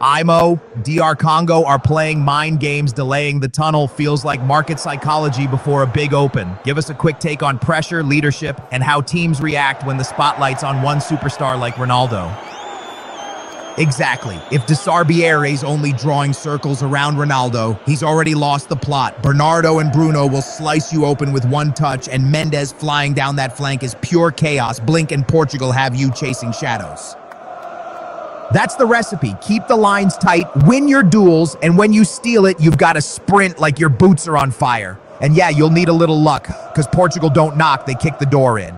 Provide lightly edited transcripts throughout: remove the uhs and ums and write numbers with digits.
IMO, DR Congo are playing mind games, delaying the tunnel. Feels like market psychology before a big open. Give us a quick take on pressure, leadership, and how teams react when the spotlight's on one superstar like Ronaldo. Exactly. If De Sarbiere's only drawing circles around Ronaldo, he's already lost the plot. Bernardo and Bruno will slice you open with one touch, and Mendes flying down that flank is pure chaos. Blink and Portugal have you chasing shadows. That's the recipe. Keep the lines tight, win your duels, and when you steal it, you've got to sprint like your boots are on fire. And yeah, you'll need a little luck, because Portugal don't knock, they kick the door in.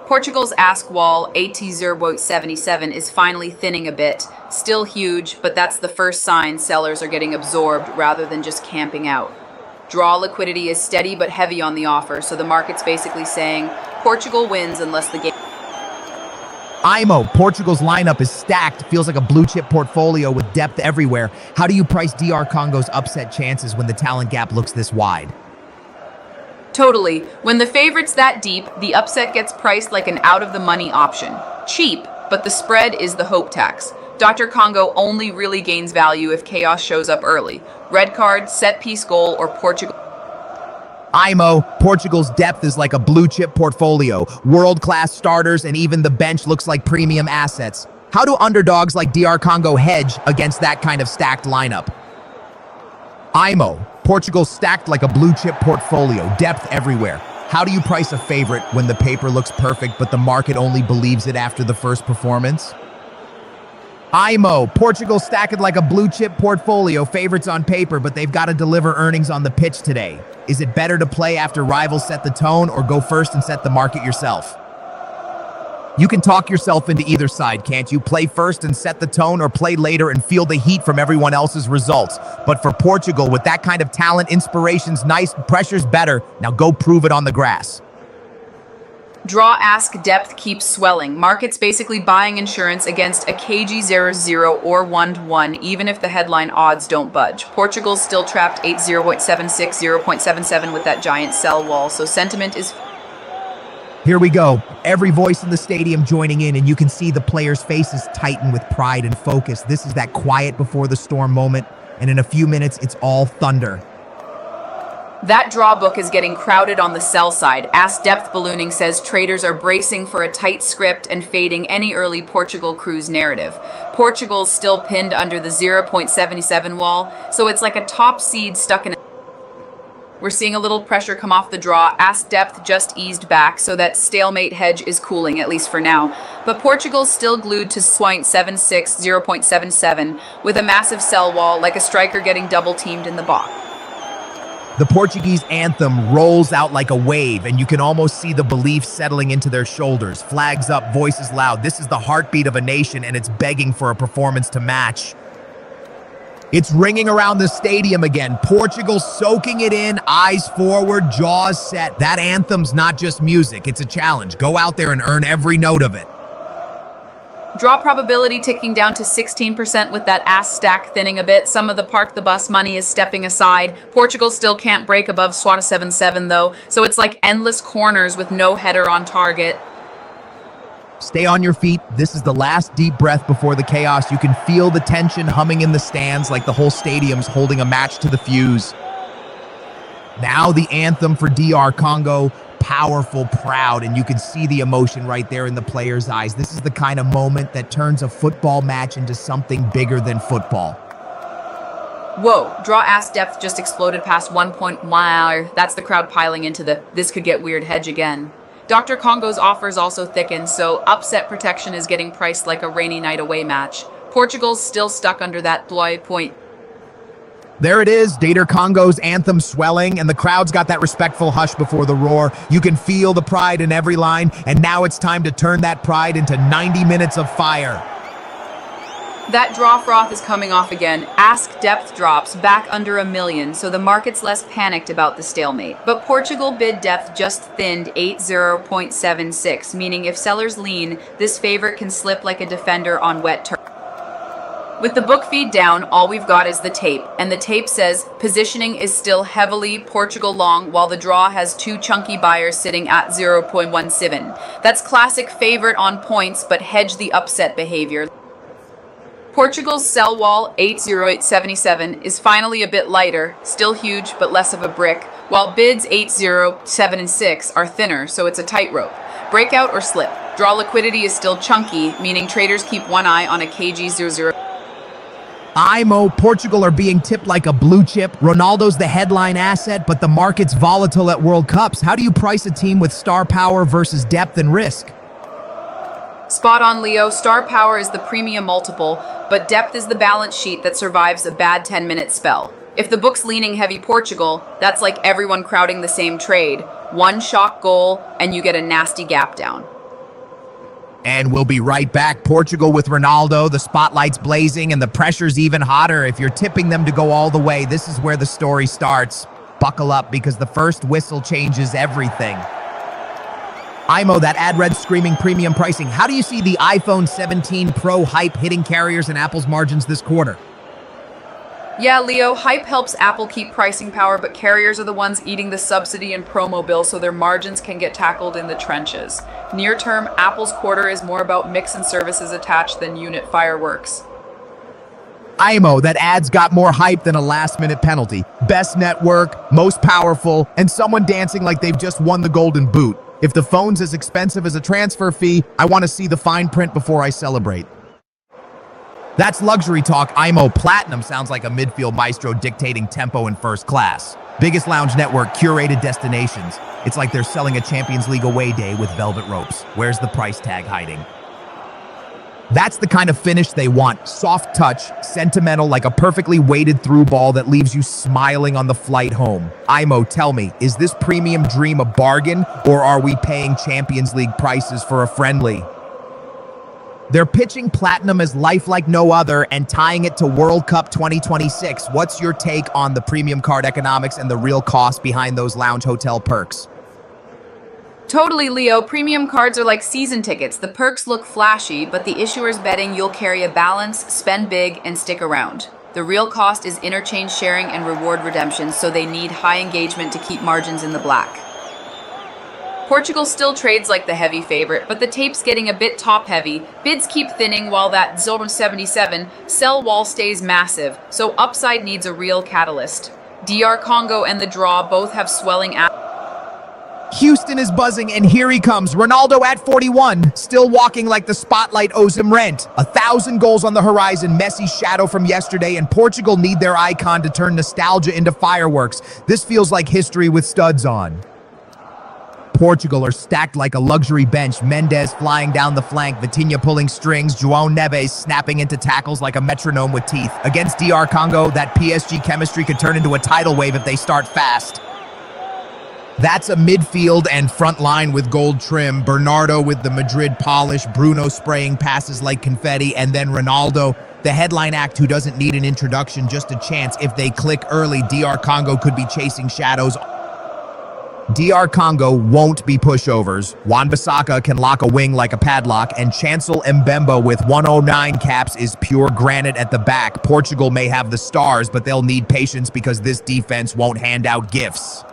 Portugal's ask wall, AT0.77, is finally thinning a bit. Still huge, but that's the first sign sellers are getting absorbed rather than just camping out. Draw liquidity is steady but heavy on the offer, so the market's basically saying Portugal wins unless the game... IMO, Portugal's lineup is stacked, feels like a blue chip portfolio with depth everywhere. How do you price DR Congo's upset chances when the talent gap looks this wide? Totally. When the favorite's that deep, the upset gets priced like an out-of-the-money option. Cheap, but the spread is the hope tax. Dr. Congo only really gains value if chaos shows up early. Red card, set-piece goal, or Portugal... IMO, Portugal's depth is like a blue chip portfolio. World-class starters and even the bench looks like premium assets. How do underdogs like DR Congo hedge against that kind of stacked lineup? IMO, Portugal stacked like a blue chip portfolio, depth everywhere. How do you price a favorite when the paper looks perfect but the market only believes it after the first performance? IMO, Portugal stacked like a blue chip portfolio, favorites on paper, but they've got to deliver earnings on the pitch today. Is it better to play after rivals set the tone or go first and set the market yourself? You can talk yourself into either side, can't you? Play first and set the tone, or play later and feel the heat from everyone else's results. But for Portugal, with that kind of talent, inspiration's nice, pressure's better. Now go prove it on the grass. Draw ask depth keeps swelling. Markets basically buying insurance against a KG00 or 1-1, even if the headline odds don't budge. Portugal's still trapped 8.0.76, 0.77 with that giant sell wall, so sentiment is... Here we go. Every voice in the stadium joining in, and you can see the players' faces tighten with pride and focus. This is that quiet before the storm moment, and in a few minutes, it's all thunder. That draw book is getting crowded on the sell side. Ask Depth Ballooning says traders are bracing for a tight script and fading any early Portugal cruise narrative. Portugal's still pinned under the 0.77 wall, so it's like a top seed stuck in a... We're seeing a little pressure come off the draw. Ask Depth just eased back, so that stalemate hedge is cooling, at least for now. But Portugal's still glued to 0.76, 0.77, with a massive sell wall, like a striker getting double-teamed in the box. The Portuguese anthem rolls out like a wave, and you can almost see the belief settling into their shoulders. Flags up, voices loud. This is the heartbeat of a nation, and it's begging for a performance to match. It's ringing around the stadium again. Portugal soaking it in, eyes forward, jaws set. That anthem's not just music, it's a challenge. Go out there and earn every note of it. Draw probability ticking down to 16% with that ass stack thinning a bit. Some of the park the bus money is stepping aside. Portugal still can't break above SWAT 7.7 though, so it's like endless corners with no header on target. Stay on your feet. This is the last deep breath before the chaos. You can feel the tension humming in the stands like the whole stadium's holding a match to the fuse. Now the anthem for DR Congo. Powerful, proud, and you can see the emotion right there in the players' eyes. This is the kind of moment that turns a football match into something bigger than football. Whoa, draw ass depth just exploded past 1.1. That's the crowd piling into the this could get weird hedge again. Dr. Congo's offers also thicken, so upset protection is getting priced like a rainy night away match. Portugal's still stuck under that point. There it is, DR Congo's anthem swelling, and the crowd's got that respectful hush before the roar. You can feel the pride in every line, and now it's time to turn that pride into 90 minutes of fire. That draw froth is coming off again. Ask depth drops back under 1 million, so the market's less panicked about the stalemate. But Portugal bid depth just thinned 80.76, meaning if sellers lean, this favorite can slip like a defender on wet turf. With the book feed down, all we've got is the tape, and the tape says positioning is still heavily Portugal long, while the draw has 2 chunky buyers sitting at 0.17. That's classic favorite on points, but hedge the upset behavior. Portugal's cell wall 80877 is finally a bit lighter, still huge but less of a brick, while bids 807 and 6 are thinner, so it's a tightrope. Breakout or slip. Draw liquidity is still chunky, meaning traders keep one eye on a KG00. IMO, Portugal are being tipped like a blue chip. Ronaldo's the headline asset, but the market's volatile at World Cups. How do you price a team with star power versus depth and risk? Spot on, Leo. Star power is the premium multiple, but depth is the balance sheet that survives a bad 10-minute spell. If the book's leaning heavy Portugal, that's like everyone crowding the same trade. One shock goal, and you get a nasty gap down. And we'll be right back. Portugal with Ronaldo, the spotlight's blazing, and the pressure's even hotter. If you're tipping them to go all the way, this is where the story starts. Buckle up, because the first whistle changes everything. IMO, that ad read screaming premium pricing. How do you see the iPhone 17 Pro hype hitting carriers and Apple's margins this quarter? Yeah, Leo, hype helps Apple keep pricing power, but carriers are the ones eating the subsidy and promo bill, so their margins can get tackled in the trenches. Near term, Apple's quarter is more about mix and services attached than unit fireworks. IMO, that ad's got more hype than a last-minute penalty. Best network, most powerful, and someone dancing like they've just won the golden boot. If the phone's as expensive as a transfer fee, I want to see the fine print before I celebrate. That's luxury talk. IMO Platinum sounds like a midfield maestro dictating tempo in first class. Biggest lounge network, curated destinations. It's like they're selling a Champions League away day with velvet ropes. Where's the price tag hiding? That's the kind of finish they want. Soft touch, sentimental, like a perfectly weighted through ball that leaves you smiling on the flight home. IMO, tell me, is this premium dream a bargain, or are we paying Champions League prices for a friendly? They're pitching Platinum as life like no other and tying it to World Cup 2026. What's your take on the premium card economics and the real cost behind those lounge hotel perks? Totally, Leo. Premium cards are like season tickets. The perks look flashy, but the issuer's betting you'll carry a balance, spend big, and stick around. The real cost is interchange sharing and reward redemption, so they need high engagement to keep margins in the black. Portugal still trades like the heavy favorite, but the tape's getting a bit top-heavy. Bids keep thinning while that 077 sell wall stays massive, so upside needs a real catalyst. DR Congo and the draw both have swelling Houston is buzzing, and here he comes. Ronaldo at 41, still walking like the spotlight owes him rent. 1,000 goals on the horizon, Messi's shadow from yesterday, and Portugal need their icon to turn nostalgia into fireworks. This feels like history with studs on. Portugal are stacked like a luxury bench. Mendes flying down the flank, Vitinha pulling strings, João Neves snapping into tackles like a metronome with teeth. Against DR Congo, that PSG chemistry could turn into a tidal wave if they start fast. That's a midfield and front line with gold trim. Bernardo with the Madrid polish, Bruno spraying passes like confetti, and then Ronaldo, the headline act who doesn't need an introduction, just a chance. If they click early, DR Congo could be chasing shadows. DR Congo won't be pushovers. Wan-Bissaka can lock a wing like a padlock, and Chancel Mbemba with 109 caps is pure granite at the back. Portugal may have the stars, but they'll need patience because this defense won't hand out gifts.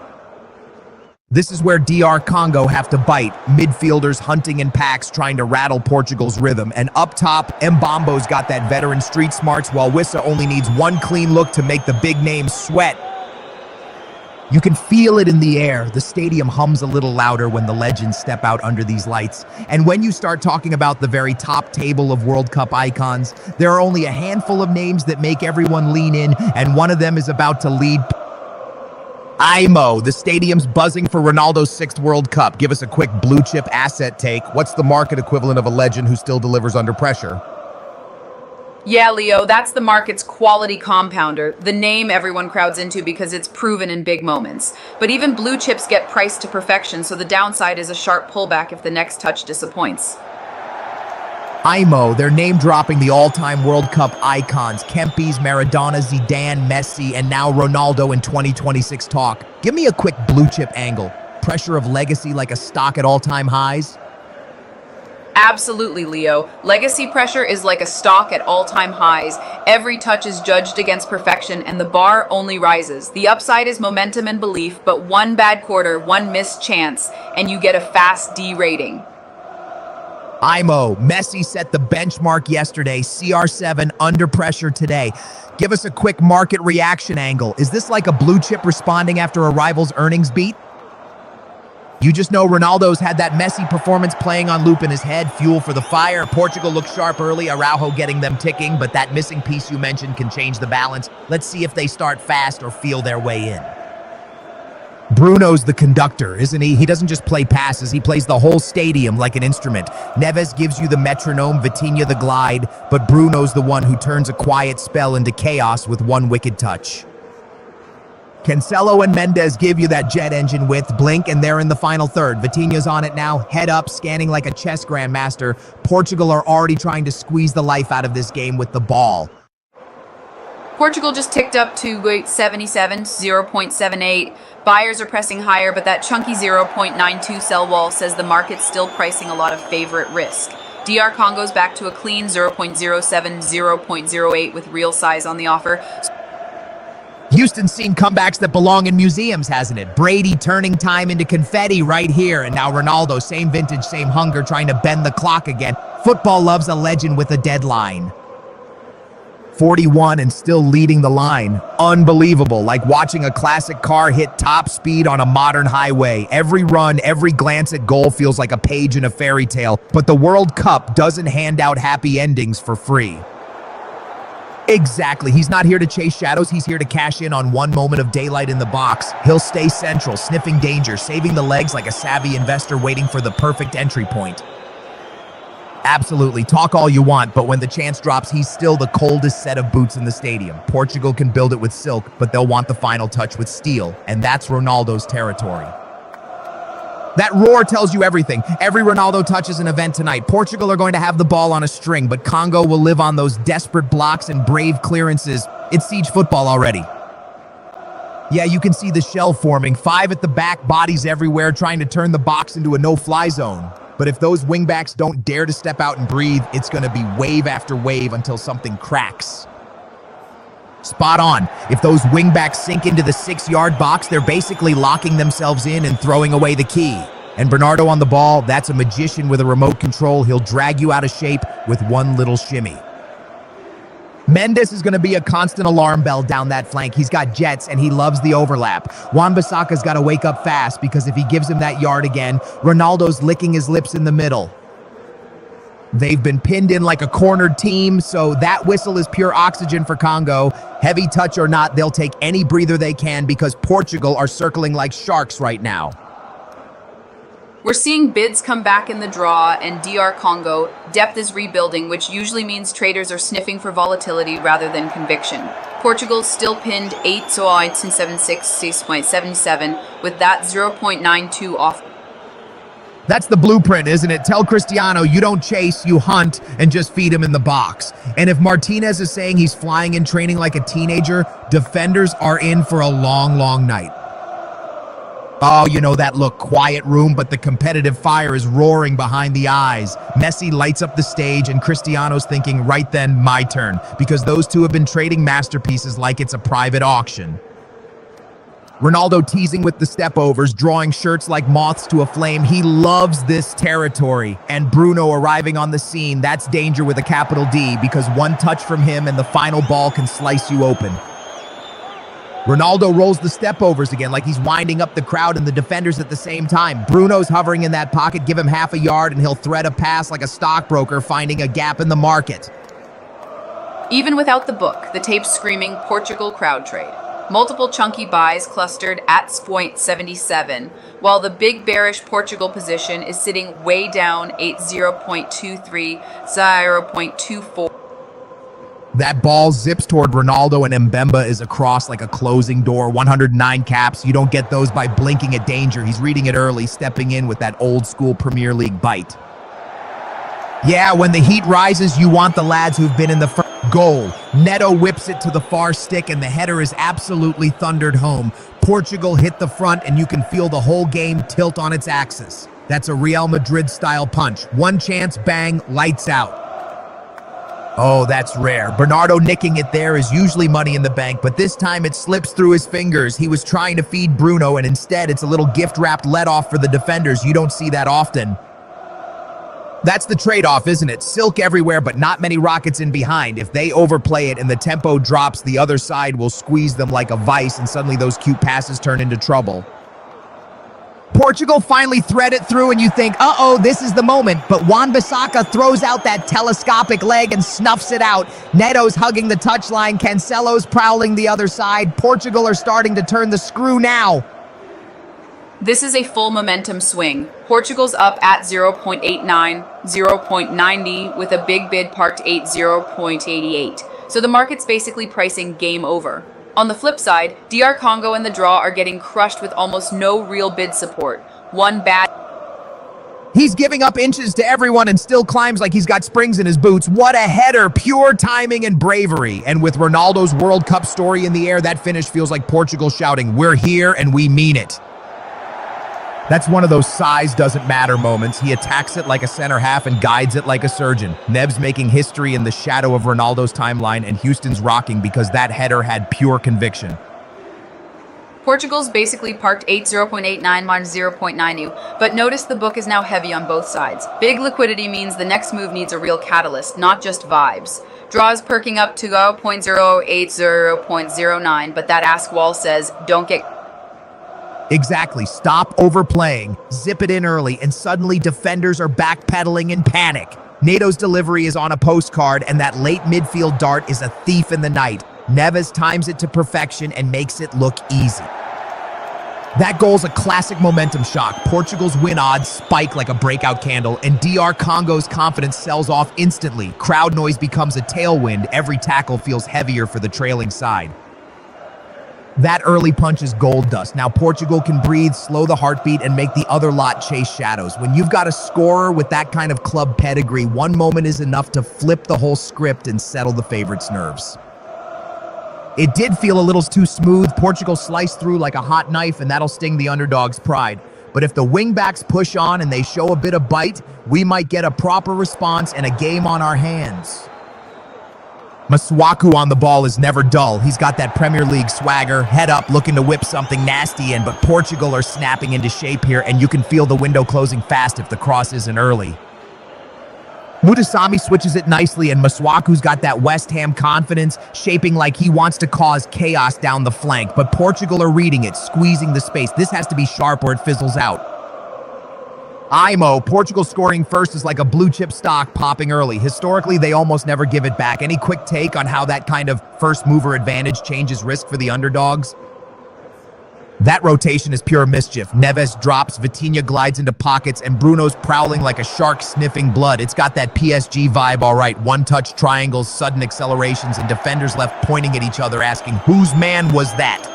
This is where DR Congo have to bite. Midfielders hunting in packs trying to rattle Portugal's rhythm. And up top, Mbambo's got that veteran street smarts, while Wissa only needs one clean look to make the big names sweat. You can feel it in the air. The stadium hums a little louder when the legends step out under these lights. And when you start talking about the very top table of World Cup icons, there are only a handful of names that make everyone lean in, and one of them is about to lead. IMO, the stadium's buzzing for Ronaldo's 6th World Cup. Give us a quick blue chip asset take. What's the market equivalent of a legend who still delivers under pressure? Yeah, Leo, that's the market's quality compounder, the name everyone crowds into because it's proven in big moments. But even blue chips get priced to perfection, so the downside is a sharp pullback if the next touch disappoints. IMO, they're name-dropping the all-time World Cup icons, Kempes, Maradona, Zidane, Messi, and now Ronaldo in 2026 talk. Give me a quick blue chip angle. Pressure of legacy like a stock at all-time highs? Absolutely, Leo. Legacy pressure is like a stock at all-time highs. Every touch is judged against perfection, and the bar only rises. The upside is momentum and belief, but one bad quarter, one missed chance, and you get a fast D rating. IMO, Messi set the benchmark yesterday, CR7 under pressure today. Give us a quick market reaction angle. Is this like a blue chip responding after a rival's earnings beat? You just know Ronaldo's had that Messi performance playing on loop in his head, fuel for the fire. Portugal looked sharp early, Araujo getting them ticking, but that missing piece you mentioned can change the balance. Let's see if they start fast or feel their way in. Bruno's the conductor, isn't he? He doesn't just play passes, he plays the whole stadium like an instrument. Neves gives you the metronome, Vitinha the glide, but Bruno's the one who turns a quiet spell into chaos with one wicked touch. Cancelo and Mendes give you that jet engine width, blink, and they're in the final third. Vitinha's on it now, head up, scanning like a chess grandmaster. Portugal are already trying to squeeze the life out of this game with the ball. Portugal just ticked up to 77, 0.78. Buyers are pressing higher, but that chunky 0.92 sell wall says the market's still pricing a lot of favorite risk. DR Congo's back to a clean 0.07, 0.08 with real size on the offer. Houston's seen comebacks that belong in museums, hasn't it? Brady turning time into confetti right here, and now Ronaldo, same vintage, same hunger, trying to bend the clock again. Football loves a legend with a deadline. 41 and still leading the line. Unbelievable, like watching a classic car hit top speed on a modern highway. Every run, every glance at goal feels like a page in a fairy tale, but the World Cup doesn't hand out happy endings for free. Exactly, he's not here to chase shadows, he's here to cash in on one moment of daylight in the box. He'll stay central, sniffing danger, saving the legs like a savvy investor waiting for the perfect entry point. Absolutely, talk all you want, but when the chance drops, he's still the coldest set of boots in the stadium. Portugal can build it with silk, but they'll want the final touch with steel, and that's Ronaldo's territory. That roar tells you everything. Every Ronaldo touch is an event tonight. Portugal are going to have the ball on a string, but Congo will live on those desperate blocks and brave clearances. It's siege football already. Yeah, you can see the shell forming. 5 at the back, bodies everywhere, trying to turn the box into a no-fly zone. But if those wingbacks don't dare to step out and breathe, it's going to be wave after wave until something cracks. Spot on. If those wingbacks sink into the 6-yard box, they're basically locking themselves in and throwing away the key. And Bernardo on the ball, that's a magician with a remote control. He'll drag you out of shape with one little shimmy. Mendes is going to be a constant alarm bell down that flank. He's got jets, and he loves the overlap. Wan-Bissaka's got to wake up fast, because if he gives him that yard again, Ronaldo's licking his lips in the middle. They've been pinned in like a cornered team, so that whistle is pure oxygen for Congo. Heavy touch or not, they'll take any breather they can, because Portugal are circling like sharks right now. We're seeing bids come back in the draw, and DR Congo, depth is rebuilding, which usually means traders are sniffing for volatility rather than conviction. Portugal's still pinned 8.76, with that 0.92 off. That's the blueprint, isn't it? Tell Cristiano you don't chase, you hunt, and just feed him in the box. And if Martinez is saying he's flying in training like a teenager, defenders are in for a long, long night. Oh, you know that look, quiet room, but the competitive fire is roaring behind the eyes. Messi lights up the stage, and Cristiano's thinking, right then, my turn, because those two have been trading masterpieces like it's a private auction. Ronaldo teasing with the step-overs, drawing shirts like moths to a flame. He loves this territory. And Bruno arriving on the scene, that's danger with a capital D, because one touch from him and the final ball can slice you open. Ronaldo rolls the step-overs again like he's winding up the crowd and the defenders at the same time. Bruno's hovering in that pocket, give him half a yard and he'll thread a pass like a stockbroker finding a gap in the market. Even without the book, the tape's screaming Portugal crowd trade. Multiple chunky buys clustered at 0.77, while the big bearish Portugal position is sitting way down 0.23, 0.24. That ball zips toward Ronaldo, and Mbemba is across like a closing door. 109 caps. You don't get those by blinking at danger. He's reading it early, stepping in with that old school Premier League bite. Yeah, when the heat rises, you want the lads who've been in the front. Goal. Neto whips it to the far stick, and the header is absolutely thundered home. Portugal hit the front, and you can feel the whole game tilt on its axis. That's a Real Madrid-style punch. One chance, bang, lights out. Oh, that's rare. Bernardo nicking it there is usually money in the bank, but this time it slips through his fingers. He was trying to feed Bruno, and instead it's a little gift-wrapped let-off for the defenders. You don't see that often. That's the trade-off, isn't it? Silk everywhere, but not many rockets in behind. If they overplay it and the tempo drops, the other side will squeeze them like a vice, and suddenly those cute passes turn into trouble. Portugal finally thread it through, and you think, uh-oh, this is the moment. But Wan-Bissaka throws out that telescopic leg and snuffs it out. Neto's hugging the touchline. Cancelo's prowling the other side. Portugal are starting to turn the screw now. This is a full momentum swing. Portugal's up at 0.89, 0.90, with a big bid parked 0.88. So the market's basically pricing game over. On the flip side, DR Congo and the draw are getting crushed with almost no real bid support. One bad... He's giving up inches to everyone and still climbs like he's got springs in his boots. What a header, pure timing and bravery. And with Ronaldo's World Cup story in the air, that finish feels like Portugal shouting, "We're here and we mean it." That's one of those size doesn't matter moments. He attacks it like a center half and guides it like a surgeon. Neves making history in the shadow of Ronaldo's timeline, and Houston's rocking because that header had pure conviction. Portugal's basically parked 0.89 minus 0.90, but notice the book is now heavy on both sides. Big liquidity means the next move needs a real catalyst, not just vibes. Draws perking up to 0.08, 0.09, but that ask wall says, don't get... Exactly. Stop overplaying, zip it in early, and suddenly defenders are backpedaling in panic. Neto's delivery is on a postcard, and that late midfield dart is a thief in the night. Neves times it to perfection and makes it look easy. That goal's a classic momentum shock. Portugal's win odds spike like a breakout candle, and DR Congo's confidence sells off instantly. Crowd noise becomes a tailwind. Every tackle feels heavier for the trailing side. That early punch is gold dust. Now Portugal can breathe, slow the heartbeat, and make the other lot chase shadows. When you've got a scorer with that kind of club pedigree, one moment is enough to flip the whole script and settle the favorites' nerves. It did feel a little too smooth. Portugal sliced through like a hot knife, and that'll sting the underdog's pride. But if the wingbacks push on and they show a bit of bite, we might get a proper response and a game on our hands. Masuaku on the ball is never dull. He's got that Premier League swagger, head up, looking to whip something nasty in, but Portugal are snapping into shape here, and you can feel the window closing fast if the cross isn't early. Mutasami switches it nicely, and Masuaku's got that West Ham confidence, shaping like he wants to cause chaos down the flank, but Portugal are reading it, squeezing the space. This has to be sharp or it fizzles out. Imo, Portugal scoring first is like a blue chip stock popping early. Historically, they almost never give it back. Any quick take on how that kind of first mover advantage changes risk for the underdogs? That rotation is pure mischief. Neves drops, Vitinha glides into pockets, and Bruno's prowling like a shark sniffing blood. It's got that PSG vibe, all right. One-touch triangles, sudden accelerations, and defenders left pointing at each other asking, whose man was that?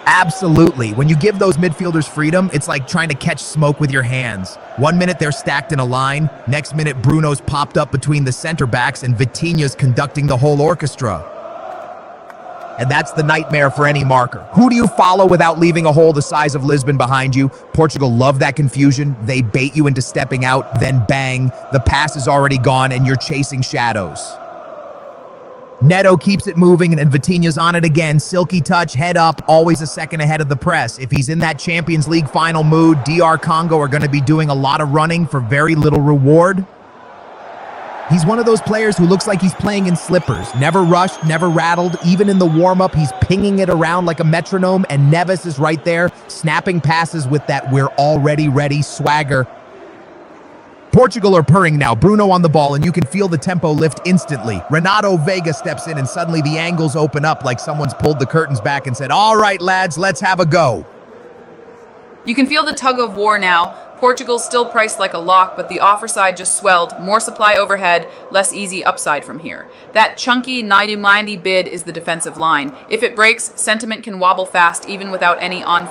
Absolutely. When you give those midfielders freedom, it's like trying to catch smoke with your hands. 1 minute they're stacked in a line, next minute Bruno's popped up between the center backs and Vitinha's conducting the whole orchestra. And that's the nightmare for any marker. Who do you follow without leaving a hole the size of Lisbon behind you? Portugal love that confusion. They bait you into stepping out, then bang, the pass is already gone and you're chasing shadows. Neto keeps it moving, and Vitinha's on it again. Silky touch, head up, always a second ahead of the press. If he's in that Champions League final mood, DR Congo are going to be doing a lot of running for very little reward. He's one of those players who looks like he's playing in slippers. Never rushed, never rattled. Even in the warm-up, he's pinging it around like a metronome, and Neves is right there, snapping passes with that "we're already ready" swagger. Portugal are purring now. Bruno on the ball, and you can feel the tempo lift instantly. Renato Vega steps in, and suddenly the angles open up like someone's pulled the curtains back and said, all right, lads, let's have a go. You can feel the tug of war now. Portugal's still priced like a lock, but the offer side just swelled. More supply overhead, less easy upside from here. That chunky 90 bid is the defensive line. If it breaks, sentiment can wobble fast even without any on...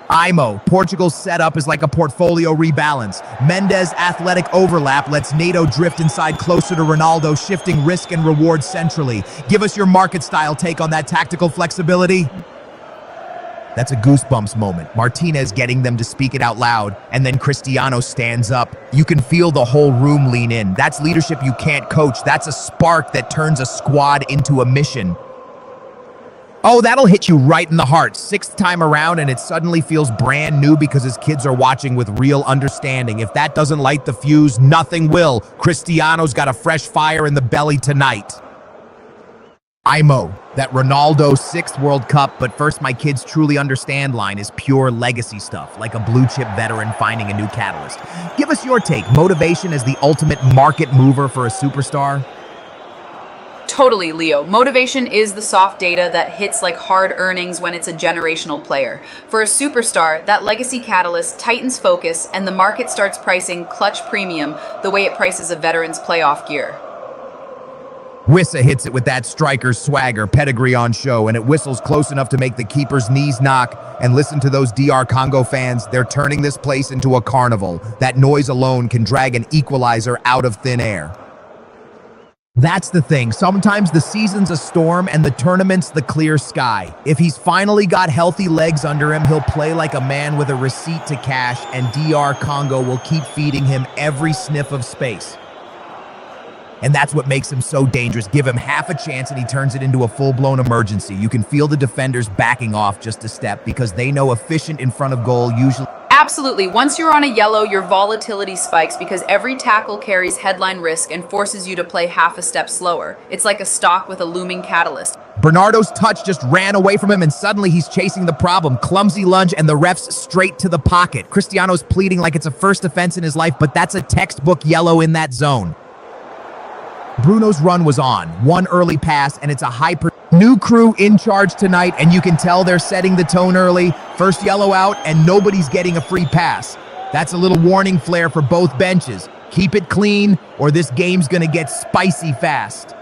Imo, Portugal's setup is like a portfolio rebalance. Mendes' athletic overlap lets Neto drift inside closer to Ronaldo, shifting risk and reward centrally. Give us your market-style take on that tactical flexibility. That's a goosebumps moment. Martinez getting them to speak it out loud, and then Cristiano stands up. You can feel the whole room lean in. That's leadership you can't coach. That's a spark that turns a squad into a mission. Oh, that'll hit you right in the heart. Sixth time around, and it suddenly feels brand new because his kids are watching with real understanding. If that doesn't light the fuse, nothing will. Cristiano's got a fresh fire in the belly tonight. IMO, that Ronaldo's sixth World Cup, but first my kids truly understand line is pure legacy stuff, like a blue chip veteran finding a new catalyst. Give us your take. Motivation is the ultimate market mover for a superstar? Totally, Leo. Motivation is the soft data that hits like hard earnings when it's a generational player. For a superstar, that legacy catalyst tightens focus and the market starts pricing clutch premium the way it prices a veteran's playoff gear. Wissa hits it with that striker's swagger, pedigree on show, and it whistles close enough to make the keeper's knees knock. And listen to those DR Congo fans, they're turning this place into a carnival. That noise alone can drag an equalizer out of thin air. That's the thing. Sometimes the season's a storm and the tournament's the clear sky. If he's finally got healthy legs under him, he'll play like a man with a receipt to cash, and DR Congo will keep feeding him every sniff of space. And that's what makes him so dangerous. Give him half a chance and he turns it into a full-blown emergency. You can feel the defenders backing off just a step because they know efficient in front of goal usually... Absolutely. Once you're on a yellow, your volatility spikes because every tackle carries headline risk and forces you to play half a step slower. It's like a stock with a looming catalyst. Bernardo's touch just ran away from him and suddenly he's chasing the problem. Clumsy lunge and the ref's straight to the pocket. Cristiano's pleading like it's a first offense in his life, but that's a textbook yellow in that zone. Bruno's run was on. One early pass and it's a hyper... New crew in charge tonight, and you can tell they're setting the tone early. First yellow out, and nobody's getting a free pass. That's a little warning flare for both benches. Keep it clean, or this game's gonna get spicy fast.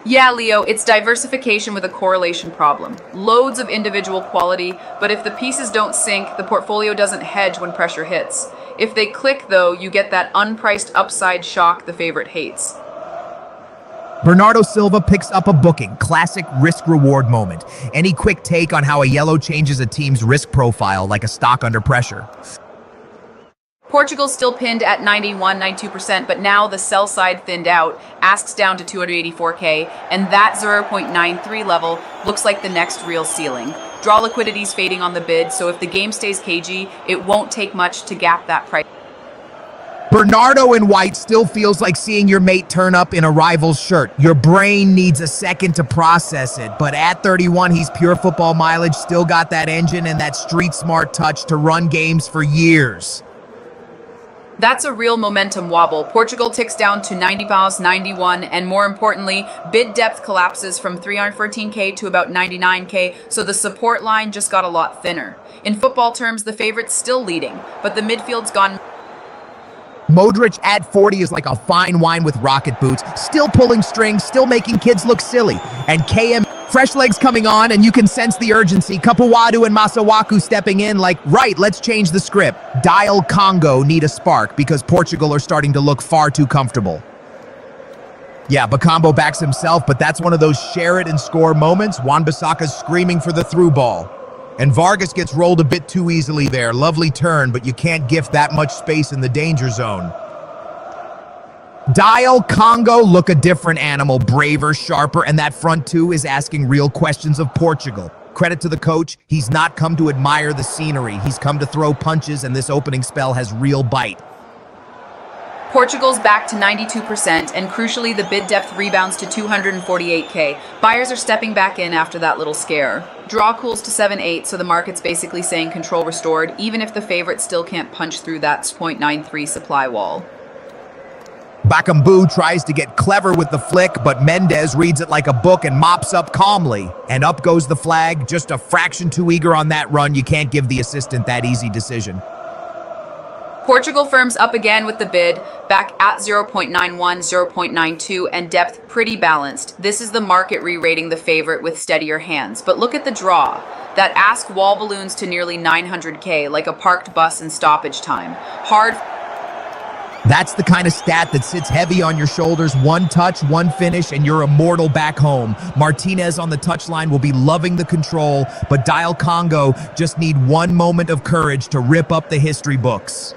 Yeah, Leo, it's diversification with a correlation problem. Loads of individual quality, but if the pieces don't sync, the portfolio doesn't hedge when pressure hits. If they click, though, you get that unpriced upside shock the favorite hates. Bernardo Silva picks up a booking. Classic risk-reward moment. Any quick take on how a yellow changes a team's risk profile like a stock under pressure? Portugal's still pinned at 91, 92%, but now the sell side thinned out, asks down to 284K, and that 0.93 level looks like the next real ceiling. Draw liquidity's fading on the bid, so if the game stays cagey, it won't take much to gap that price. Bernardo in white still feels like seeing your mate turn up in a rival's shirt. Your brain needs a second to process it, but at 31, he's pure football mileage, still got that engine and that street-smart touch to run games for years. That's a real momentum wobble. Portugal ticks down to 90 miles, 91, and more importantly, bid depth collapses from 314K to about 99K, so the support line just got a lot thinner. In football terms, the favorite's still leading, but the midfield's gone... Modric at 40 is like a fine wine with rocket boots, still pulling strings, still making kids look silly. And KM, fresh legs coming on, and you can sense the urgency. Kapuwadu and Masawaku stepping in like, right, let's change the script. Dial Congo need a spark because Portugal are starting to look far too comfortable. Yeah, Bakambo backs himself, but that's one of those share it and score moments. Wan-Bissaka's screaming for the through ball. And Vargas gets rolled a bit too easily there. Lovely turn, but you can't gift that much space in the danger zone. Dial Congo look a different animal, braver, sharper, and that front two is asking real questions of Portugal. Credit to the coach, he's not come to admire the scenery. He's come to throw punches, and this opening spell has real bite. Portugal's back to 92%, and crucially, the bid depth rebounds to 248K. Buyers are stepping back in after that little scare. Draw cools to 7-8, so the market's basically saying control restored, even if the favorite still can't punch through that 0.93 supply wall. Bakambu tries to get clever with the flick, but Mendes reads it like a book and mops up calmly. And up goes the flag, just a fraction too eager on that run. You can't give the assistant that easy decision. Portugal firms up again with the bid, back at 0.91, 0.92, and depth pretty balanced. This is the market re-rating the favorite with steadier hands. But look at the draw. That ask wall balloons to nearly 900K, like a parked bus in stoppage time. Hard. That's the kind of stat that sits heavy on your shoulders. One touch, one finish, and you're immortal back home. Martinez on the touchline will be loving the control, but Dial Congo just need one moment of courage to rip up the history books.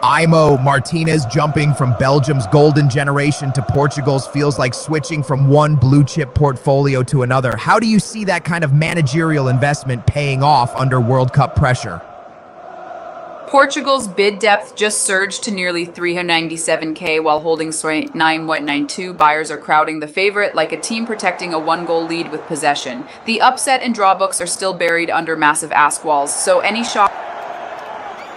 Imo Martinez jumping from Belgium's golden generation to Portugal's feels like switching from one blue chip portfolio to another. How do you see that kind of managerial investment paying off under World Cup pressure? Portugal's bid depth just surged to nearly 397K while holding 9.92. Buyers are crowding the favorite like a team protecting a one-goal lead with possession. The upset and draw books are still buried under massive ask walls, so any shock.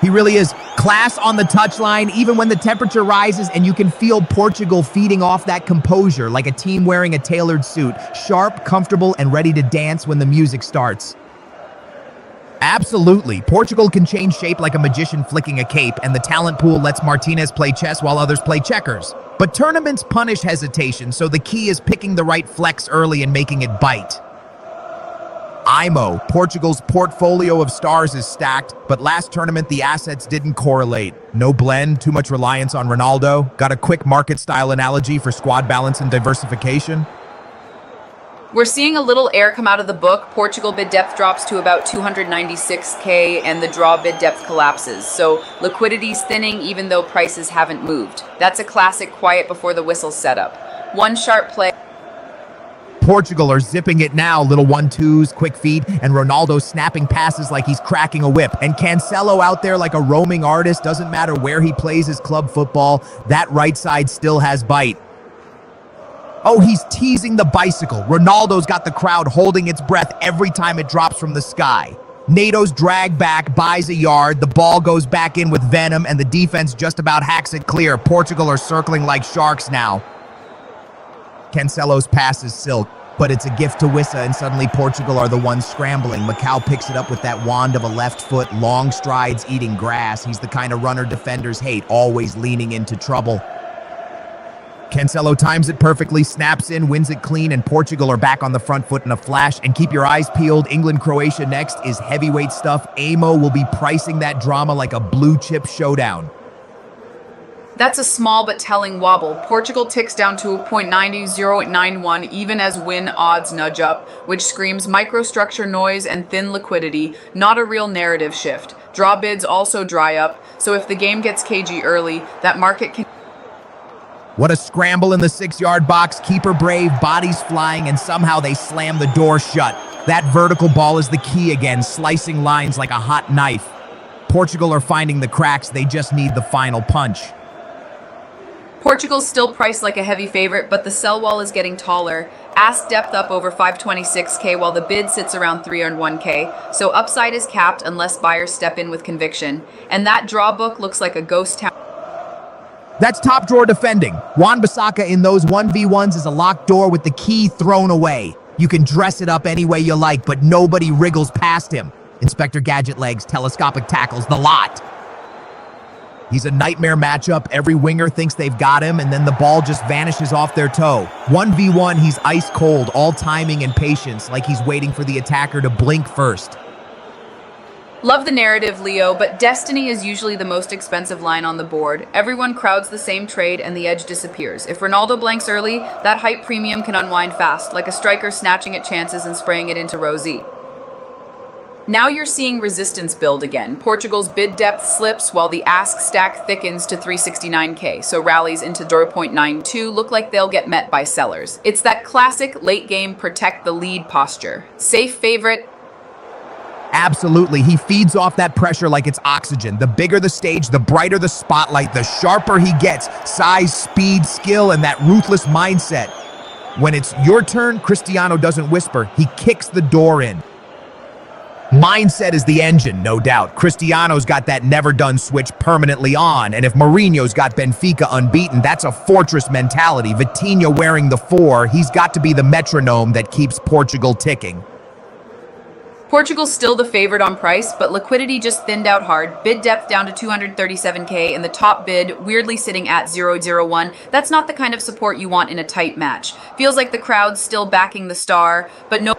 He really is class on the touchline, even when the temperature rises, and you can feel Portugal feeding off that composure like a team wearing a tailored suit, sharp, comfortable, and ready to dance when the music starts. Absolutely. Portugal can change shape like a magician flicking a cape, and the talent pool lets Martinez play chess while others play checkers. But tournaments punish hesitation, so the key is picking the right flex early and making it bite. Imo, Portugal's portfolio of stars is stacked, but last tournament the assets didn't correlate. No blend, too much reliance on Ronaldo. Got a quick market-style analogy for squad balance and diversification? We're seeing a little air come out of the book. Portugal bid depth drops to about 296K and the draw bid depth collapses. So liquidity's thinning even though prices haven't moved. That's a classic quiet before the whistle setup. One sharp play. Portugal are zipping it now, little 1-2s, quick feet, and Ronaldo snapping passes like he's cracking a whip. And Cancelo out there like a roaming artist, doesn't matter where he plays his club football, that right side still has bite. Oh, he's teasing the bicycle. Ronaldo's got the crowd holding its breath every time it drops from the sky. NATO's drag back, buys a yard, the ball goes back in with venom, and the defense just about hacks it clear. Portugal are circling like sharks now. Cancelo's pass is silk, but it's a gift to Wissa, and suddenly Portugal are the ones scrambling. Macau picks it up with that wand of a left foot, long strides eating grass. He's the kind of runner defenders hate, always leaning into trouble. Cancelo times it perfectly, snaps in, wins it clean, and Portugal are back on the front foot in a flash. And keep your eyes peeled, England-Croatia next is heavyweight stuff. Amo will be pricing that drama like a blue chip showdown. That's a small but telling wobble. Portugal ticks down to 0.9091 even as win odds nudge up, which screams microstructure noise and thin liquidity, not a real narrative shift. Draw bids also dry up, so if the game gets cagey early, that market can... What a scramble in the 6-yard box, keeper brave, bodies flying, and somehow they slam the door shut. That vertical ball is the key again, slicing lines like a hot knife. Portugal are finding the cracks, they just need the final punch. Portugal's still priced like a heavy favorite, but the sell wall is getting taller. Ask depth up over 526K while the bid sits around 301K, so upside is capped unless buyers step in with conviction. And that draw book looks like a ghost town. That's top drawer defending. Wan-Bissaka in those 1v1s is a locked door with the key thrown away. You can dress it up any way you like, but nobody wriggles past him. Inspector Gadget legs, telescopic tackles, the lot. He's a nightmare matchup. Every winger thinks they've got him, and then the ball just vanishes off their toe. 1v1, he's ice cold, all timing and patience, like he's waiting for the attacker to blink first. Love the narrative, Leo, but Destiny is usually the most expensive line on the board. Everyone crowds the same trade and the edge disappears. If Ronaldo blanks early, that hype premium can unwind fast, like a striker snatching at chances and spraying it into row Z. Now you're seeing resistance build again. Portugal's bid depth slips while the ask stack thickens to 369K, so rallies into 0.92 look like they'll get met by sellers. It's that classic late game protect the lead posture. Safe favorite. Absolutely, he feeds off that pressure like it's oxygen. The bigger the stage, the brighter the spotlight, the sharper he gets. Size, speed, skill, and that ruthless mindset. When it's your turn, Cristiano doesn't whisper, he kicks the door in. Mindset is the engine, no doubt. Cristiano's got that never-done switch permanently on, and if Mourinho's got Benfica unbeaten, that's a fortress mentality. Vitinha wearing the 4, he's got to be the metronome that keeps Portugal ticking. Portugal's still the favorite on price, but liquidity just thinned out hard. Bid depth down to 237K, and the top bid weirdly sitting at 001. That's not the kind of support you want in a tight match. Feels like the crowd's still backing the star, but no...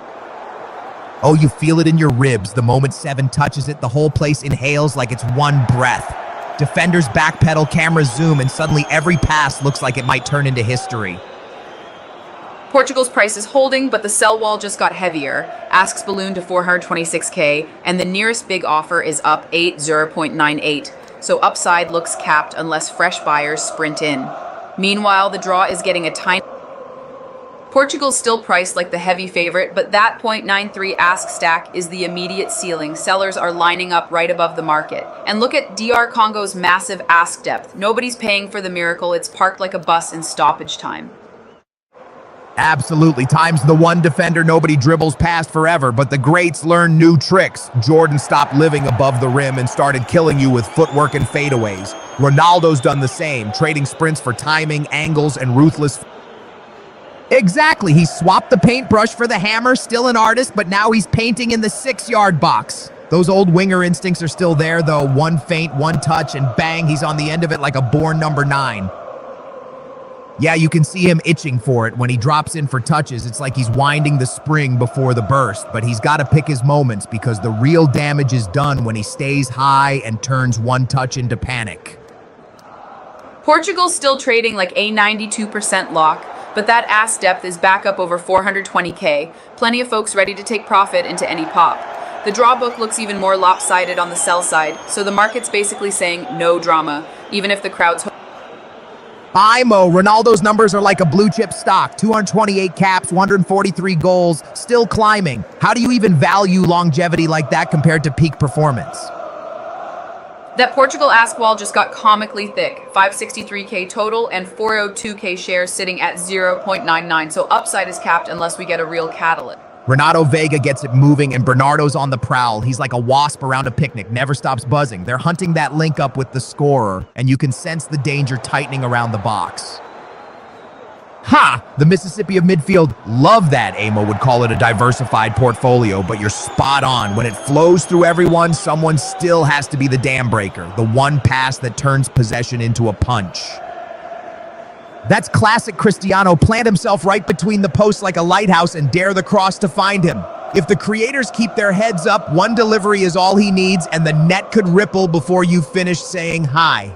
Oh, you feel it in your ribs. The moment 7 touches it, the whole place inhales like it's one breath. Defenders backpedal, cameras zoom, and suddenly every pass looks like it might turn into history. Portugal's price is holding, but the sell wall just got heavier. Asks balloon to 426K, and the nearest big offer is up 0.98. so upside looks capped unless fresh buyers sprint in. Meanwhile, the draw is getting a tiny... Portugal's still priced like the heavy favorite, but that 0.93 ask stack is the immediate ceiling. Sellers are lining up right above the market. And look at DR Congo's massive ask depth. Nobody's paying for the miracle. It's parked like a bus in stoppage time. Absolutely. Time's the one defender nobody dribbles past forever, but the greats learn new tricks. Jordan stopped living above the rim and started killing you with footwork and fadeaways. Ronaldo's done the same, trading sprints for timing, angles, and ruthless... Exactly. He swapped the paintbrush for the hammer, still an artist, but now he's painting in the 6-yard box. Those old winger instincts are still there, though. One feint, one touch, and bang, he's on the end of it like a born number 9. Yeah, you can see him itching for it. When he drops in for touches, it's like he's winding the spring before the burst, but he's got to pick his moments because the real damage is done when he stays high and turns one touch into panic. Portugal's still trading like a 92% lock, but that ask depth is back up over 420k. Plenty of folks ready to take profit into any pop. The draw book looks even more lopsided on the sell side, so the market's basically saying no drama, even if the crowd's... IMO, Ronaldo's numbers are like a blue chip stock. 228 caps, 143 goals, still climbing. How do you even value longevity like that compared to peak performance? That Portugal ask wall just got comically thick. 563k total and 402k shares sitting at 0.99, so upside is capped unless we get a real catalyst. Renato Vega gets it moving and Bernardo's on the prowl. He's like a wasp around a picnic, never stops buzzing. They're hunting that link up with the scorer, and you can sense the danger tightening around the box. Ha! The Mississippi of midfield, love that. Amo would call it a diversified portfolio, but you're spot on. When it flows through everyone, someone still has to be the dam breaker, the one pass that turns possession into a punch. That's classic Cristiano, plant himself right between the posts like a lighthouse and dare the cross to find him. If the creators keep their heads up, one delivery is all he needs and the net could ripple before you finish saying hi.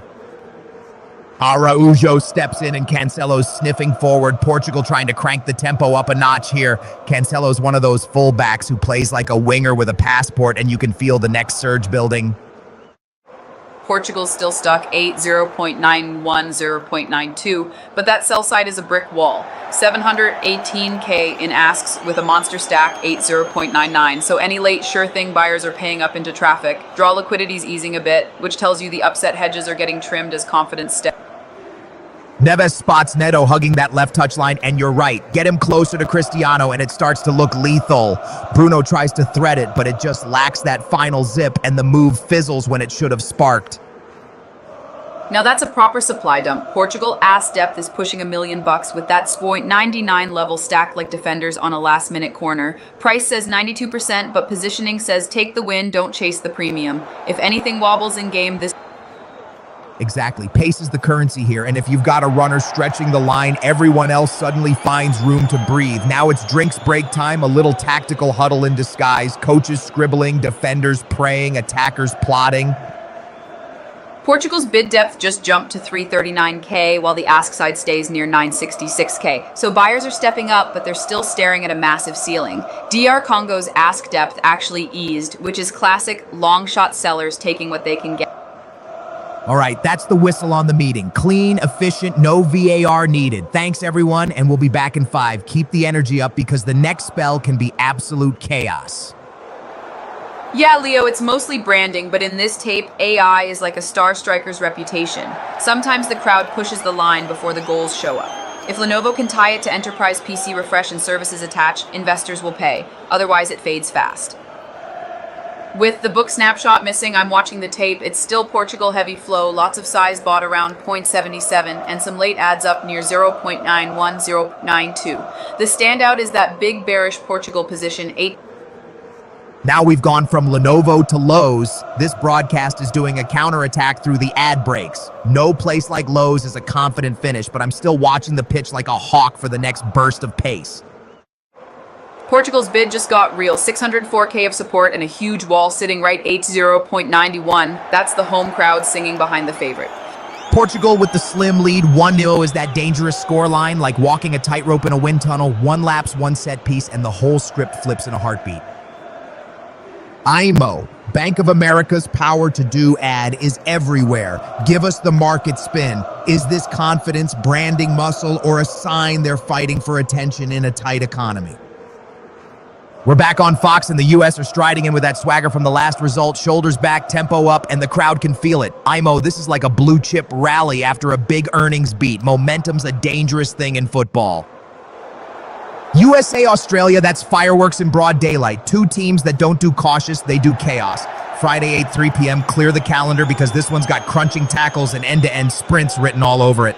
Araujo steps in and Cancelo's sniffing forward. Portugal trying to crank the tempo up a notch here. Cancelo's one of those fullbacks who plays like a winger with a passport and you can feel the next surge building. Portugal's still stuck 0.91, 0.92, but that sell side is a brick wall. 718k in asks with a monster stack 0.99, so any late sure thing buyers are paying up into traffic. Draw liquidity's easing a bit, which tells you the upset hedges are getting trimmed as confidence steps. Neves spots Neto hugging that left touchline, and you're right. Get him closer to Cristiano, and it starts to look lethal. Bruno tries to thread it, but it just lacks that final zip, and the move fizzles when it should have sparked. Now that's a proper supply dump. Portugal ass depth is pushing $1 million with that 0.99 level stacked like defenders on a last-minute corner. Price says 92%, but positioning says take the win, don't chase the premium. If anything wobbles in game, this... Exactly. Pace is the currency here, and if you've got a runner stretching the line, everyone else suddenly finds room to breathe. Now it's drinks break time, a little tactical huddle in disguise, coaches scribbling, defenders praying, attackers plotting. Portugal's bid depth just jumped to 339k, while the ask side stays near 966k. So buyers are stepping up, but they're still staring at a massive ceiling. DR Congo's ask depth actually eased, which is classic long shot sellers taking what they can get. All right, that's the whistle on the meeting. Clean, efficient, no VAR needed. Thanks, everyone, and we'll be back in 5. Keep the energy up because the next spell can be absolute chaos. Yeah, Leo, it's mostly branding, but in this tape, AI is like a star striker's reputation. Sometimes the crowd pushes the line before the goals show up. If Lenovo can tie it to enterprise PC refresh and services attached, investors will pay. Otherwise, it fades fast. With the book snapshot missing, I'm watching the tape. It's still Portugal heavy flow, lots of size bought around 0.77, and some late adds up near 0.91, 0.92. The standout is that big bearish Portugal position 8. Now we've gone from Lenovo to Lowe's. This broadcast is doing a counterattack through the ad breaks. No place like Lowe's is a confident finish, but I'm still watching the pitch like a hawk for the next burst of pace. Portugal's bid just got real. 604k of support and a huge wall sitting right 0.91. That's the home crowd singing behind the favorite. Portugal with the slim lead. 1-0 is that dangerous scoreline, like walking a tightrope in a wind tunnel. 1 lapse, 1 set piece, and the whole script flips in a heartbeat. IMO, Bank of America's power to do ad is everywhere. Give us the market spin. Is this confidence, branding muscle, or a sign they're fighting for attention in a tight economy? We're back on Fox, and the U.S. are striding in with that swagger from the last result. Shoulders back, tempo up, and the crowd can feel it. IMO, this is like a blue chip rally after a big earnings beat. Momentum's a dangerous thing in football. USA, Australia, that's fireworks in broad daylight. Two teams that don't do cautious, they do chaos. Friday, 3 p.m., clear the calendar because this one's got crunching tackles and end-to-end sprints written all over it.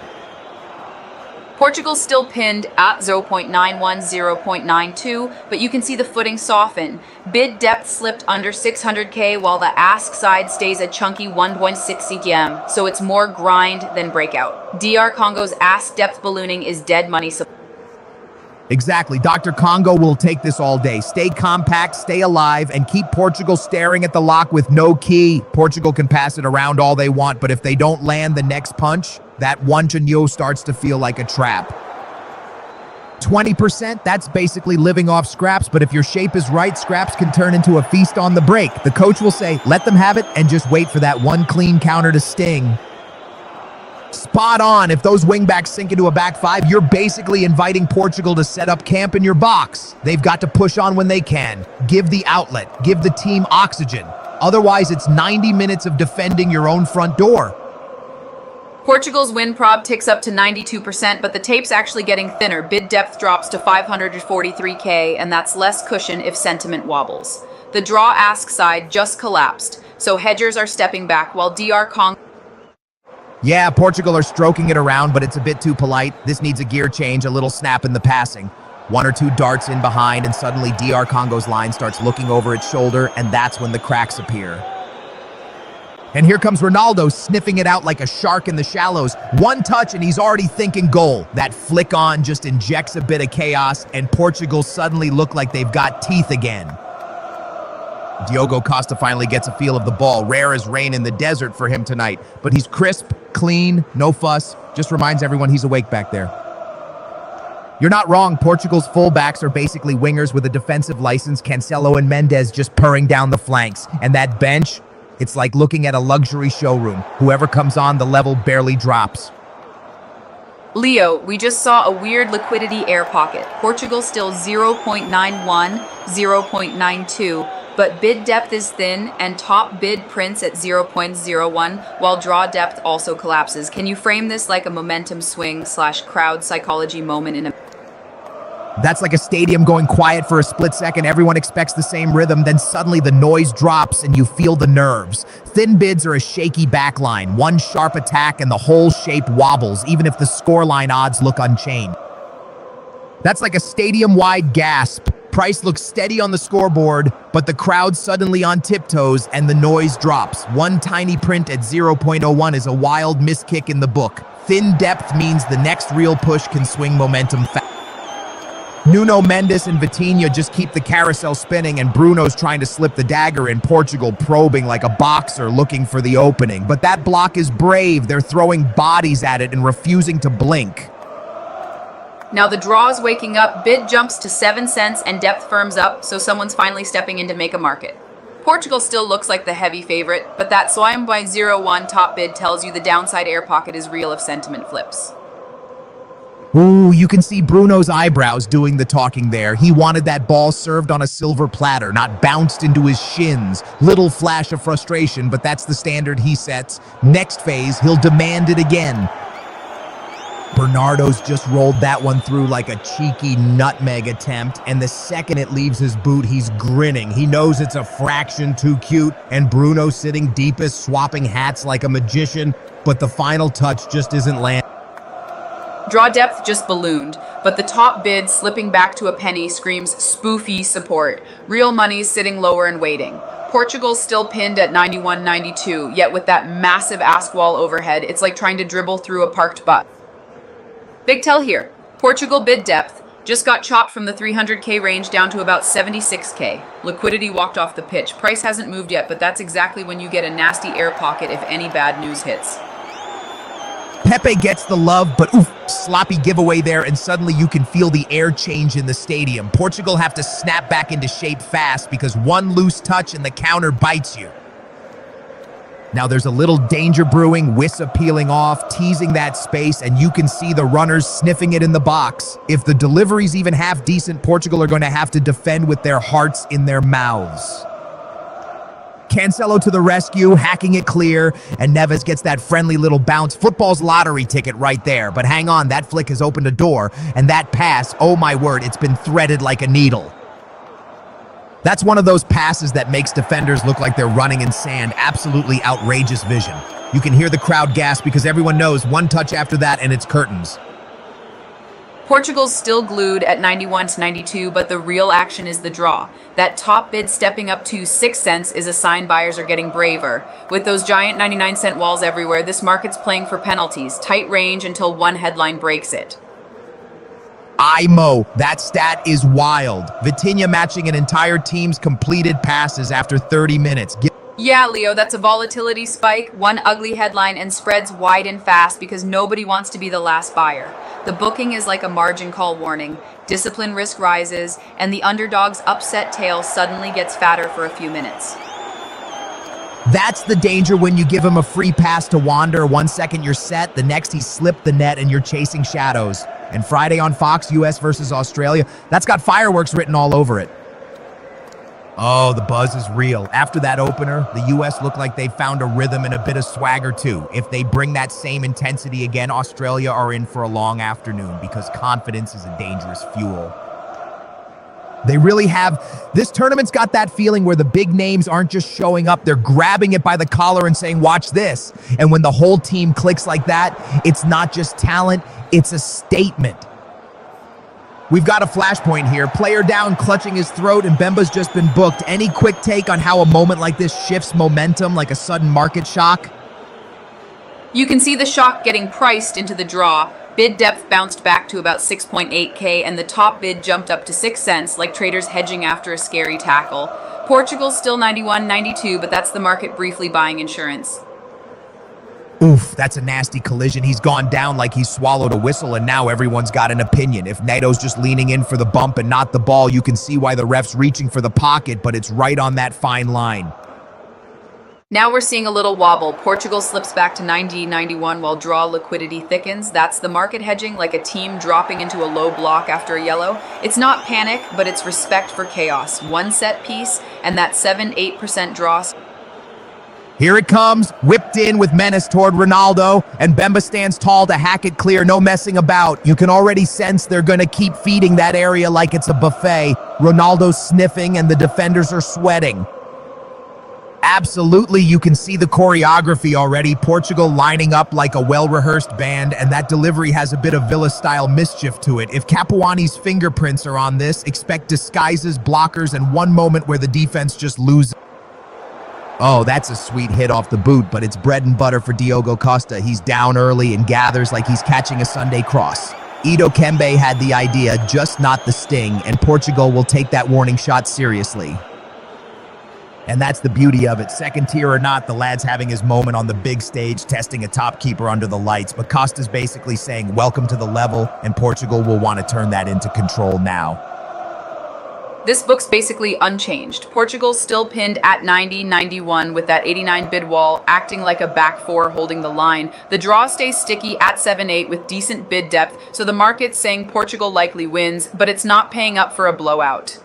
Portugal's still pinned at 0.91, 0.92, but you can see the footing soften. Bid depth slipped under 600k while the ask side stays a chunky 1.60 km, so it's more grind than breakout. DR Congo's ask depth ballooning is dead money. Exactly. Dr. Congo will take this all day. Stay compact, stay alive, and keep Portugal staring at the lock with no key. Portugal can pass it around all they want, but if they don't land the next punch, that one chinyo starts to feel like a trap. 20%, that's basically living off scraps, but if your shape is right, scraps can turn into a feast on the break. The coach will say, let them have it, and just wait for that one clean counter to sting. Spot on. If those wingbacks sink into a back five, you're basically inviting Portugal to set up camp in your box. They've got to push on when they can. Give the outlet. Give the team oxygen. Otherwise, it's 90 minutes of defending your own front door. Portugal's win prob ticks up to 92%, but the tape's actually getting thinner. Bid depth drops to 543k, and that's less cushion if sentiment wobbles. The draw ask side just collapsed, so hedgers are stepping back while DR Congo. Yeah, Portugal are stroking it around, but it's a bit too polite. This needs a gear change, a little snap in the passing. One or two darts in behind, and suddenly DR Congo's line starts looking over its shoulder, and that's when the cracks appear. And here comes Ronaldo, sniffing it out like a shark in the shallows. One touch, and he's already thinking goal. That flick on just injects a bit of chaos, and Portugal suddenly look like they've got teeth again. Diogo Costa finally gets a feel of the ball. Rare as rain in the desert for him tonight, but he's crisp, clean, no fuss. Just reminds everyone he's awake back there. You're not wrong. Portugal's fullbacks are basically wingers with a defensive license. Cancelo and Mendes just purring down the flanks. And that bench, it's like looking at a luxury showroom. Whoever comes on, the level barely drops. Leo, we just saw a weird liquidity air pocket. Portugal still 0.91, 0.92, but bid depth is thin and top bid prints at 0.01, while draw depth also collapses. Can you frame this like a momentum swing / crowd psychology moment in a... That's like a stadium going quiet for a split second. Everyone expects the same rhythm, then suddenly the noise drops and you feel the nerves. Thin bids are a shaky backline. One sharp attack and the whole shape wobbles, even if the scoreline odds look unchanged. That's like a stadium-wide gasp. Price looks steady on the scoreboard, but the crowd's suddenly on tiptoes and the noise drops. One tiny print at 0.01 is a wild miskick in the book. Thin depth means the next real push can swing momentum fast. Nuno Mendes and Vitinha just keep the carousel spinning, and Bruno's trying to slip the dagger in. Portugal probing like a boxer looking for the opening. But that block is brave. They're throwing bodies at it and refusing to blink. Now the draw is waking up, bid jumps to 7 cents and depth firms up, so someone's finally stepping in to make a market. Portugal still looks like the heavy favorite, but that swim by 0.1 top bid tells you the downside air pocket is real if sentiment flips. Ooh, you can see Bruno's eyebrows doing the talking there. He wanted that ball served on a silver platter, not bounced into his shins. Little flash of frustration, but that's the standard he sets. Next phase, he'll demand it again. Bernardo's just rolled that one through like a cheeky nutmeg attempt, and the second it leaves his boot, he's grinning. He knows it's a fraction too cute, and Bruno's sitting deepest, swapping hats like a magician, but the final touch just isn't landing. Draw depth just ballooned, but the top bid slipping back to a penny screams spoofy support. Real money's sitting lower and waiting. Portugal's still pinned at 91.92, yet with that massive ask wall overhead, it's like trying to dribble through a parked bus. Big tell here. Portugal bid depth just got chopped from the 300k range down to about 76k. Liquidity walked off the pitch. Price hasn't moved yet, but that's exactly when you get a nasty air pocket if any bad news hits. Pepe gets the love, but oof, sloppy giveaway there, and suddenly you can feel the air change in the stadium. Portugal have to snap back into shape fast because one loose touch and the counter bites you. Now there's a little danger brewing, Wissa peeling off, teasing that space, and you can see the runners sniffing it in the box. If the delivery's even half decent, Portugal are going to have to defend with their hearts in their mouths. Cancelo to the rescue, hacking it clear, and Neves gets that friendly little bounce. Football's lottery ticket right there. But hang on, that flick has opened a door, and that pass, oh my word, it's been threaded like a needle. That's one of those passes that makes defenders look like they're running in sand. Absolutely outrageous vision. You can hear the crowd gasp because everyone knows one touch after that and it's curtains. Portugal's still glued at 91-92, but the real action is the draw. That top bid stepping up to 6 cents is a sign buyers are getting braver. With those giant 99-cent walls everywhere, this market's playing for penalties, tight range until one headline breaks it. IMO, that stat is wild. Vitinha matching an entire team's completed passes after 30 minutes. Yeah, Leo, that's a volatility spike, one ugly headline, and spreads widen fast because nobody wants to be the last buyer. The booking is like a margin call warning. Discipline risk rises, and the underdog's upset tail suddenly gets fatter for a few minutes. That's the danger when you give him a free pass to wander. 1 second you're set, the next he slipped the net and you're chasing shadows. And Friday on Fox, US versus Australia, that's got fireworks written all over it. Oh, the buzz is real. After that opener, the US look like they found a rhythm and a bit of swagger too. If they bring that same intensity again, Australia are in for a long afternoon because confidence is a dangerous fuel. They really have. This tournament's got that feeling where the big names aren't just showing up, they're grabbing it by the collar and saying, watch this. And when the whole team clicks like that, it's not just talent, it's a statement. We've got a flashpoint here. Player down, clutching his throat, and Bemba's just been booked. Any quick take on how a moment like this shifts momentum like a sudden market shock? You can see the shock getting priced into the draw. Bid depth bounced back to about 6.8K, and the top bid jumped up to 6 cents, like traders hedging after a scary tackle. Portugal's still 91-92, but that's the market briefly buying insurance. Oof, that's a nasty collision. He's gone down like he's swallowed a whistle, and now everyone's got an opinion. If Neto's just leaning in for the bump and not the ball, you can see why the ref's reaching for the pocket, but it's right on that fine line. Now we're seeing a little wobble. Portugal slips back to 90-91 while draw liquidity thickens. That's the market hedging, like a team dropping into a low block after a yellow. It's not panic, but it's respect for chaos. One set piece, and that 7-8% draw. Here it comes, whipped in with menace toward Ronaldo, and Bemba stands tall to hack it clear, no messing about. You can already sense they're going to keep feeding that area like it's a buffet. Ronaldo's sniffing and the defenders are sweating. Absolutely, you can see the choreography already. Portugal lining up like a well-rehearsed band, and that delivery has a bit of Villa-style mischief to it. If Capuani's fingerprints are on this, expect disguises, blockers, and one moment where the defense just loses. Oh, that's a sweet hit off the boot, but it's bread and butter for Diogo Costa. He's down early and gathers like he's catching a Sunday cross. Ido Kembe had the idea, just not the sting, and Portugal will take that warning shot seriously. And that's the beauty of it. Second tier or not, the lad's having his moment on the big stage, testing a top keeper under the lights. But Costa's basically saying, welcome to the level, and Portugal will want to turn that into control now. This book's basically unchanged. Portugal's still pinned at 90-91 with that 89 bid wall, acting like a back four holding the line. The draw stays sticky at 7-8 with decent bid depth, so the market's saying Portugal likely wins, but it's not paying up for a blowout.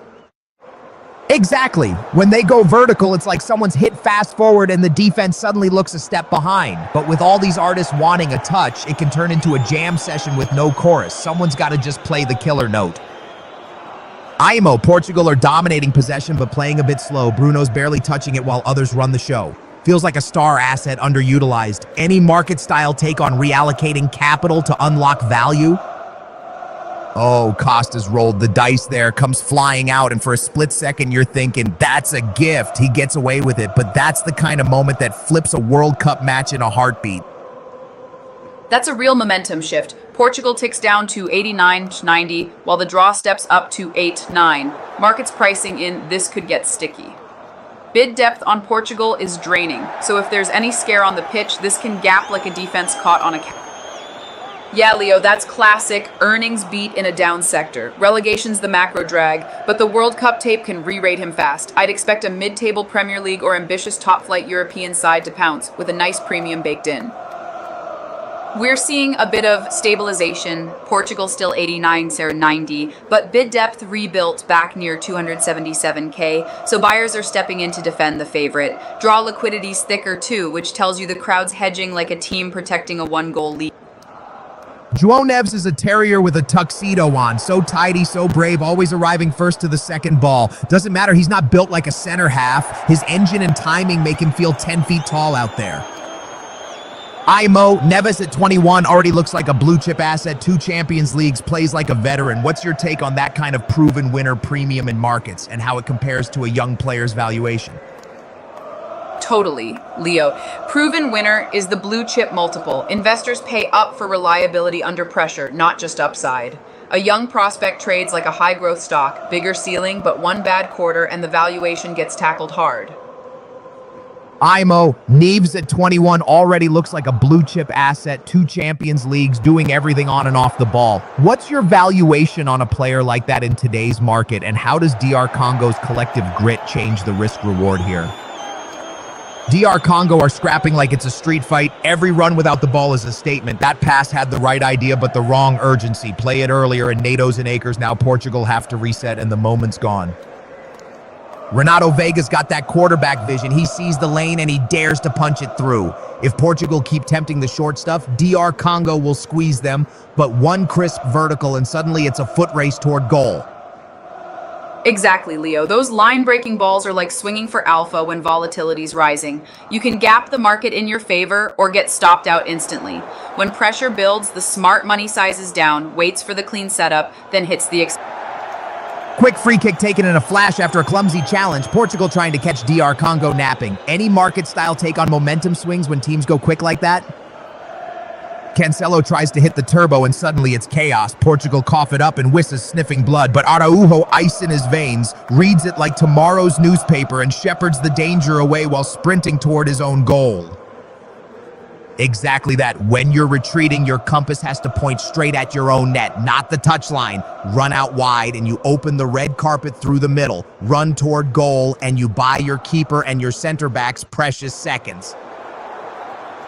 Exactly. When they go vertical, it's like someone's hit fast forward and the defense suddenly looks a step behind. But with all these artists wanting a touch, it can turn into a jam session with no chorus. Someone's got to just play the killer note. IMO, Portugal are dominating possession but playing a bit slow. Bruno's barely touching it while others run the show. Feels like a star asset underutilized. Any market-style take on reallocating capital to unlock value? Oh, Costa's rolled the dice there, comes flying out, and for a split second you're thinking, that's a gift. He gets away with it, but that's the kind of moment that flips a World Cup match in a heartbeat. That's a real momentum shift. Portugal ticks down to 89-90, while the draw steps up to 8-9. Markets pricing in this could get sticky. Bid depth on Portugal is draining, so if there's any scare on the pitch, this can gap like a defense caught on a Yeah, Leo, that's classic. Earnings beat in a down sector. Relegation's the macro drag, but the World Cup tape can re-rate him fast. I'd expect a mid-table Premier League or ambitious top-flight European side to pounce, with a nice premium baked in. We're seeing a bit of stabilization. Portugal still 89, Sarah 90, but bid depth rebuilt back near 277k, so buyers are stepping in to defend the favorite. Draw liquidity's thicker too, which tells you the crowd's hedging like a team protecting a one-goal lead. João Neves is a terrier with a tuxedo on. So tidy, so brave, always arriving first to the second ball. Doesn't matter, he's not built like a center half. His engine and timing make him feel 10 feet tall out there. Imo, Neves at 21, already looks like a blue-chip asset, 2 Champions Leagues, plays like a veteran. What's your take on that kind of proven winner premium in markets and how it compares to a young player's valuation? Totally, Leo. Proven winner is the blue chip multiple. Investors pay up for reliability under pressure, not just upside. A young prospect trades like a high growth stock, bigger ceiling, but one bad quarter and the valuation gets tackled hard. Imo, Neves at 21 already looks like a blue chip asset, 2 Champions Leagues, doing everything on and off the ball. What's your valuation on a player like that in today's market, and how does DR Congo's collective grit change the risk reward here? DR Congo are scrapping like it's a street fight. Every run without the ball is a statement. That pass had the right idea, but the wrong urgency. Play it earlier and NATO's in acres. Now Portugal have to reset and the moment's gone. Renato Vega's got that quarterback vision. He sees the lane and he dares to punch it through. If Portugal keep tempting the short stuff, DR Congo will squeeze them, but one crisp vertical and suddenly it's a foot race toward goal. Exactly, Leo. Those line-breaking balls are like swinging for alpha when volatility's rising. You can gap the market in your favor or get stopped out instantly. When pressure builds, the smart money sizes down, waits for the clean setup, then hits the Quick free kick taken in a flash after a clumsy challenge. Portugal trying to catch DR Congo napping. Any market-style take on momentum swings when teams go quick like that? Cancelo tries to hit the turbo and suddenly it's chaos. Portugal cough it up and whisses sniffing blood, but Araujo, ice in his veins, reads it like tomorrow's newspaper and shepherds the danger away while sprinting toward his own goal. Exactly that. When you're retreating, your compass has to point straight at your own net, not the touchline. Run out wide and you open the red carpet through the middle. Run toward goal and you buy your keeper and your center backs precious seconds.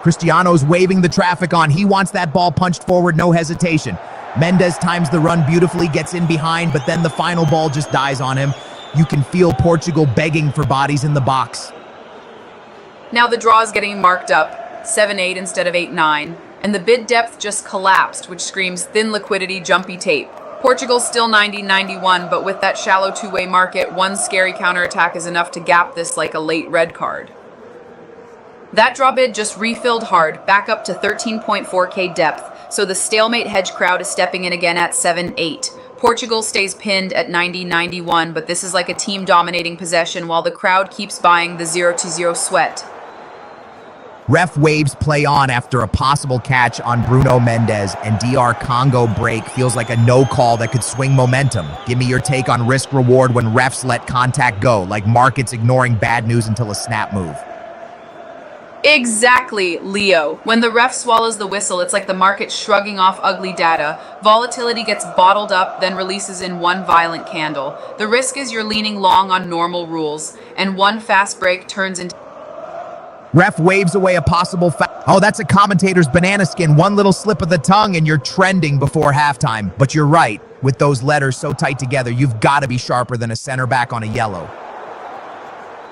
Cristiano's waving the traffic on. He wants that ball punched forward, no hesitation. Mendes times the run beautifully, gets in behind, but then the final ball just dies on him. You can feel Portugal begging for bodies in the box. Now the draw is getting marked up. 7-8 instead of 8-9, and the bid depth just collapsed, which screams thin liquidity, jumpy tape. Portugal's still 90-91, but with that shallow two-way market, one scary counterattack is enough to gap this like a late red card. That draw bid just refilled hard, back up to 13.4k depth, so the stalemate hedge crowd is stepping in again at 7-8. Portugal stays pinned at 90-91, but this is like a team dominating possession while the crowd keeps buying the 0-0 sweat. Ref waves play on after a possible catch on Bruno Mendes, and DR Congo break feels like a no call that could swing momentum. Give me your take on risk reward when refs let contact go, like markets ignoring bad news until a snap move. Exactly, Leo. When the ref swallows the whistle, it's like the market shrugging off ugly data. Volatility gets bottled up, then releases in one violent candle. The risk is you're leaning long on normal rules, and one fast break turns into... Ref waves away a possible Oh, that's a commentator's banana skin. One little slip of the tongue and you're trending before halftime. But you're right. With those letters so tight together, you've got to be sharper than a center back on a yellow.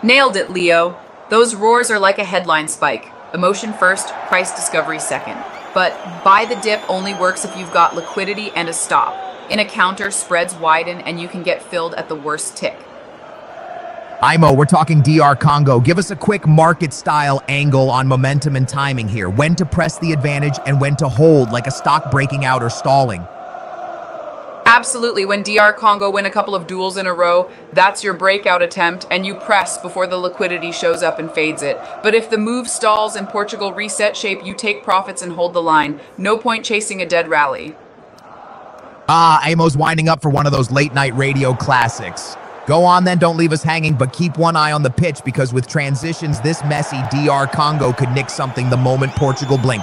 Nailed it, Leo. Those roars are like a headline spike. Emotion first, price discovery second. But buy the dip only works if you've got liquidity and a stop. In a counter, spreads widen and you can get filled at the worst tick. Imo, we're talking DR Congo. Give us a quick market-style angle on momentum and timing here. When to press the advantage and when to hold, like a stock breaking out or stalling. Absolutely. When DR Congo win a couple of duels in a row, that's your breakout attempt, and you press before the liquidity shows up and fades it. But if the move stalls and Portugal reset shape, you take profits and hold the line. No point chasing a dead rally. Imo's winding up for one of those late-night radio classics. Go on then, don't leave us hanging, but keep one eye on the pitch because with transitions this messy, DR Congo could nick something the moment Portugal blink.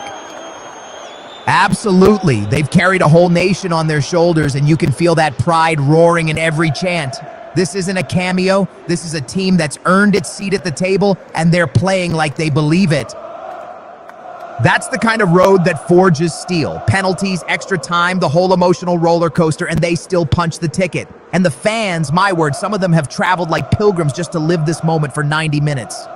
Absolutely. They've carried a whole nation on their shoulders, and you can feel that pride roaring in every chant. This isn't a cameo. This is a team that's earned its seat at the table, and they're playing like they believe it. That's the kind of road that forges steel. Penalties, extra time, the whole emotional roller coaster, and they still punch the ticket. And the fans, my word, some of them have traveled like pilgrims just to live this moment for 90 minutes.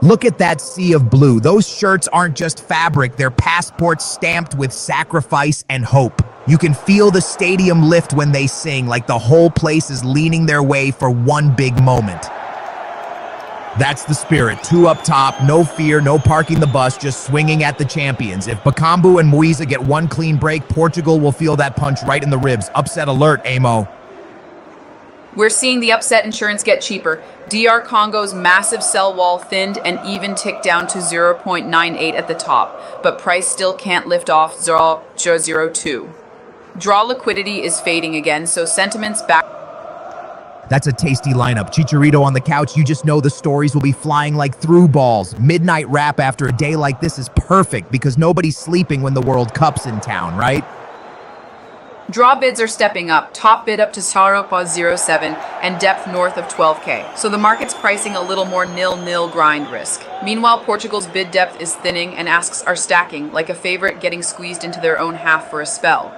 Look at that sea of blue. Those shirts aren't just fabric, they're passports stamped with sacrifice and hope. You can feel the stadium lift when they sing, like the whole place is leaning their way for one big moment. That's the spirit. Two up top, no fear, no parking the bus, just swinging at the champions. If Bakambu and Muiza get one clean break, Portugal will feel that punch right in the ribs. Upset alert, Amo. We're seeing the upset insurance get cheaper. DR Congo's massive sell wall thinned and even ticked down to 0.98 at the top, but price still can't lift off 0.02. Draw liquidity is fading again, so sentiments back. That's a tasty lineup. Chicharito on the couch, you just know the stories will be flying like through balls. Midnight wrap after a day like this is perfect because nobody's sleeping when the World Cup's in town, right? Draw bids are stepping up, top bid up to Saropa 07 and depth north of 12K. So the market's pricing a little more nil-nil grind risk. Meanwhile, Portugal's bid depth is thinning and asks are stacking, like a favorite getting squeezed into their own half for a spell.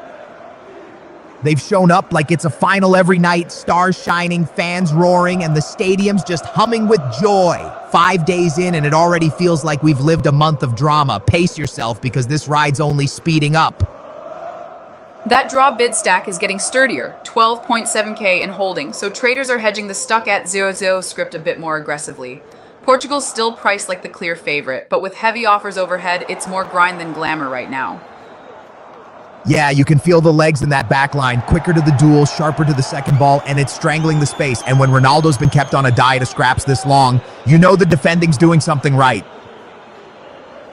They've shown up like it's a final every night, stars shining, fans roaring, and the stadium's just humming with joy. 5 days in and it already feels like we've lived a month of drama. Pace yourself because this ride's only speeding up. That draw bid stack is getting sturdier, 12.7K in holding, so traders are hedging the stuck at 0-0 script a bit more aggressively. Portugal's still priced like the clear favorite, but with heavy offers overhead, it's more grind than glamour right now. Yeah, you can feel the legs in that back line, quicker to the duel, sharper to the second ball, and it's strangling the space. And when Ronaldo's been kept on a diet of scraps this long, you know the defending's doing something right.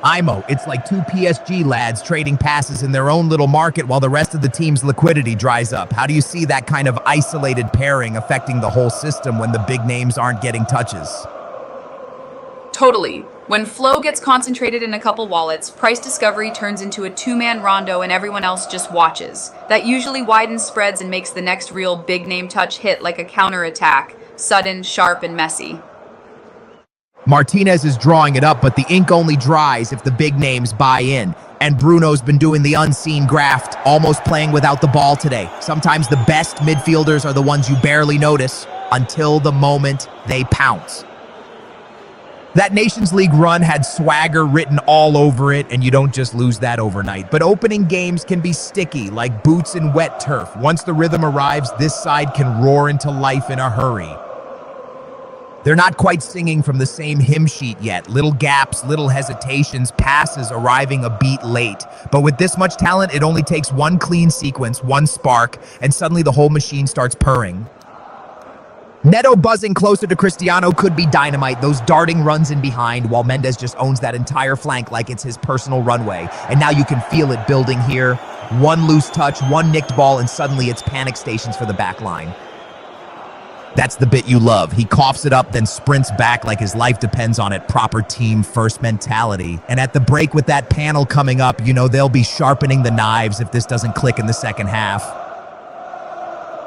IMO, it's like two PSG lads trading passes in their own little market while the rest of the team's liquidity dries up. How do you see that kind of isolated pairing affecting the whole system when the big names aren't getting touches? Totally. When flow gets concentrated in a couple wallets, price discovery turns into a two-man rondo and everyone else just watches. That usually widens spreads and makes the next real big-name touch hit like a counter-attack, sudden, sharp, and messy. Martinez is drawing it up, but the ink only dries if the big names buy in. And Bruno's been doing the unseen graft, almost playing without the ball today. Sometimes the best midfielders are the ones you barely notice until the moment they pounce. That Nations League run had swagger written all over it, and you don't just lose that overnight. But opening games can be sticky, like boots in wet turf. Once the rhythm arrives, this side can roar into life in a hurry. They're not quite singing from the same hymn sheet yet. Little gaps, little hesitations, passes arriving a beat late. But with this much talent, it only takes one clean sequence, one spark, and suddenly the whole machine starts purring. Neto buzzing closer to Cristiano could be dynamite, those darting runs in behind, while Mendes just owns that entire flank like it's his personal runway. And now you can feel it building here. One loose touch, one nicked ball, and suddenly it's panic stations for the back line. That's the bit you love. He coughs it up, then sprints back like his life depends on it. Proper team first mentality. And at the break with that panel coming up, you know they'll be sharpening the knives if this doesn't click in the second half.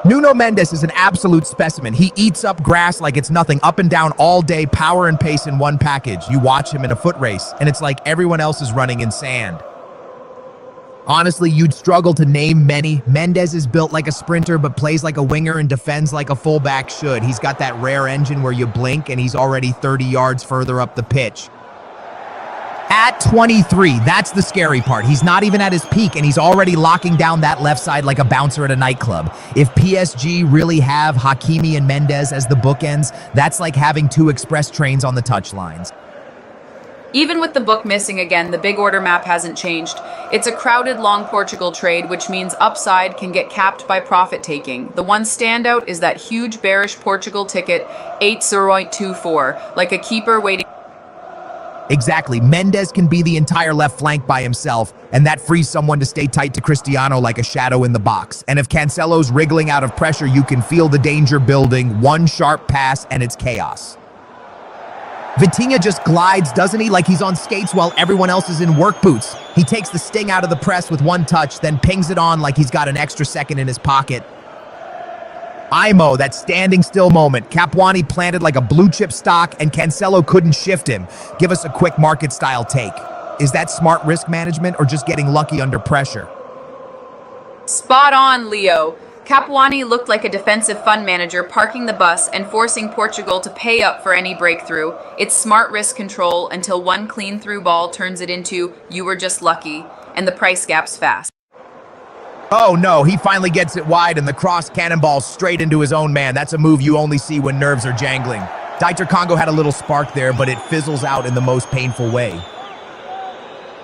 Nuno Mendes is an absolute specimen. He eats up grass like it's nothing, up and down all day, power and pace in one package. You watch him in a foot race, and it's like everyone else is running in sand. Honestly, you'd struggle to name many. Mendes is built like a sprinter, but plays like a winger and defends like a fullback should. He's got that rare engine where you blink and he's already 30 yards further up the pitch. At 23, that's the scary part. He's not even at his peak and he's already locking down that left side like a bouncer at a nightclub. If PSG really have Hakimi and Mendes as the bookends, that's like having two express trains on the touchlines. Even with the book missing again, the big order map hasn't changed. It's a crowded long Portugal trade, which means upside can get capped by profit taking. The one standout is that huge bearish Portugal ticket, 8.24, like a keeper waiting. Exactly. Mendes can be the entire left flank by himself, and that frees someone to stay tight to Cristiano like a shadow in the box. And if Cancelo's wriggling out of pressure, you can feel the danger building. One sharp pass, and it's chaos. Vitinha just glides, doesn't he, like he's on skates while everyone else is in work boots. He takes the sting out of the press with one touch, then pings it on like he's got an extra second in his pocket. Imo, that standing still moment. Capuani planted like a blue chip stock and Cancelo couldn't shift him. Give us a quick market style take. Is that smart risk management or just getting lucky under pressure? Spot on, Leo. Capuani looked like a defensive fund manager parking the bus and forcing Portugal to pay up for any breakthrough. It's smart risk control until one clean through ball turns it into "you were just lucky," and the price gap's fast. Oh no, he finally gets it wide and the cross cannonballs straight into his own man. That's a move you only see when nerves are jangling. Dieter Congo had a little spark there, but it fizzles out in the most painful way.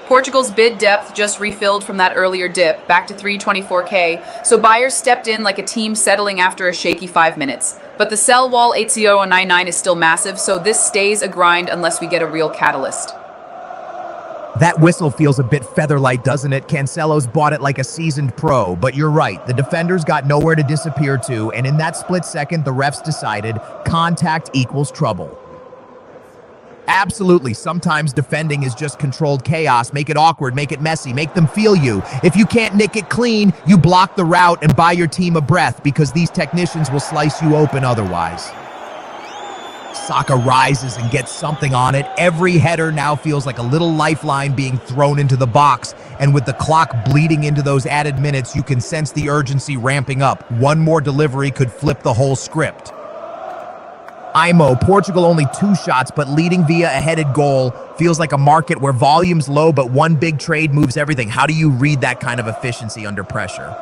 Portugal's bid depth just refilled from that earlier dip, back to 324k, so buyers stepped in like a team settling after a shaky 5 minutes. But the sell wall 80099 is still massive, so this stays a grind unless we get a real catalyst. That whistle feels a bit featherlight, doesn't it? Cancelo's bought it like a seasoned pro, but you're right, the defenders got nowhere to disappear to, and in that split second, the refs decided contact equals trouble. Absolutely, sometimes defending is just controlled chaos. Make it awkward, make it messy, make them feel you. If you can't nick it clean, you block the route and buy your team a breath because these technicians will slice you open otherwise. Saka rises and gets something on it. Every header now feels like a little lifeline being thrown into the box, and with the clock bleeding into those added minutes, you can sense the urgency ramping up. One more delivery could flip the whole script. Imo, Portugal only 2 shots, but leading via a headed goal. Feels like a market where volume's low, but one big trade moves everything. How do you read that kind of efficiency under pressure?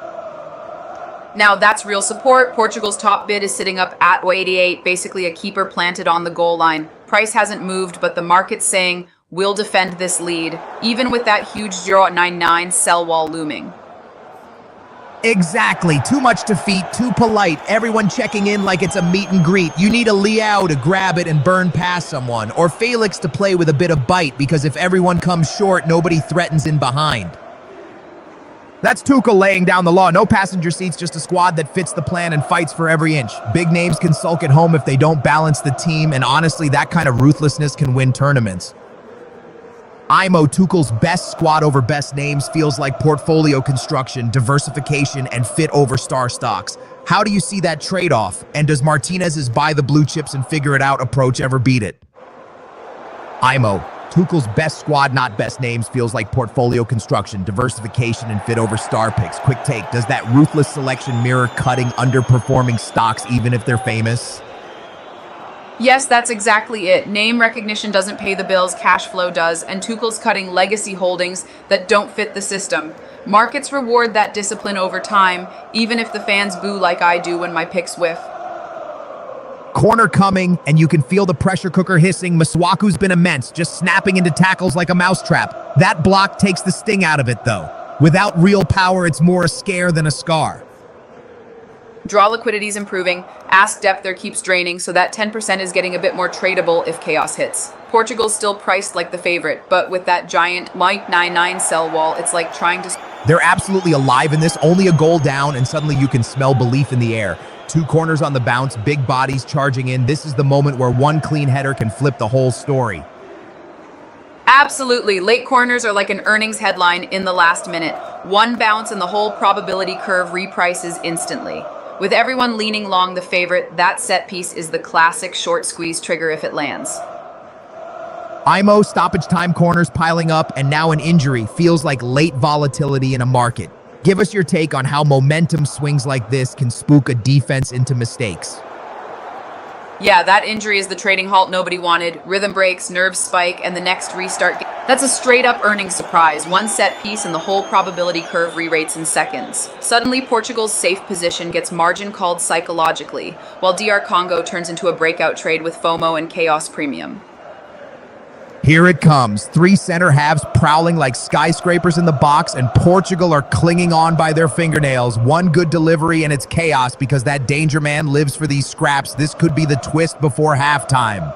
Now that's real support. Portugal's top bid is sitting up at 88, basically a keeper planted on the goal line. Price hasn't moved, but the market's saying we'll defend this lead, even with that huge 0.99 sell wall looming. Exactly. Too much to feet, too polite. Everyone checking in like it's a meet and greet. You need a Leao to grab it and burn past someone, or Felix to play with a bit of bite, because if everyone comes short, nobody threatens in behind. That's Tuchel laying down the law. No passenger seats, just a squad that fits the plan and fights for every inch. Big names can sulk at home if they don't balance the team, and honestly, that kind of ruthlessness can win tournaments. Imo, Tuchel's best squad over best names feels like portfolio construction, diversification, and fit over star stocks. How do you see that trade-off? And does Martinez's buy the blue chips and figure it out approach ever beat it? Imo, Tuchel's best squad, not best names, feels like portfolio construction, diversification, and fit over star picks. Quick take, does that ruthless selection mirror cutting underperforming stocks even if they're famous? Yes, that's exactly it. Name recognition doesn't pay the bills, cash flow does, and Tuchel's cutting legacy holdings that don't fit the system. Markets reward that discipline over time, even if the fans boo like I do when my picks whiff. Corner coming, and you can feel the pressure cooker hissing. Masuaku's been immense, just snapping into tackles like a mousetrap. That block takes the sting out of it, though. Without real power, it's more a scare than a scar. Draw liquidity's improving, ask depth there keeps draining, so that 10% is getting a bit more tradable if chaos hits. Portugal's still priced like the favorite, but with that giant Mike 99 sell wall, it's like trying to... They're absolutely alive in this, only a goal down, and suddenly you can smell belief in the air. 2 corners on the bounce, big bodies charging in. This is the moment where one clean header can flip the whole story. Absolutely. Late corners are like an earnings headline in the last minute. One bounce and the whole probability curve reprices instantly. With everyone leaning long the favorite, that set piece is the classic short squeeze trigger if it lands. Imo, stoppage time corners piling up, and now an injury. Feels like late volatility in a market. Give us your take on how momentum swings like this can spook a defense into mistakes. Yeah, that injury is the trading halt nobody wanted. Rhythm breaks, nerves spike, and the next restart. That's a straight-up earnings surprise. One set piece and the whole probability curve re-rates in seconds. Suddenly, Portugal's safe position gets margin called psychologically, while DR Congo turns into a breakout trade with FOMO and chaos premium. Here it comes. 3 center halves prowling like skyscrapers in the box, and Portugal are clinging on by their fingernails. One good delivery and it's chaos because that danger man lives for these scraps. This could be the twist before halftime.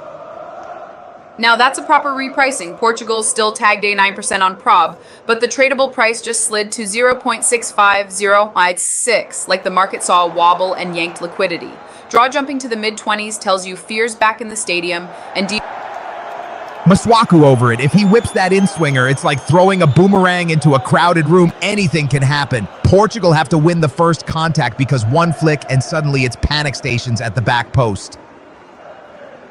Now that's a proper repricing. Portugal's still tagged A9% on prob, but the tradable price just slid to 0.65096, like the market saw a wobble and yanked liquidity. Draw jumping to the mid-20s tells you fears back in the stadium, and Maswaku over it. If he whips that in-swinger, it's like throwing a boomerang into a crowded room. Anything can happen. Portugal have to win the first contact because one flick and suddenly it's panic stations at the back post.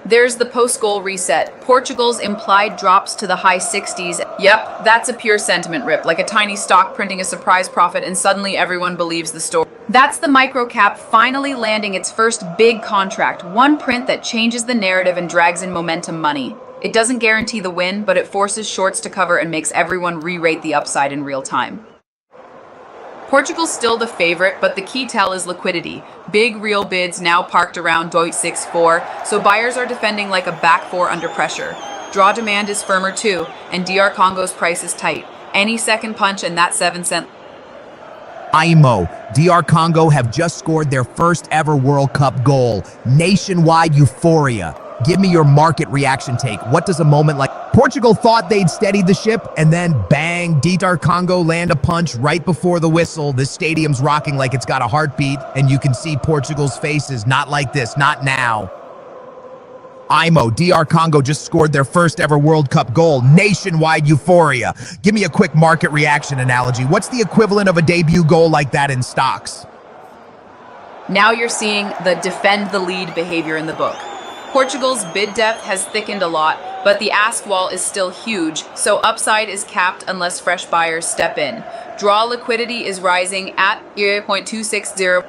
There's the post-goal reset. Portugal's implied drops to the high 60s. Yep, that's a pure sentiment rip, like a tiny stock printing a surprise profit and suddenly everyone believes the story. That's the microcap finally landing its first big contract, one print that changes the narrative and drags in momentum money. It doesn't guarantee the win, but it forces shorts to cover and makes everyone re-rate the upside in real time. Portugal's still the favorite, but the key tell is liquidity. Big real bids now parked around Deutsch 6-4, so buyers are defending like a back four under pressure. Draw demand is firmer too, and DR Congo's price is tight. Any second punch and that 7-cent. IMO, DR Congo have just scored their first ever World Cup goal. Nationwide euphoria. Give me your market reaction take. What does a moment like Portugal thought they'd steadied the ship, and then bang, DR Congo land a punch right before the whistle. The stadium's rocking like it's got a heartbeat, and you can see Portugal's faces. Not like this, not now. IMO, DR Congo just scored their first ever World Cup goal. Nationwide euphoria. Give me a quick market reaction analogy. What's the equivalent of a debut goal like that in stocks? Now you're seeing the defend the lead behavior in the book. Portugal's bid depth has thickened a lot, but the ask wall is still huge, so upside is capped unless fresh buyers step in. Draw liquidity is rising at 0.260.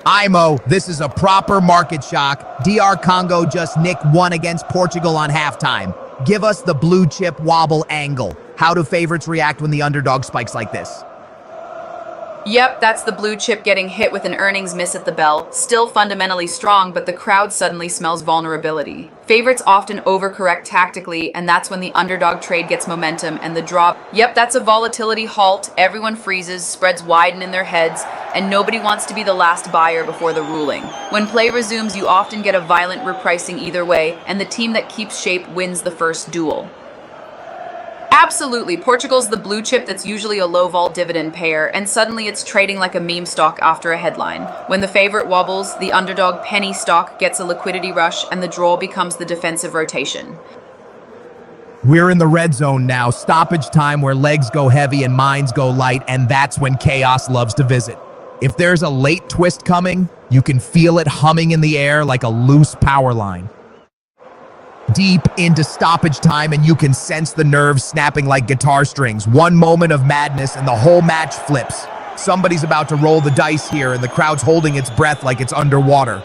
IMO, this is a proper market shock. DR Congo just nicked one against Portugal on halftime. Give us the blue chip wobble angle. How do favorites react when the underdog spikes like this? Yep, that's the blue chip getting hit with an earnings miss at the bell. Still fundamentally strong, but the crowd suddenly smells vulnerability. Favorites often overcorrect tactically, and that's when the underdog trade gets momentum and the drop. Yep, that's a volatility halt. Everyone freezes, spreads widen in their heads, and nobody wants to be the last buyer before the ruling. When play resumes, you often get a violent repricing either way, and the team that keeps shape wins the first duel. Absolutely. Portugal's the blue chip that's usually a low vol dividend payer, and suddenly it's trading like a meme stock after a headline. When the favorite wobbles, the underdog penny stock gets a liquidity rush, and the draw becomes the defensive rotation. We're in the red zone now, stoppage time where legs go heavy and minds go light, and that's when chaos loves to visit. If there's a late twist coming, you can feel it humming in the air like a loose power line. Deep into stoppage time, and you can sense the nerves snapping like guitar strings. One moment of madness and the whole match flips. Somebody's about to roll the dice here, and the crowd's holding its breath like it's underwater.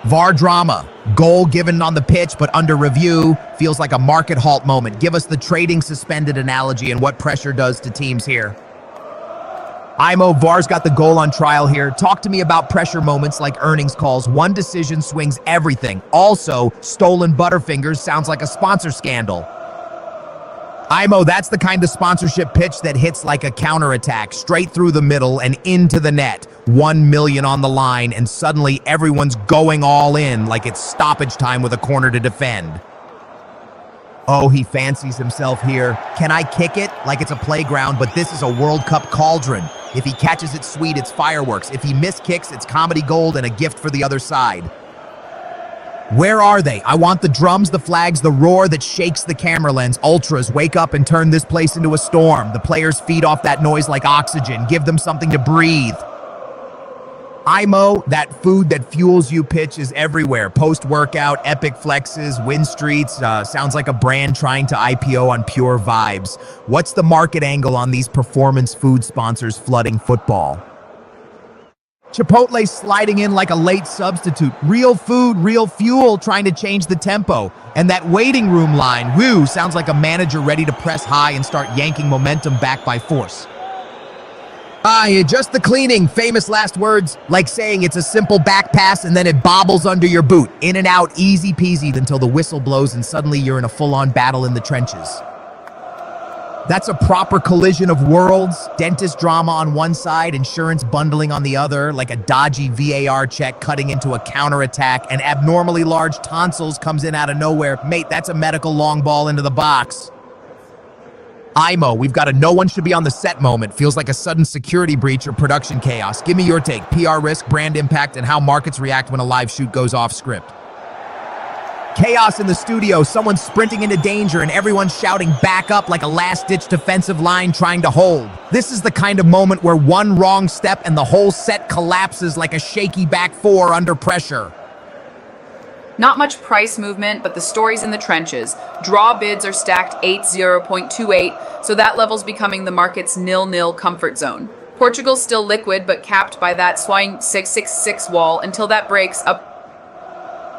VAR drama. Goal given on the pitch but under review. Feels like a market halt moment. Give us the trading suspended analogy and what pressure does to teams here. IMO, VAR's got the goal on trial here. Talk to me about pressure moments like earnings calls. One decision swings everything. Also, stolen Butterfingers sounds like a sponsor scandal. IMO, that's the kind of sponsorship pitch that hits like a counterattack, straight through the middle and into the net. 1 million on the line, and suddenly everyone's going all in like it's stoppage time with a corner to defend. Oh, he fancies himself here. Can I kick it? Like it's a playground, but this is a World Cup cauldron. If he catches it sweet, it's fireworks. If he miskicks, it's comedy gold and a gift for the other side. Where are they? I want the drums, the flags, the roar that shakes the camera lens. Ultras, wake up and turn this place into a storm. The players feed off that noise like oxygen. Give them something to breathe. IMO, that food that fuels you pitch is everywhere. Post-workout, epic flexes, win streets. Sounds like a brand trying to IPO on pure vibes. What's the market angle on these performance food sponsors flooding football? Chipotle sliding in like a late substitute. Real food, real fuel, trying to change the tempo. And that waiting room line, woo, sounds like a manager ready to press high and start yanking momentum back by force. Just the cleaning, famous last words, like saying it's a simple back pass and then it bobbles under your boot. In and out, easy peasy until the whistle blows and suddenly you're in a full-on battle in the trenches. That's a proper collision of worlds, dentist drama on one side, insurance bundling on the other, like a dodgy VAR check cutting into a counterattack, and abnormally large tonsils comes in out of nowhere. Mate, that's a medical long ball into the box. IMO, we've got a no one should be on the set moment. Feels like a sudden security breach or production chaos. Give me your take. PR risk, brand impact, and how markets react when a live shoot goes off script. Chaos in the studio, someone's sprinting into danger and everyone's shouting back up like a last-ditch defensive line trying to hold. This is the kind of moment where one wrong step and the whole set collapses like a shaky back four under pressure. Not much price movement, but the story's in the trenches. Draw bids are stacked 8.0.28, so that level's becoming the market's nil-nil comfort zone. Portugal's still liquid, but capped by that swine 666 wall until that breaks up.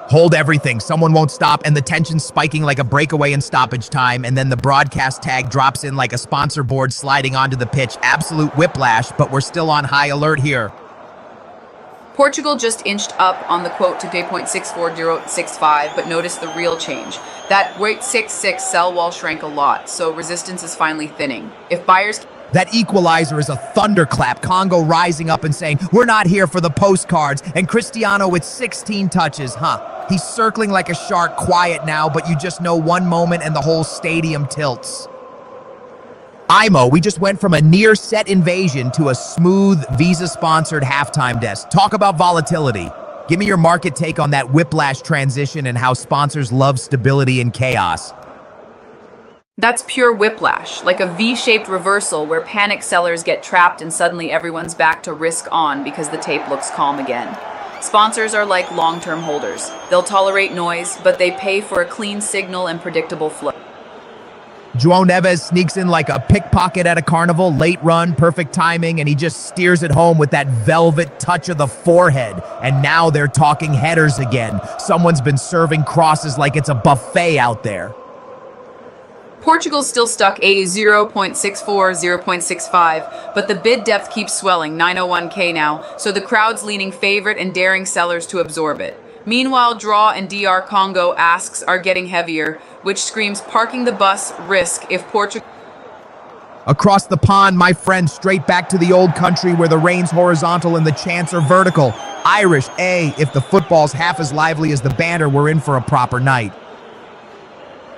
Hold everything, someone won't stop, and the tension's spiking like a breakaway in stoppage time, and then the broadcast tag drops in like a sponsor board sliding onto the pitch. Absolute whiplash, but we're still on high alert here. Portugal just inched up on the quote to 6.4065, but notice the real change. That weight 6.6 sell wall shrank a lot, so resistance is finally thinning. If buyers... That equalizer is a thunderclap. Congo rising up and saying, we're not here for the postcards. And Cristiano with 16 touches, He's circling like a shark, quiet now, but you just know one moment and the whole stadium tilts. IMO, we just went from a near-set invasion to a smooth, Visa-sponsored halftime desk. Talk about volatility. Give me your market take on that whiplash transition and how sponsors love stability and chaos. That's pure whiplash, like a V-shaped reversal where panic sellers get trapped and suddenly everyone's back to risk on because the tape looks calm again. Sponsors are like long-term holders. They'll tolerate noise, but they pay for a clean signal and predictable flow. João Neves sneaks in like a pickpocket at a carnival, late run, perfect timing, and he just steers it home with that velvet touch of the forehead. And now they're talking headers again. Someone's been serving crosses like it's a buffet out there. Portugal's still stuck 0.64, 0.65, but the bid depth keeps swelling, 901k now, so the crowd's leaning favorite and daring sellers to absorb it. Meanwhile, draw and DR Congo asks are getting heavier, which screams parking the bus risk if Portugal... Across the pond, my friend, straight back to the old country where the rain's horizontal and the chants are vertical. Irish, if the football's half as lively as the banter, we're in for a proper night.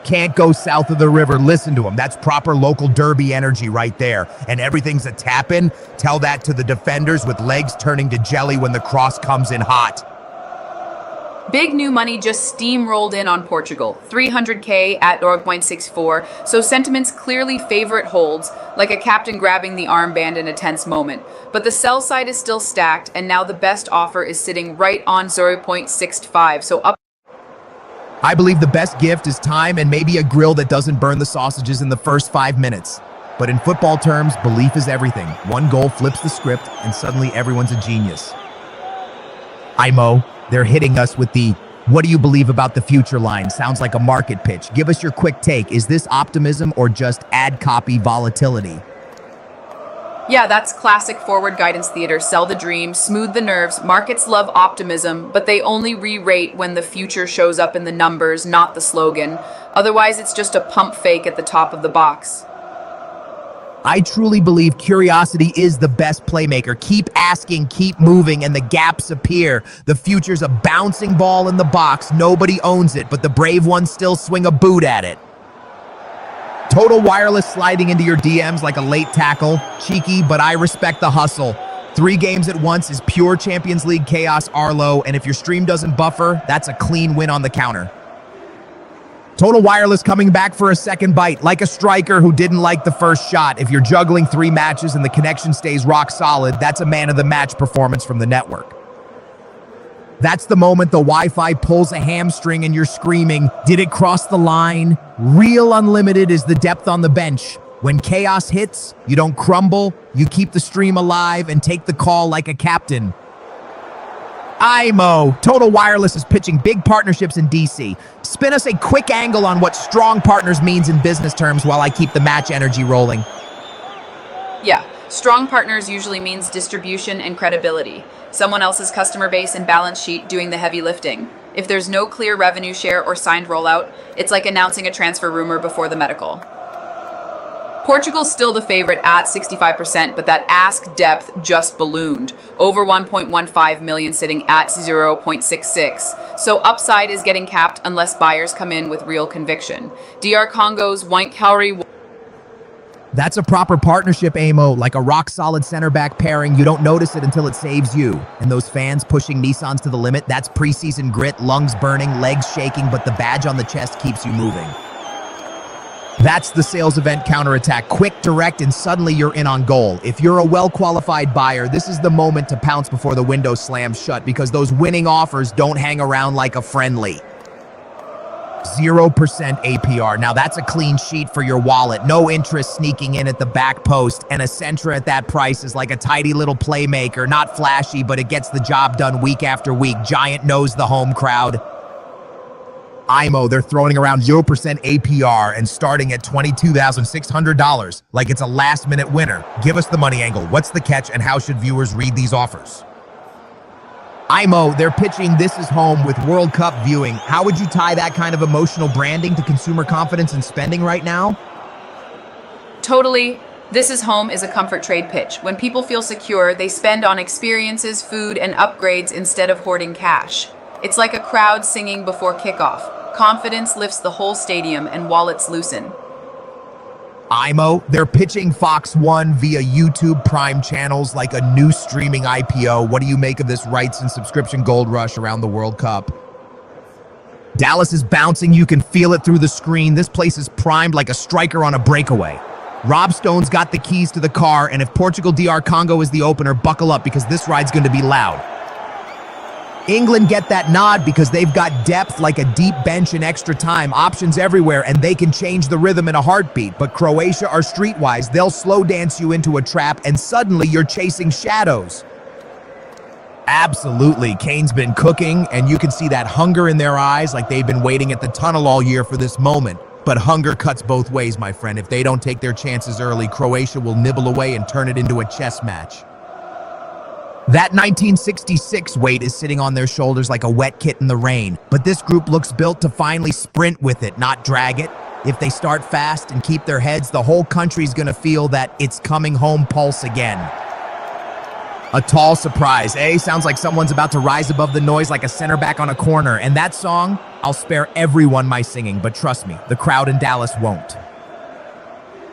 Can't go south of the river, listen to him. That's proper local derby energy right there. And everything's a tap-in. Tell that to the defenders with legs turning to jelly when the cross comes in hot. Big new money just steamrolled in on Portugal, 300k at 0.64, so sentiments clearly favorite holds, like a captain grabbing the armband in a tense moment. But the sell side is still stacked, and now the best offer is sitting right on 0.65, so up. I believe the best gift is time and maybe a grill that doesn't burn the sausages in the first 5 minutes. But in football terms, belief is everything. One goal flips the script, and suddenly everyone's a genius. IMO, they're hitting us with the, what do you believe about the future line? Sounds like a market pitch. Give us your quick take. Is this optimism or just ad copy volatility? Yeah, that's classic forward guidance theater. Sell the dream, smooth the nerves. Markets love optimism, but they only re-rate when the future shows up in the numbers, not the slogan. Otherwise, it's just a pump fake at the top of the box. I truly believe curiosity is the best playmaker. Keep asking, keep moving, and the gaps appear. The future's a bouncing ball in the box. Nobody owns it, but the brave ones still swing a boot at it. Total Wireless sliding into your DMs like a late tackle. Cheeky, but I respect the hustle. 3 games at once is pure Champions League chaos Arlo, and if your stream doesn't buffer, that's a clean win on the counter. Total Wireless coming back for a second bite, like a striker who didn't like the first shot. If you're juggling 3 matches and the connection stays rock solid, that's a man of the match performance from the network. That's the moment the Wi-Fi pulls a hamstring and you're screaming, did it cross the line? Real unlimited is the depth on the bench. When chaos hits, you don't crumble, you keep the stream alive and take the call like a captain. IMO, Total Wireless is pitching big partnerships in DC. Spin us a quick angle on what strong partners means in business terms while I keep the match energy rolling. Yeah, strong partners usually means distribution and credibility. Someone else's customer base and balance sheet doing the heavy lifting. If there's no clear revenue share or signed rollout, it's like announcing a transfer rumor before the medical. Portugal's still the favorite at 65%, but that ask depth just ballooned. Over 1.15 million sitting at 0.66. So upside is getting capped unless buyers come in with real conviction. DR Congo's white calorie... That's a proper partnership, Amo, like a rock-solid center-back pairing. You don't notice it until it saves you. And those fans pushing Nissans to the limit, that's preseason grit, lungs burning, legs shaking, but the badge on the chest keeps you moving. That's the sales event counterattack. Quick, direct, and suddenly you're in on goal. If you're a well-qualified buyer, this is the moment to pounce before the window slams shut, because those winning offers don't hang around like a friendly. 0% APR. Now that's a clean sheet for your wallet. No interest sneaking in at the back post, and a Sentra at that price is like a tidy little playmaker. Not flashy, but it gets the job done week after week. Giant knows the home crowd. IMO, they're throwing around 0% APR and starting at $22,600, like it's a last-minute winner. Give us the money angle. What's the catch, and how should viewers read these offers? IMO, they're pitching "This is home" with World Cup viewing. How would you tie that kind of emotional branding to consumer confidence and spending right now? Totally. This is home is a comfort trade pitch. When people feel secure, they spend on experiences, food, and upgrades instead of hoarding cash. It's like a crowd singing before kickoff. Confidence lifts the whole stadium and wallets loosen. IMO, they're pitching Fox 1 via YouTube Prime channels like a new streaming IPO. What do you make of this rights and subscription gold rush around the World Cup? Dallas is bouncing. You can feel it through the screen. This place is primed like a striker on a breakaway. Rob Stone's got the keys to the car, and if Portugal DR Congo is the opener, buckle up because this ride's going to be loud. England get that nod because they've got depth like a deep bench and extra time, options everywhere, and they can change the rhythm in a heartbeat. But Croatia are streetwise. They'll slow dance you into a trap, and suddenly you're chasing shadows. Absolutely. Kane's been cooking, and you can see that hunger in their eyes, like they've been waiting at the tunnel all year for this moment. But hunger cuts both ways, my friend. If they don't take their chances early, Croatia will nibble away and turn it into a chess match. That 1966 weight is sitting on their shoulders like a wet kit in the rain, but this group looks built to finally sprint with it, not drag it. If they start fast and keep their heads, the whole country's gonna feel that it's coming home pulse again. A tall surprise, eh? Sounds like someone's about to rise above the noise like a center back on a corner. And that song, I'll spare everyone my singing, but trust me, the crowd in Dallas won't.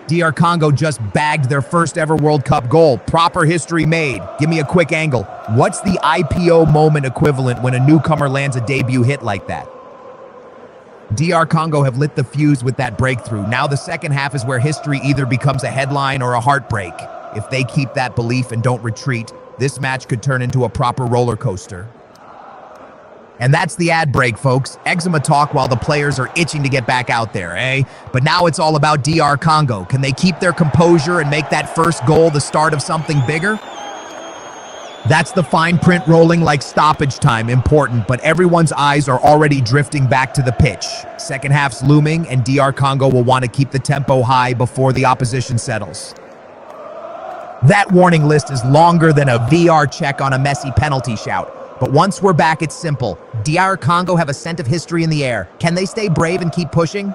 DR Congo just bagged their first ever World Cup goal. Proper history made. Give me a quick angle. What's the IPO moment equivalent when a newcomer lands a debut hit like that? DR Congo have lit the fuse with that breakthrough. Now the second half is where history either becomes a headline or a heartbreak. If they keep that belief and don't retreat, this match could turn into a proper roller coaster. And that's the ad break, folks. Eczema talk while the players are itching to get back out there, eh? But now it's all about DR Congo. Can they keep their composure and make that first goal the start of something bigger? That's the fine print rolling like stoppage time, important, but everyone's eyes are already drifting back to the pitch. Second half's looming, and DR Congo will want to keep the tempo high before the opposition settles. That warning list is longer than a VR check on a messy penalty shout. But once we're back, it's simple. DR Congo have a scent of history in the air. Can they stay brave and keep pushing?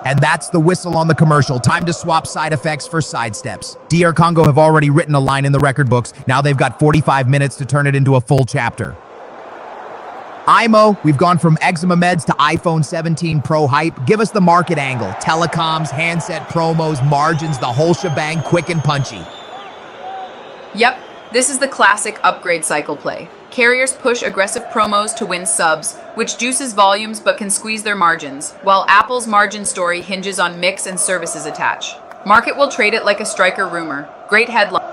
And that's the whistle on the commercial. Time to swap side effects for sidesteps. DR Congo have already written a line in the record books. Now they've got 45 minutes to turn it into a full chapter. IMO, we've gone from eczema meds to iPhone 17 Pro hype. Give us the market angle. Telecoms, handset promos, margins, the whole shebang, quick and punchy. Yep. This is the classic upgrade cycle play. Carriers push aggressive promos to win subs, which juices volumes but can squeeze their margins, while Apple's margin story hinges on mix and services attach. Market will trade it like a striker rumor. Great headline.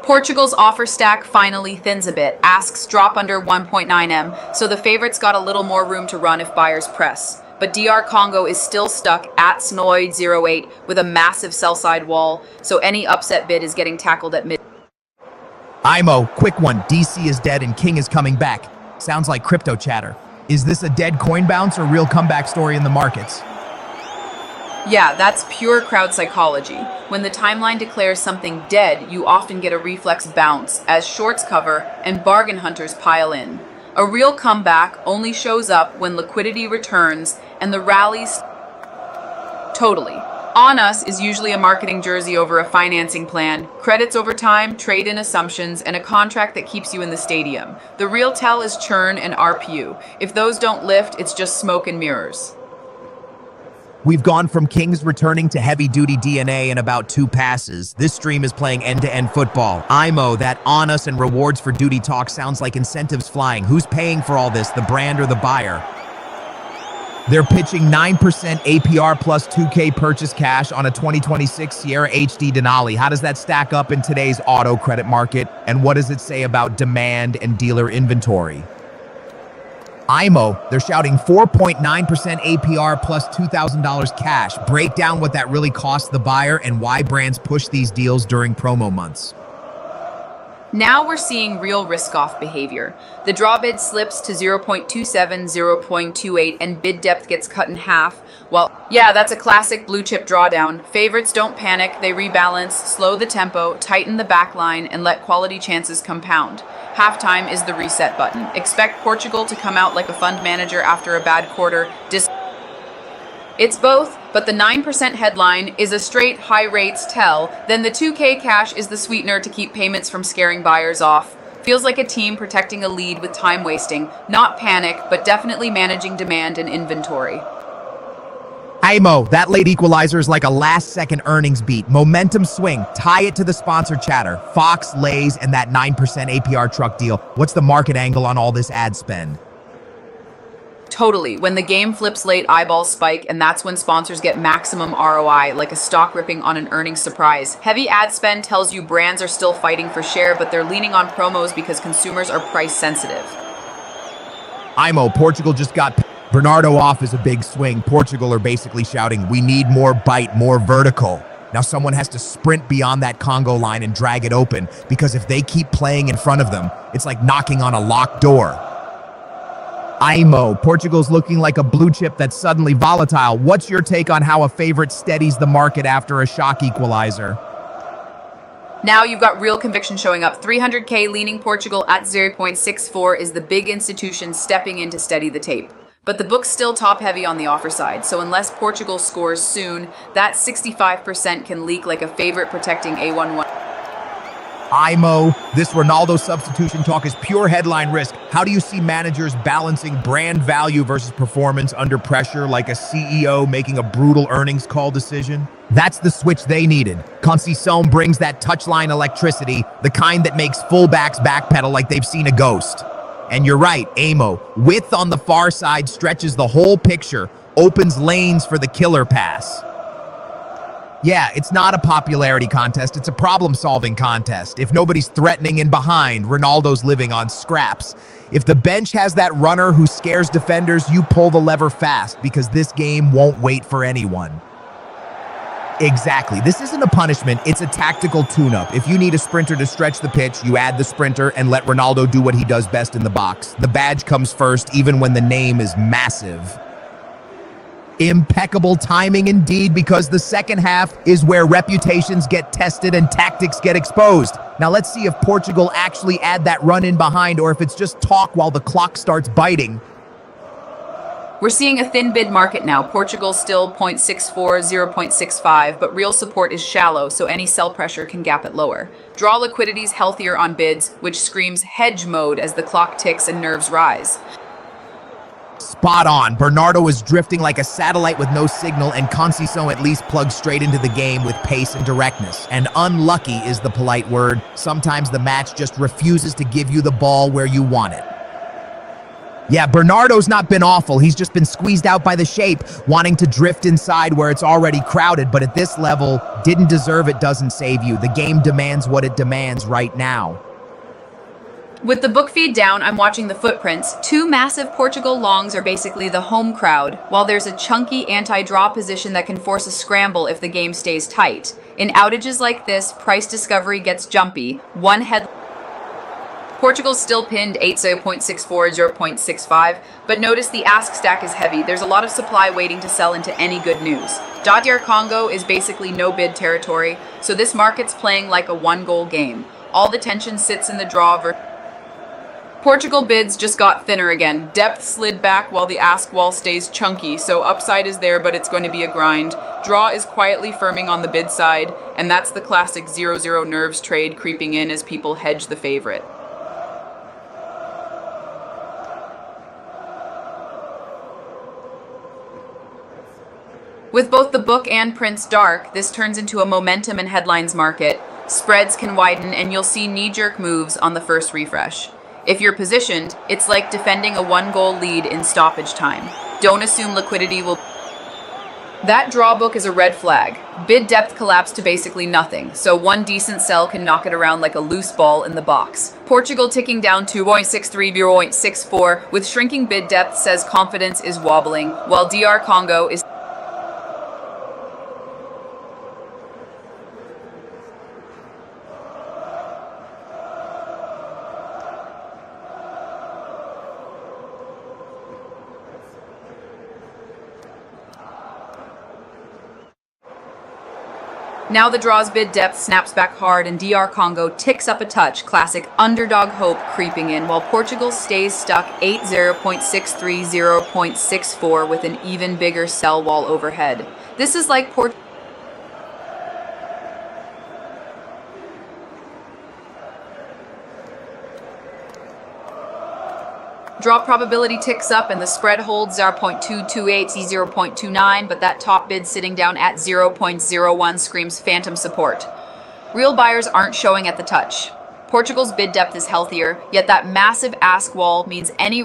Portugal's offer stack finally thins a bit. Asks drop under 1.9M, so the favorites got a little more room to run if buyers press. But DR Congo is still stuck at Snoid08 with a massive sell-side wall, so any upset bid is getting tackled at mid. IMO, quick one. DC is dead and King is coming back. Sounds like crypto chatter. Is this a dead coin bounce or real comeback story in the markets? Yeah, that's pure crowd psychology. When the timeline declares something dead, you often get a reflex bounce as shorts cover and bargain hunters pile in. A real comeback only shows up when liquidity returns and the rallies. Totally. On Us is usually a marketing jersey over a financing plan, credits over time, trade-in assumptions, and a contract that keeps you in the stadium. The real tell is churn and RPU. If those don't lift, it's just smoke and mirrors. We've gone from kings returning to heavy-duty DNA in about 2 passes. This stream is playing end-to-end football. IMO, that on us and rewards for duty talk sounds like incentives flying. Who's paying for all this, the brand or the buyer? They're pitching 9% APR plus 2K purchase cash on a 2026 Sierra HD Denali. How does that stack up in today's auto credit market? And what does it say about demand and dealer inventory? IMO, they're shouting 4.9% APR plus $2,000 cash. Break down what that really costs the buyer and why brands push these deals during promo months. Now we're seeing real risk-off behavior. The draw bid slips to 0.27, 0.28, and bid depth gets cut in half. Well, yeah, that's a classic blue chip drawdown. Favorites don't panic, they rebalance, slow the tempo, tighten the back line, and let quality chances compound. Halftime is the reset button. Expect Portugal to come out like a fund manager after a bad quarter. It's both, but the 9% headline is a straight high rates tell, then the 2K cash is the sweetener to keep payments from scaring buyers off. Feels like a team protecting a lead with time wasting, not panic, but definitely managing demand and inventory. IMO, that late equalizer is like a last-second earnings beat. Momentum swing, tie it to the sponsor chatter. Fox, Lay's, and that 9% APR truck deal. What's the market angle on all this ad spend? Totally. When the game flips late, eyeballs spike, and that's when sponsors get maximum ROI, like a stock ripping on an earnings surprise. Heavy ad spend tells you brands are still fighting for share, but they're leaning on promos because consumers are price sensitive. IMO, Portugal just got Bernardo off is a big swing. Portugal are basically shouting, we need more bite, more vertical. Now someone has to sprint beyond that Congo line and drag it open, because if they keep playing in front of them, it's like knocking on a locked door. IMO, Portugal's looking like a blue chip that's suddenly volatile. What's your take on how a favorite steadies the market after a shock equalizer? Now you've got real conviction showing up. 300K leaning Portugal at 0.64 is the big institution stepping in to steady the tape. But the book's still top-heavy on the offer side, so unless Portugal scores soon, that 65% can leak like a favorite protecting A11. IMO, this Ronaldo substitution talk is pure headline risk. How do you see managers balancing brand value versus performance under pressure, like a CEO making a brutal earnings call decision? That's the switch they needed. Conceição brings that touchline electricity, the kind that makes fullbacks backpedal like they've seen a ghost. And you're right, IMO, width on the far side stretches the whole picture, opens lanes for the killer pass. Yeah, it's not a popularity contest, it's a problem-solving contest. If nobody's threatening in behind, Ronaldo's living on scraps. If the bench has that runner who scares defenders, you pull the lever fast, because this game won't wait for anyone. Exactly. This isn't a punishment, it's a tactical tune-up. If you need a sprinter to stretch the pitch, you add the sprinter and let Ronaldo do what he does best in the box. The badge comes first, even when the name is massive. Impeccable timing indeed, because the second half is where reputations get tested and tactics get exposed. Now let's see if Portugal actually add that run in behind, or if it's just talk while the clock starts biting. We're seeing a thin bid market now. Portugal's still 0.64, 0.65, but real support is shallow, so any sell pressure can gap it lower. Draw liquidity's healthier on bids, which screams hedge mode as the clock ticks and nerves rise. Spot on. Bernardo is drifting like a satellite with no signal, and Conceição at least plugs straight into the game with pace and directness. And unlucky is the polite word. Sometimes the match just refuses to give you the ball where you want it. Yeah, Bernardo's not been awful. He's just been squeezed out by the shape, wanting to drift inside where it's already crowded, but at this level, didn't deserve it doesn't save you. The game demands what it demands right now. With the book feed down, I'm watching the footprints. Two massive Portugal longs are basically the home crowd, while there's a chunky anti-draw position that can force a scramble if the game stays tight. In outages like this, price discovery gets jumpy. One head... Portugal's still pinned 8, 0.64, 0.65, but notice the ask stack is heavy. There's a lot of supply waiting to sell into any good news. DR Congo is basically no bid territory, so this market's playing like a one-goal game. All the tension sits in the draw. Portugal bids just got thinner again. Depth slid back while the ask wall stays chunky, so upside is there, but it's going to be a grind. Draw is quietly firming on the bid side, and that's the classic 0-0 nerves trade creeping in as people hedge the favorite. With both the book and prints dark, this turns into a momentum and headlines market. Spreads can widen and you'll see knee-jerk moves on the first refresh. If you're positioned, it's like defending a one-goal lead in stoppage time. Don't assume liquidity will... That draw book is a red flag. Bid depth collapsed to basically nothing, so one decent sell can knock it around like a loose ball in the box. Portugal ticking down to 0.63, 0.64, with shrinking bid depth says confidence is wobbling, while DR Congo is... Now the draw's bid depth snaps back hard and DR Congo ticks up a touch, classic underdog hope creeping in, while Portugal stays stuck 80.63, 0.64 with an even bigger sell wall overhead. This is like Draw probability ticks up and the spread holds 0.228 to 0.29, but that top bid sitting down at 0.01 screams phantom support. Real buyers aren't showing at the touch. Portugal's bid depth is healthier, yet that massive ask wall means any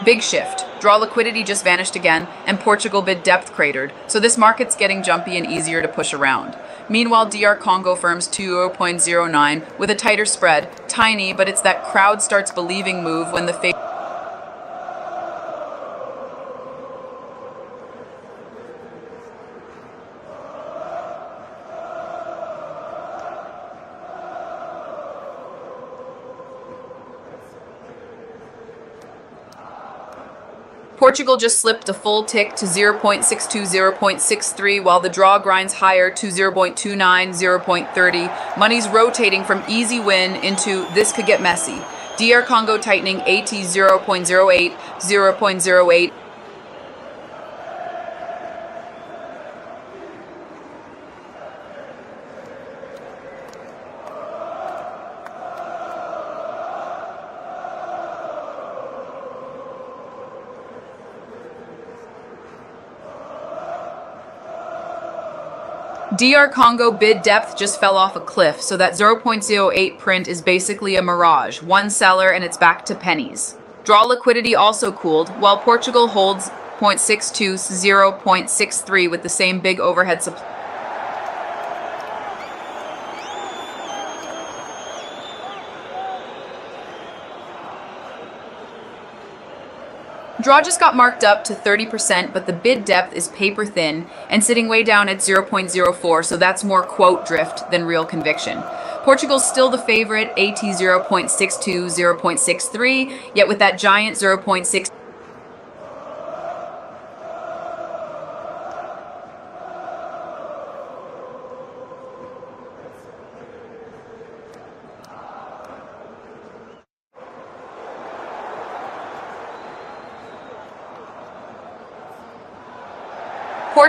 big shift. Draw liquidity just vanished again, and Portugal bid depth cratered, so this market's getting jumpy and easier to push around. Meanwhile, DR Congo firms to 0.09 with a tighter spread. Tiny, but it's that crowd starts believing move when the Portugal just slipped a full tick to 0.62, 0.63, while the draw grinds higher to 0.29, 0.30. Money's rotating from easy win into this could get messy. DR Congo tightening AT 0.08, 0.08. DR Congo bid depth just fell off a cliff, so that 0.08 print is basically a mirage. One seller and it's back to pennies. Draw liquidity also cooled, while Portugal holds 0.62, 0.63 with the same big overhead supply. Draw just got marked up to 30%, but the bid depth is paper thin and sitting way down at 0.04, so that's more quote drift than real conviction. Portugal's still the favorite, AT 0.62, 0.63, yet with that giant 0.6.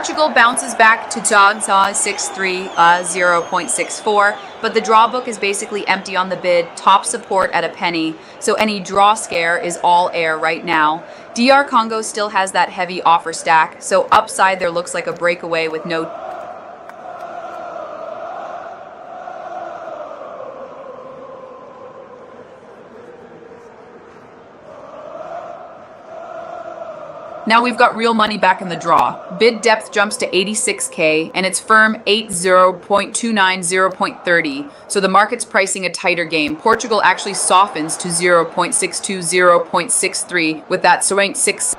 Portugal bounces back to Dogs 6.3, 0.64, but the draw book is basically empty on the bid, top support at a penny, so any draw scare is all air right now. DR Congo still has that heavy offer stack, so upside there looks like a breakaway with no... Now we've got real money back in the draw. Bid depth jumps to 86K and it's firm 80.29, 0.30. So the market's pricing a tighter game. Portugal actually softens to 0.62, 0.63 with that 0.6.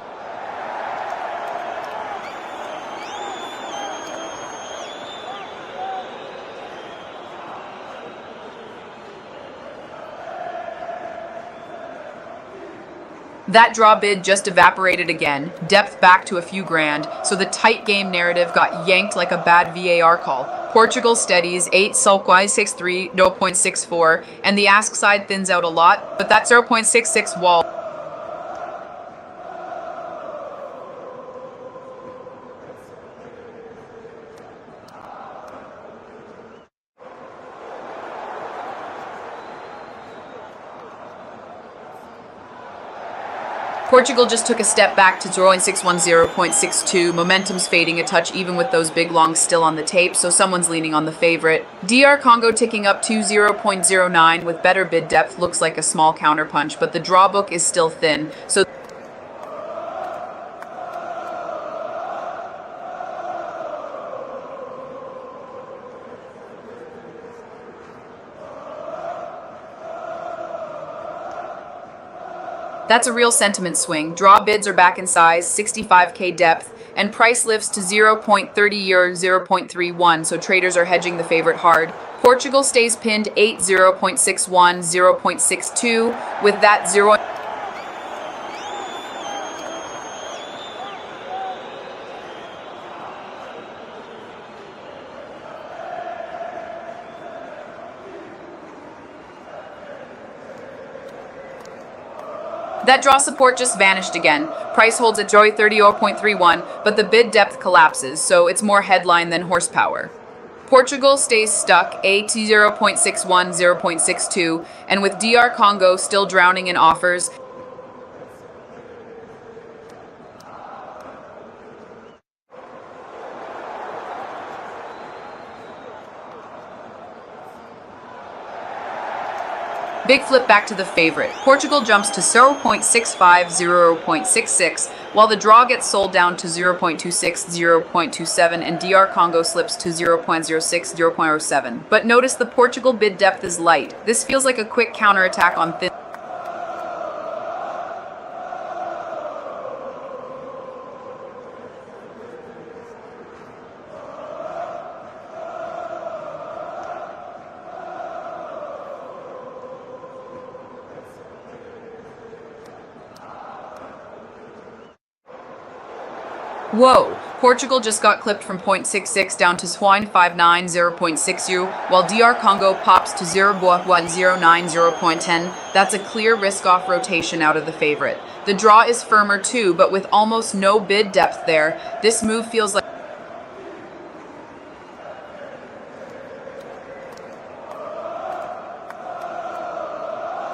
That draw bid just evaporated again, depth back to a few grand, so the tight game narrative got yanked like a bad VAR call. Portugal steadies 8 sulkwise 6.3, 0.64, and the ask side thins out a lot, but that 0.66 wall. Portugal just took a step back to 0.610.62. Momentum's fading a touch even with those big longs still on the tape, so someone's leaning on the favorite. DR Congo ticking up to 0.09 with better bid depth, looks like a small counterpunch, but the draw book is still thin, so that's a real sentiment swing. Draw bids are back in size, 65k depth, and price lifts to 0.30 or 0.31, so traders are hedging the favorite hard. Portugal stays pinned 8, 0.61, 0.62, with that 0. That draw support just vanished again. Price holds at 30.31, but the bid depth collapses, so it's more headline than horsepower. Portugal stays stuck, AT 0.61, 0.62, and with DR Congo still drowning in offers, big flip back to the favorite. Portugal jumps to 0.65, 0.66, while the draw gets sold down to 0.26, 0.27, and DR Congo slips to 0.06, 0.07. But notice the Portugal bid depth is light. This feels like a quick counterattack on thin. Whoa! Portugal just got clipped from 0.66 down to 0.59, 0.60, while DR Congo pops to 0.09, 0.10. That's a clear risk-off rotation out of the favorite. The draw is firmer too, but with almost no bid depth there, this move feels like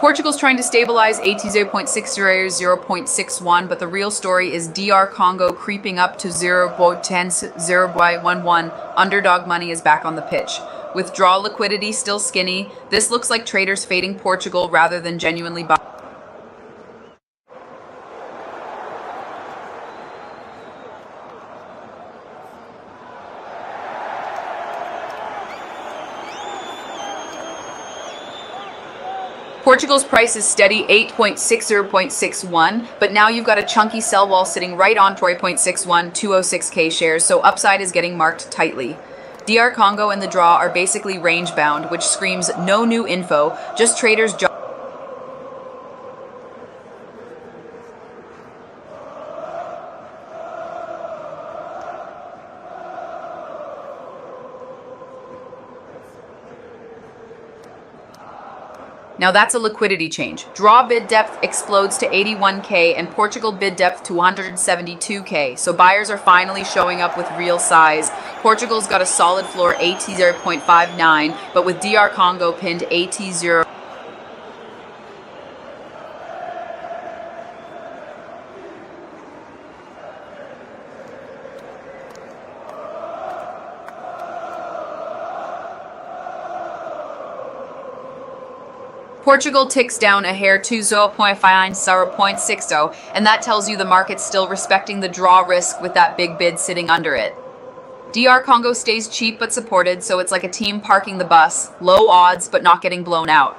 Portugal's trying to stabilize AT 0.60 or 0.61, but the real story is DR Congo creeping up to 0.10, 0.11. Underdog money is back on the pitch. With draw liquidity still skinny, this looks like traders fading Portugal rather than genuinely buying. Portugal's price is steady, 8.60.61, but now you've got a chunky sell wall sitting right on 0.61, 206k shares, so upside is getting marked tightly. DR Congo and the draw are basically range bound, which screams no new info, just traders. Now that's a liquidity change. Draw bid depth explodes to 81k and Portugal bid depth to 172k. So buyers are finally showing up with real size. Portugal's got a solid floor AT 0.59, but with DR Congo pinned AT 0. Portugal ticks down a hair to 0.59, 0.60, and that tells you the market's still respecting the draw risk with that big bid sitting under it. DR Congo stays cheap but supported, so it's like a team parking the bus, low odds but not getting blown out.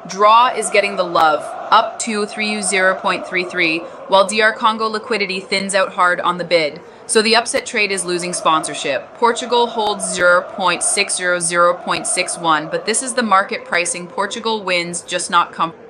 Draw is getting the love, up to 0.33, while DR Congo liquidity thins out hard on the bid. So the upset trade is losing sponsorship. Portugal holds 0.60, 0.61, but this is the market pricing. Portugal wins, just not comfortable.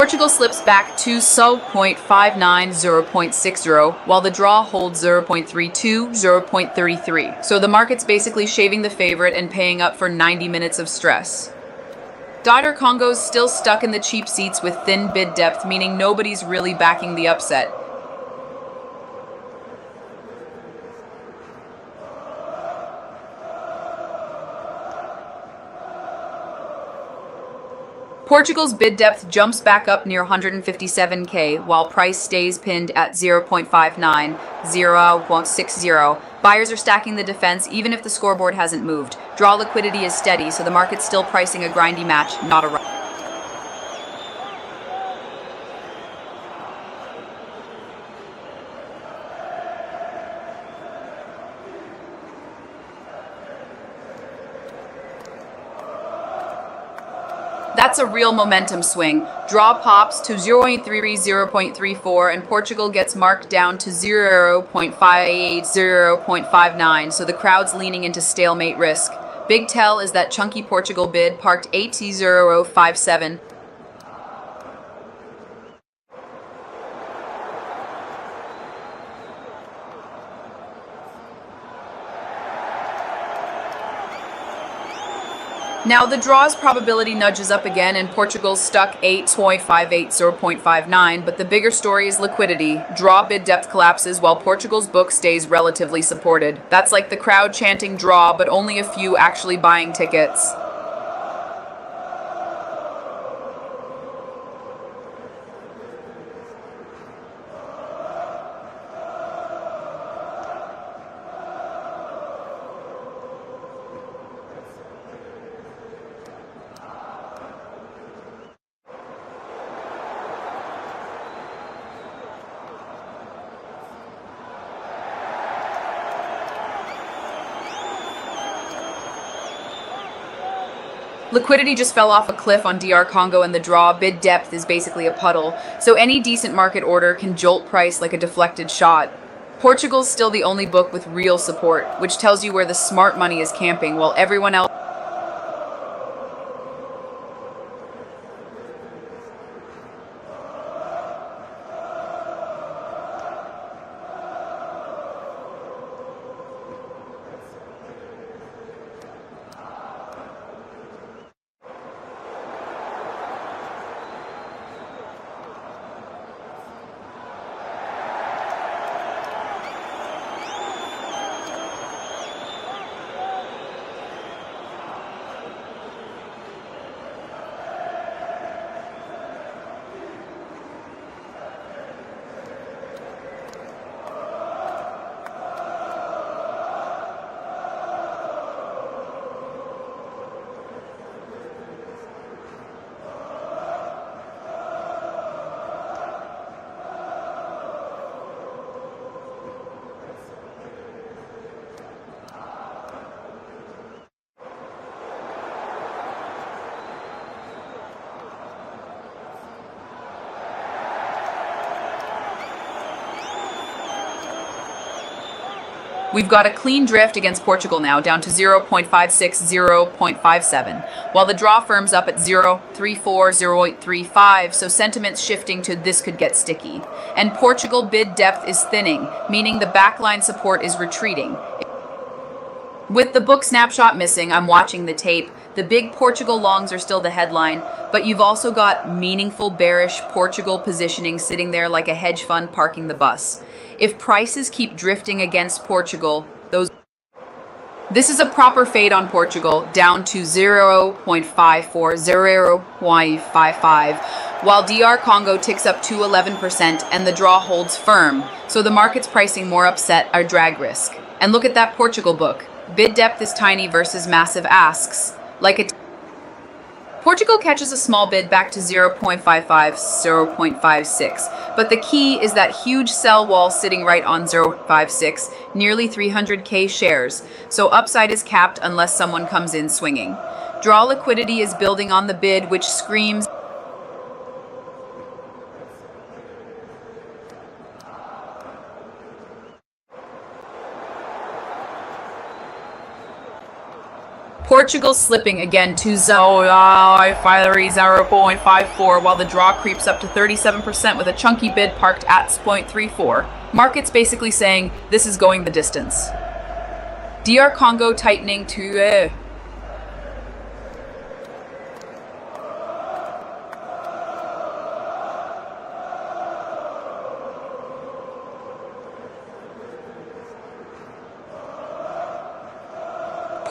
Portugal slips back to 0.59, 0.60, while the draw holds 0.32, 0.33. So the market's basically shaving the favorite and paying up for 90 minutes of stress. DR Congo's still stuck in the cheap seats with thin bid depth, meaning nobody's really backing the upset. Portugal's bid depth jumps back up near 157k, while price stays pinned at 0.59, 0.60. Buyers are stacking the defense even if the scoreboard hasn't moved. Draw liquidity is steady, so the market's still pricing a grindy match, not a run. That's a real momentum swing. Draw pops to 0.33, 0.34, and Portugal gets marked down to 0.58, 0.59, so the crowd's leaning into stalemate risk. Big tell is that chunky Portugal bid parked 80.57. Now the draw's probability nudges up again and Portugal's stuck 8.58, 0.59, but the bigger story is liquidity. Draw bid depth collapses while Portugal's book stays relatively supported. That's like the crowd chanting draw, but only a few actually buying tickets. Liquidity just fell off a cliff on DR Congo and the draw. Bid depth is basically a puddle, so any decent market order can jolt price like a deflected shot. Portugal's still the only book with real support, which tells you where the smart money is camping while everyone else. We've got a clean drift against Portugal now, down to 0.56, 0.57, while the draw firms up at 0.34, 0.35, so sentiment's shifting to this could get sticky. And Portugal bid depth is thinning, meaning the backline support is retreating. With the book snapshot missing, I'm watching the tape. The big Portugal longs are still the headline, but you've also got meaningful bearish Portugal positioning sitting there like a hedge fund parking the bus. If prices keep drifting against Portugal, this is a proper fade on Portugal, down to 0.54, 0.55, while DR Congo ticks up to 11% and the draw holds firm, so the market's pricing more upset or drag risk. And look at that Portugal book. Bid depth is tiny versus massive asks. Portugal catches a small bid back to 0.55, 0.56, but the key is that huge sell wall sitting right on 0.56, nearly 300k shares, so upside is capped unless someone comes in swinging. Draw liquidity is building on the bid, which screams Portugal slipping again to 0.54 while the draw creeps up to 37% with a chunky bid parked at 0.34. Markets basically saying this is going the distance. DR Congo tightening to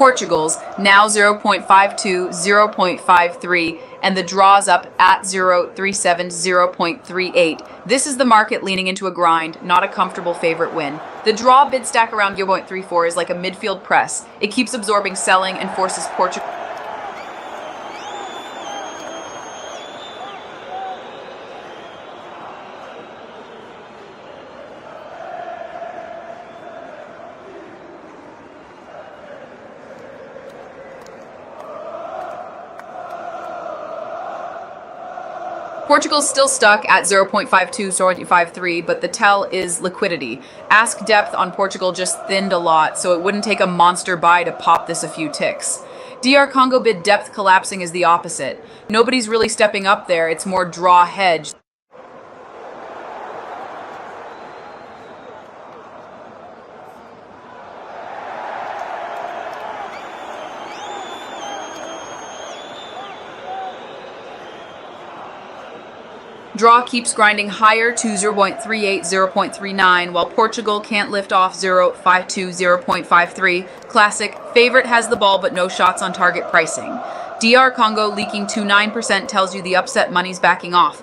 Portugal's now 0.52, 0.53, and the draws up at 0.37, 0.38. This is the market leaning into a grind, not a comfortable favorite win. The draw bid stack around 0.34 is like a midfield press. It keeps absorbing selling and forces Portugal. Portugal's still stuck at 0.52, 0.53, but the tell is liquidity. Ask depth on Portugal just thinned a lot, so it wouldn't take a monster buy to pop this a few ticks. DR Congo bid depth collapsing is the opposite. Nobody's really stepping up there, it's more draw hedge. Draw keeps grinding higher to 0.38, 0.39, while Portugal can't lift off 0.52, 0.53. Classic, favorite has the ball but no shots on target pricing. DR Congo leaking to 9% tells you the upset money's backing off.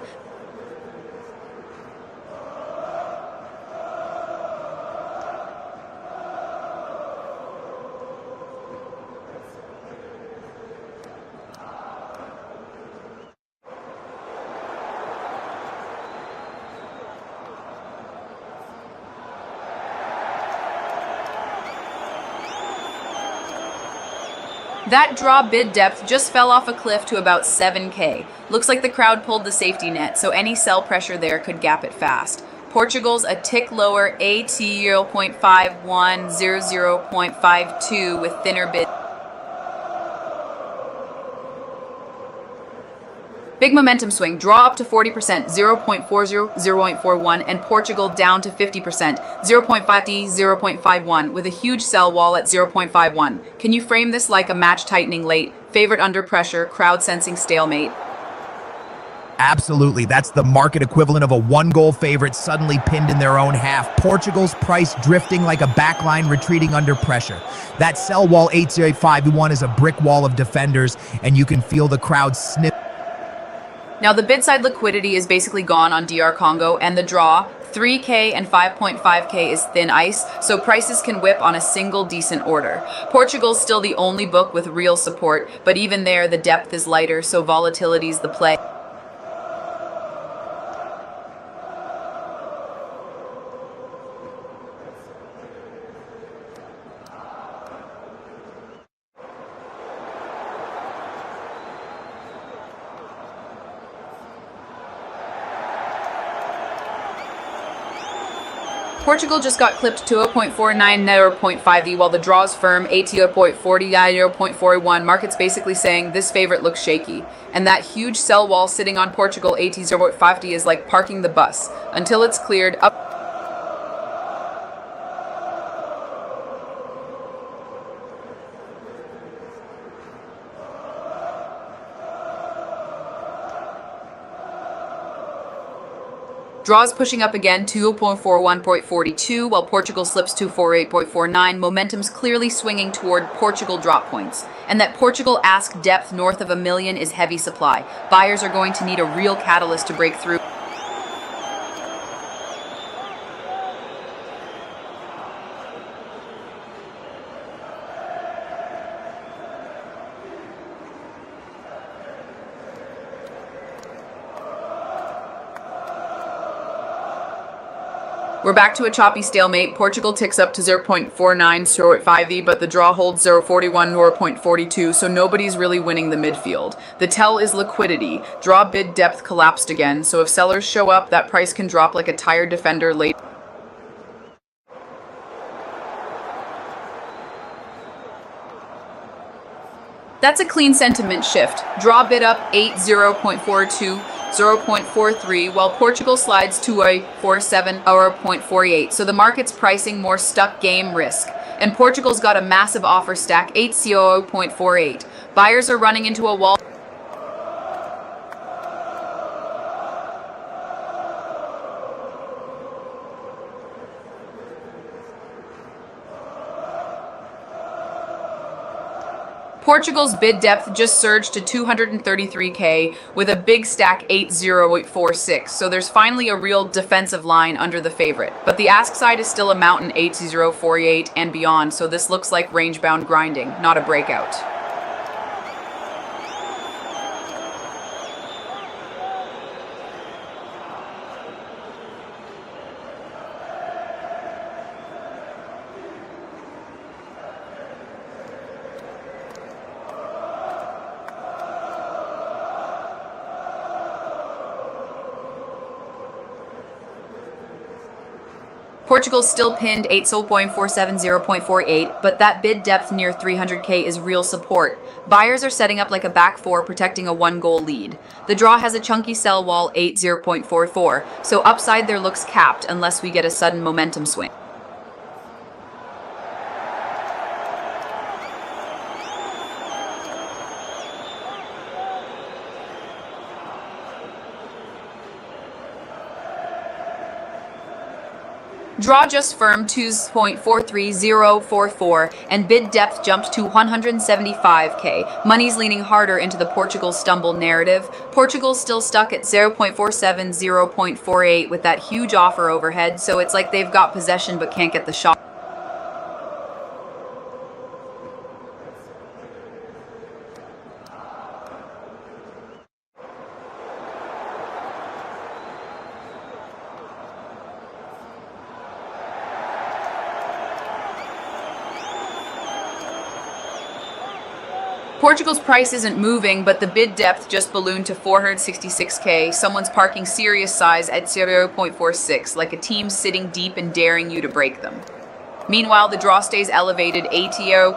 That draw bid depth just fell off a cliff to about 7K. Looks like the crowd pulled the safety net, so any sell pressure there could gap it fast. Portugal's a tick lower, AT 0.51, 0.52 with thinner bid. Big momentum swing, draw up to 40%, 0.40, 0.41, and Portugal down to 50%, 0.50, 0.51, with a huge sell wall at 0.51. Can you frame this like a match tightening late, favorite under pressure, crowd sensing stalemate? Absolutely, that's the market equivalent of a one-goal favorite suddenly pinned in their own half. Portugal's price drifting like a backline retreating under pressure. That sell wall 8.51 is a brick wall of defenders, and you can feel the crowd sniff. Now, the bid side liquidity is basically gone on DR Congo, and the draw, 3K and 5.5K, is thin ice, so prices can whip on a single decent order. Portugal's still the only book with real support, but even there, the depth is lighter, so volatility's the play. Portugal just got clipped to 0.49, 0.50, while the draw's firm, AT 0.40, 0.41. Market's basically saying this favorite looks shaky. And that huge sell wall sitting on Portugal, AT 0.50, is like parking the bus. Until it's cleared up. Draws pushing up again to 0.41.42, while Portugal slips to 48.49. Momentum's clearly swinging toward Portugal drop points. And that Portugal ask depth north of $1 million is heavy supply. Buyers are going to need a real catalyst to break through. We're back to a choppy stalemate. Portugal ticks up to 0.49, 0.50, but the draw holds 0.41, 0.42, so nobody's really winning the midfield. The tell is liquidity. Draw bid depth collapsed again, so if sellers show up, that price can drop like a tired defender late. That's a clean sentiment shift. Draw bid up 8 0.42, 0.43, while Portugal slides to a 47 or 0.48. So the market's pricing more stuck game risk. And Portugal's got a massive offer stack, 8 0.48. Buyers are running into a wall. Portugal's bid depth just surged to 233K with a big stack 80.46, so there's finally a real defensive line under the favorite. But the ask side is still a mountain 80.48 and beyond, so this looks like range-bound grinding, not a breakout. Portugal's still pinned 8 0.47, 0.48, but that bid depth near 300K is real support. Buyers are setting up like a back four, protecting a 1-goal lead. The draw has a chunky sell wall 8 0.44, so upside there looks capped unless we get a sudden momentum swing. Draw just firmed 2.43044 and bid depth jumped to 175K. Money's leaning harder into the Portugal stumble narrative. Portugal's still stuck at 0.47, 0.48 with that huge offer overhead, so it's like they've got possession but can't get the shot. Portugal's price isn't moving, but the bid depth just ballooned to 466K. Someone's parking serious size at 0.46, like a team sitting deep and daring you to break them. Meanwhile, the draw stays elevated, ATO.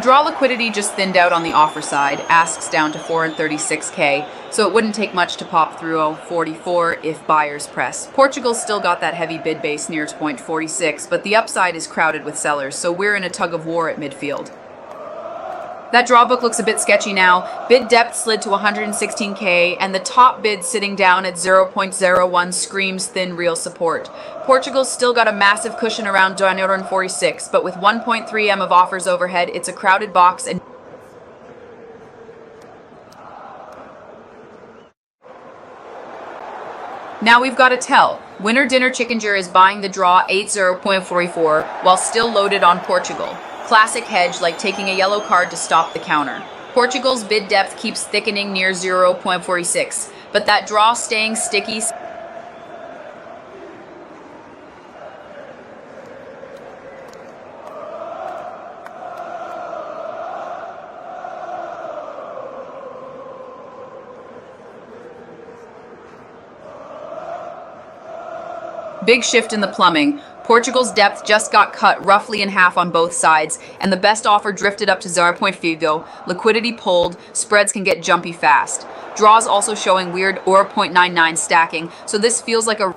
Draw liquidity just thinned out on the offer side, asks down to 436K, so it wouldn't take much to pop through 44 if buyers press. Portugal's still got that heavy bid base near 0.46, but the upside is crowded with sellers, so we're in a tug of war at midfield. That draw book looks a bit sketchy now. Bid depth slid to 116K, and the top bid sitting down at 0.01 screams thin real support. Portugal's still got a massive cushion around 246, but with 1.3 M of offers overhead, it's a crowded box and now we've got to tell. Winner Dinner Chickenger is buying the draw 80.44 while still loaded on Portugal. Classic hedge, like taking a yellow card to stop the counter. Portugal's bid depth keeps thickening near 0.46, but that draw staying sticky. Big shift in the plumbing. Portugal's depth just got cut roughly in half on both sides, and the best offer drifted up to 0.50. Liquidity pulled, spreads can get jumpy fast. Draws also showing weird 0.99 stacking, so this feels like a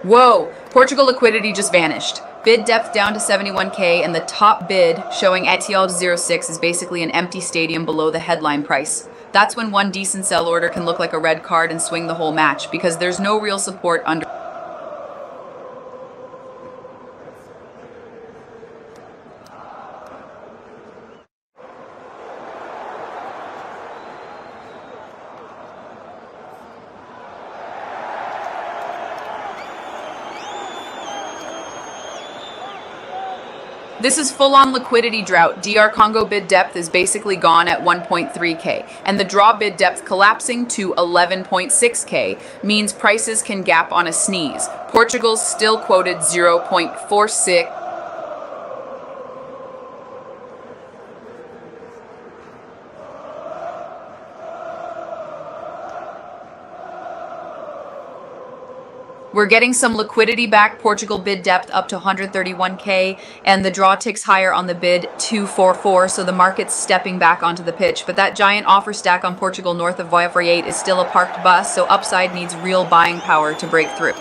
whoa! Portugal liquidity just vanished. Bid depth down to 71K, and the top bid, showing ETL 06, is basically an empty stadium below the headline price. That's when one decent sell order can look like a red card and swing the whole match, because there's no real support under. This is full-on liquidity drought. DR Congo bid depth is basically gone at 1.3K, and the draw bid depth collapsing to 11.6K means prices can gap on a sneeze. Portugal's still quoted 0.46. We're getting some liquidity back. Portugal bid depth up to 131K, and the draw ticks higher on the bid 244, so the market's stepping back onto the pitch. But that giant offer stack on Portugal north of Y48 is still a parked bus, so upside needs real buying power to break through.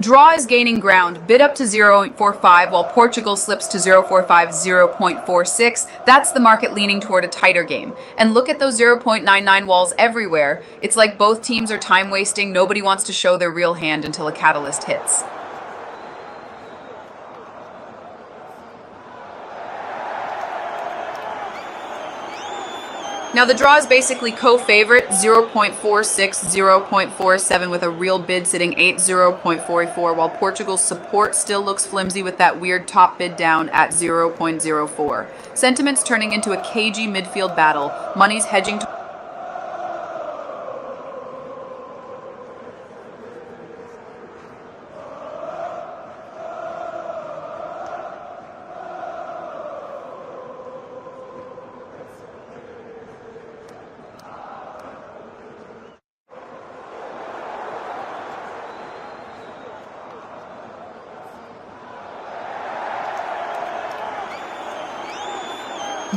Draw is gaining ground, bid up to 0.45 while Portugal slips to 0.45, 0.46. That's the market leaning toward a tighter game. And look at those 0.99 walls everywhere. It's like both teams are time wasting. Nobody wants to show their real hand until a catalyst hits. Now the draw is basically co-favorite 0.46, 0.47 with a real bid sitting 0.44 while Portugal's support still looks flimsy with that weird top bid down at 0.04. Sentiment's turning into a cagey midfield battle. Money's hedging to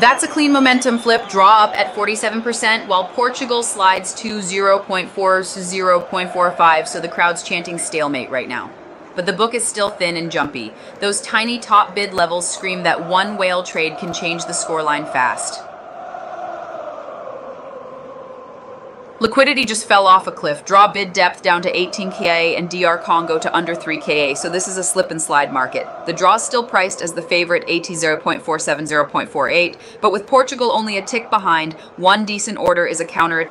That's a clean momentum flip, draw up at 47%, while Portugal slides to 0.4 to 0.45, so the crowd's chanting stalemate right now. But the book is still thin and jumpy. Those tiny top bid levels scream that one whale trade can change the scoreline fast. Liquidity just fell off a cliff. Draw bid depth down to 18Ka and DR Congo to under 3Ka, so this is a slip and slide market. The draw is still priced as the favorite AT 0.47, 0.48, but with Portugal only a tick behind, one decent order is a counter.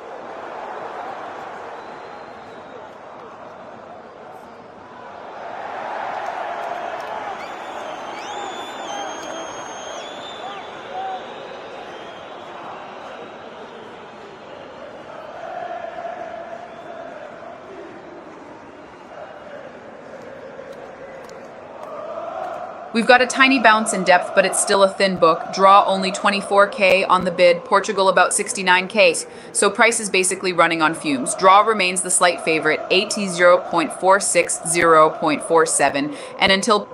We've got a tiny bounce in depth, but it's still a thin book. Draw only 24K on the bid, Portugal about 69K. So price is basically running on fumes. Draw remains the slight favorite, AT 0.46, 0.47, and until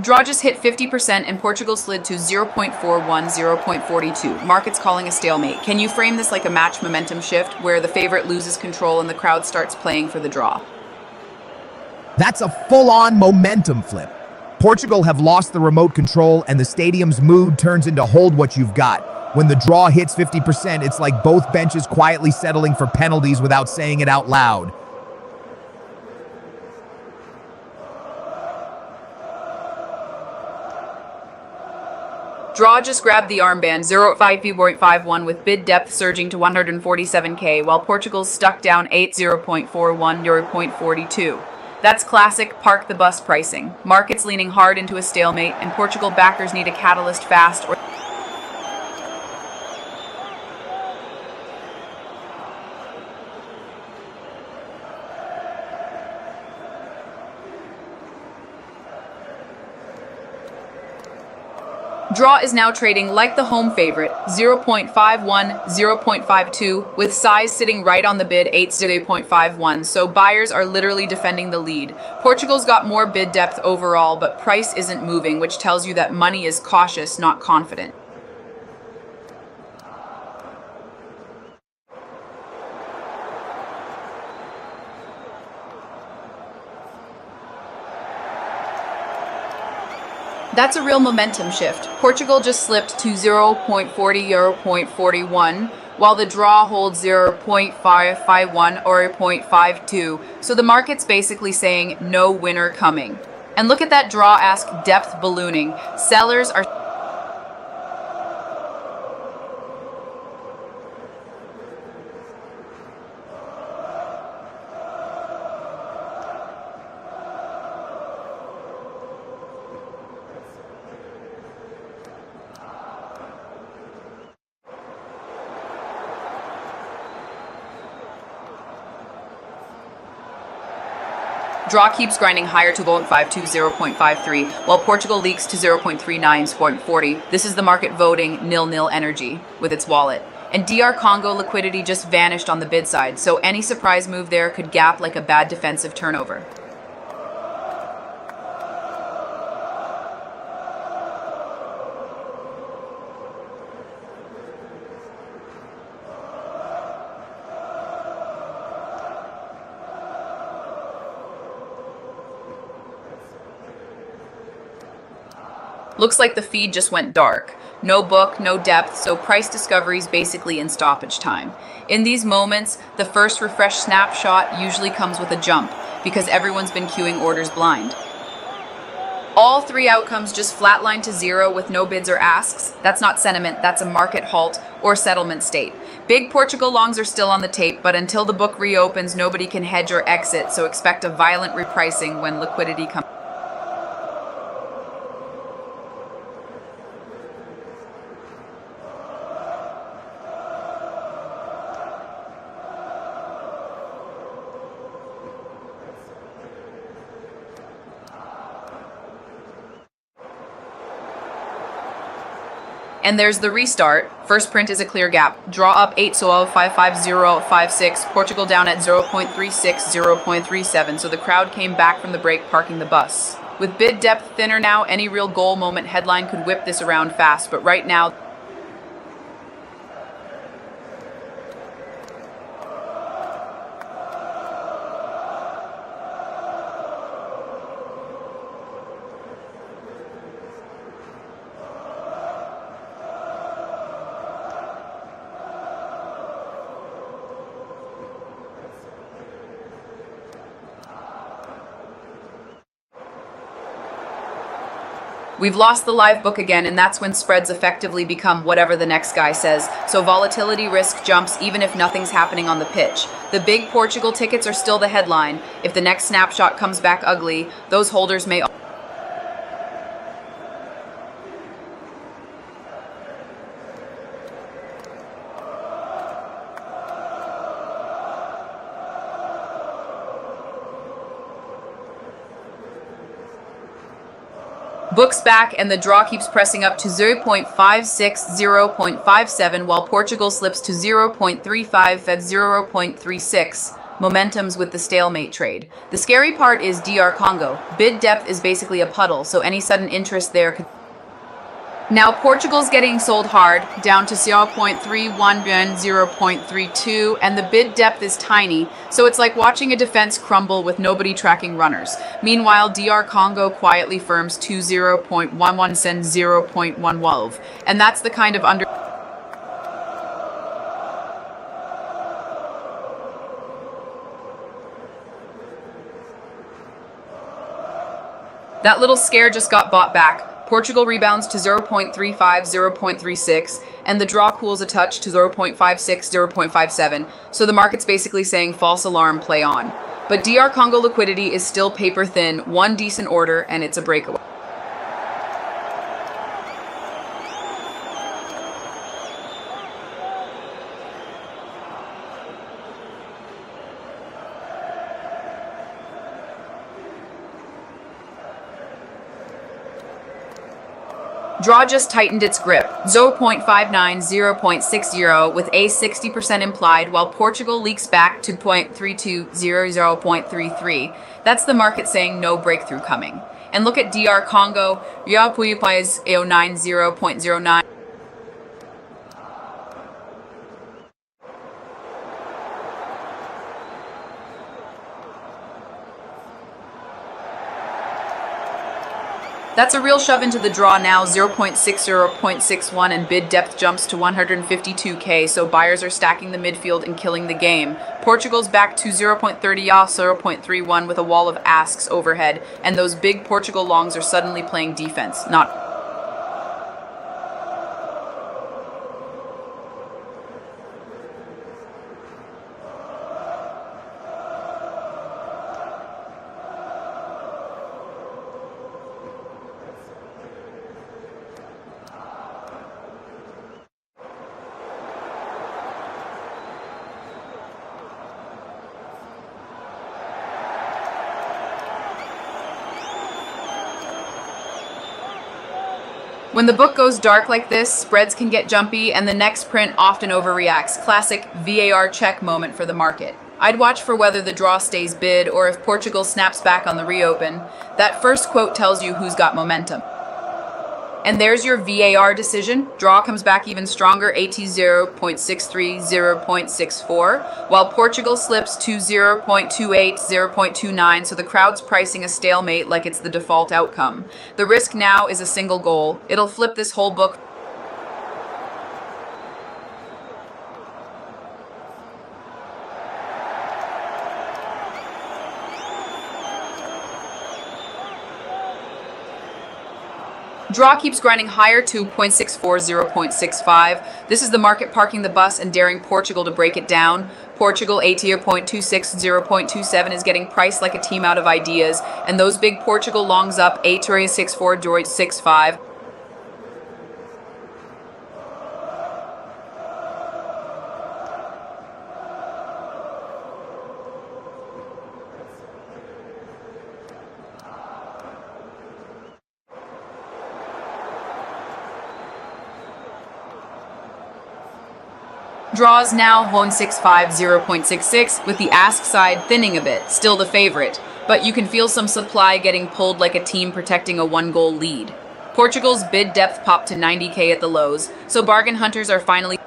draw just hit 50% and Portugal slid to 0.41, 0.42. Market's calling a stalemate. Can you frame this like a match momentum shift where the favorite loses control and the crowd starts playing for the draw? That's a full-on momentum flip. Portugal have lost the remote control and the stadium's mood turns into hold what you've got. When the draw hits 50%, it's like both benches quietly settling for penalties without saying it out loud. Draw just grabbed the armband, 0.5.51 with bid depth surging to 147K, while Portugal's stuck down 0.41, 0.42. That's classic park the bus pricing. Markets leaning hard into a stalemate, and Portugal backers need a catalyst fast or Draw is now trading like the home favorite, 0.51, 0.52, with size sitting right on the bid, 0.51, so buyers are literally defending the lead. Portugal's got more bid depth overall, but price isn't moving, which tells you that money is cautious, not confident. That's a real momentum shift. Portugal just slipped to 0.40, 0.41, while the draw holds 0.551 or 0.52. So the market's basically saying no winner coming. And look at that draw ask depth ballooning. Sellers are Draw keeps grinding higher to 0.52, 0.53, while Portugal leaks to 0.39, 0.40. This is the market voting nil-nil energy with its wallet. And DR Congo liquidity just vanished on the bid side, so any surprise move there could gap like a bad defensive turnover. Looks like the feed just went dark. No book, no depth, so price discovery is basically in stoppage time. In these moments, the first refresh snapshot usually comes with a jump because everyone's been queuing orders blind. All three outcomes just flatline to zero with no bids or asks. That's not sentiment, that's a market halt or settlement state. Big Portugal longs are still on the tape, but until the book reopens, nobody can hedge or exit, so expect a violent repricing when liquidity comes. And there's the restart. First print is a clear gap. Draw up 8, so 55056. Portugal down at 0.36, 0.37. So the crowd came back from the break, parking the bus. With bid depth thinner now, any real goal moment headline could whip this around fast. But right now, we've lost the live book again, and that's when spreads effectively become whatever the next guy says. So volatility risk jumps even if nothing's happening on the pitch. The big Portugal tickets are still the headline. If the next snapshot comes back ugly, those holders may... Books back, and the draw keeps pressing up to 0.56, 0.57, while Portugal slips to 0.35 at 0.36. Momentum's with the stalemate trade. The scary part is DR Congo. Bid depth is basically a puddle, so any sudden interest there could... Now Portugal's getting sold hard, down to 0.31, 0.32, and the bid depth is tiny, so it's like watching a defense crumble with nobody tracking runners. Meanwhile, DR Congo quietly firms to 0.11 cents, 0.112, and that's the kind of under... That little scare just got bought back. Portugal rebounds to 0.35, 0.36, and the draw cools a touch to 0.56, 0.57. So the market's basically saying false alarm, play on. But DR Congo liquidity is still paper thin, one decent order, and it's a breakaway. Draw just tightened its grip, 0.59, 0.60, with a 60% implied, while Portugal leaks back to 0.32, 0.33. That's the market saying no breakthrough coming. And look at DR Congo, Yapui applies 0.09. That's a real shove into the draw now, 0.6, 0.61, and bid depth jumps to 152k, so buyers are stacking the midfield and killing the game. Portugal's back to 0.30 off, 0.31 with a wall of asks overhead, and those big Portugal longs are suddenly playing defense, not. When the book goes dark like this, spreads can get jumpy, and the next print often overreacts. Classic VAR check moment for the market. I'd watch for whether the draw stays bid or if Portugal snaps back on the reopen. That first quote tells you who's got momentum. And there's your VAR decision. Draw comes back even stronger, AT 0.63, 0.64, while Portugal slips to 0.28, 0.29, so the crowd's pricing a stalemate like it's the default outcome. The risk now is a single goal. It'll flip this whole book. Draw keeps grinding higher to 0.64, 0.65. This is the market parking the bus and daring Portugal to break it down. Portugal, AT 0.26, 0.27 is getting priced like a team out of ideas. And those big Portugal longs up, AT 64, 65. Draws now 0.65, 0.66, with the ask side thinning a bit, still the favorite, but you can feel some supply getting pulled like a team protecting a one-goal lead. Portugal's bid depth popped to 90k at the lows, so bargain hunters are finally.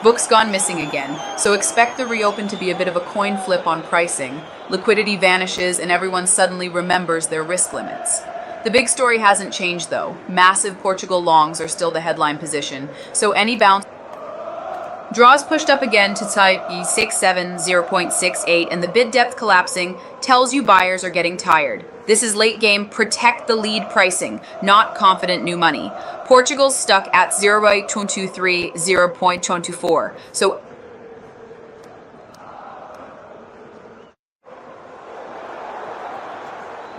Book's gone missing again, so expect the reopen to be a bit of a coin flip on pricing. Liquidity vanishes and everyone suddenly remembers their risk limits. The big story hasn't changed though. Massive Portugal longs are still the headline position, so any bounce. Draws pushed up again to type E67, 0.68, and the bid depth collapsing tells you buyers are getting tired. This is late game, protect the lead pricing, not confident new money. Portugal's stuck at 0.23, 0.24. So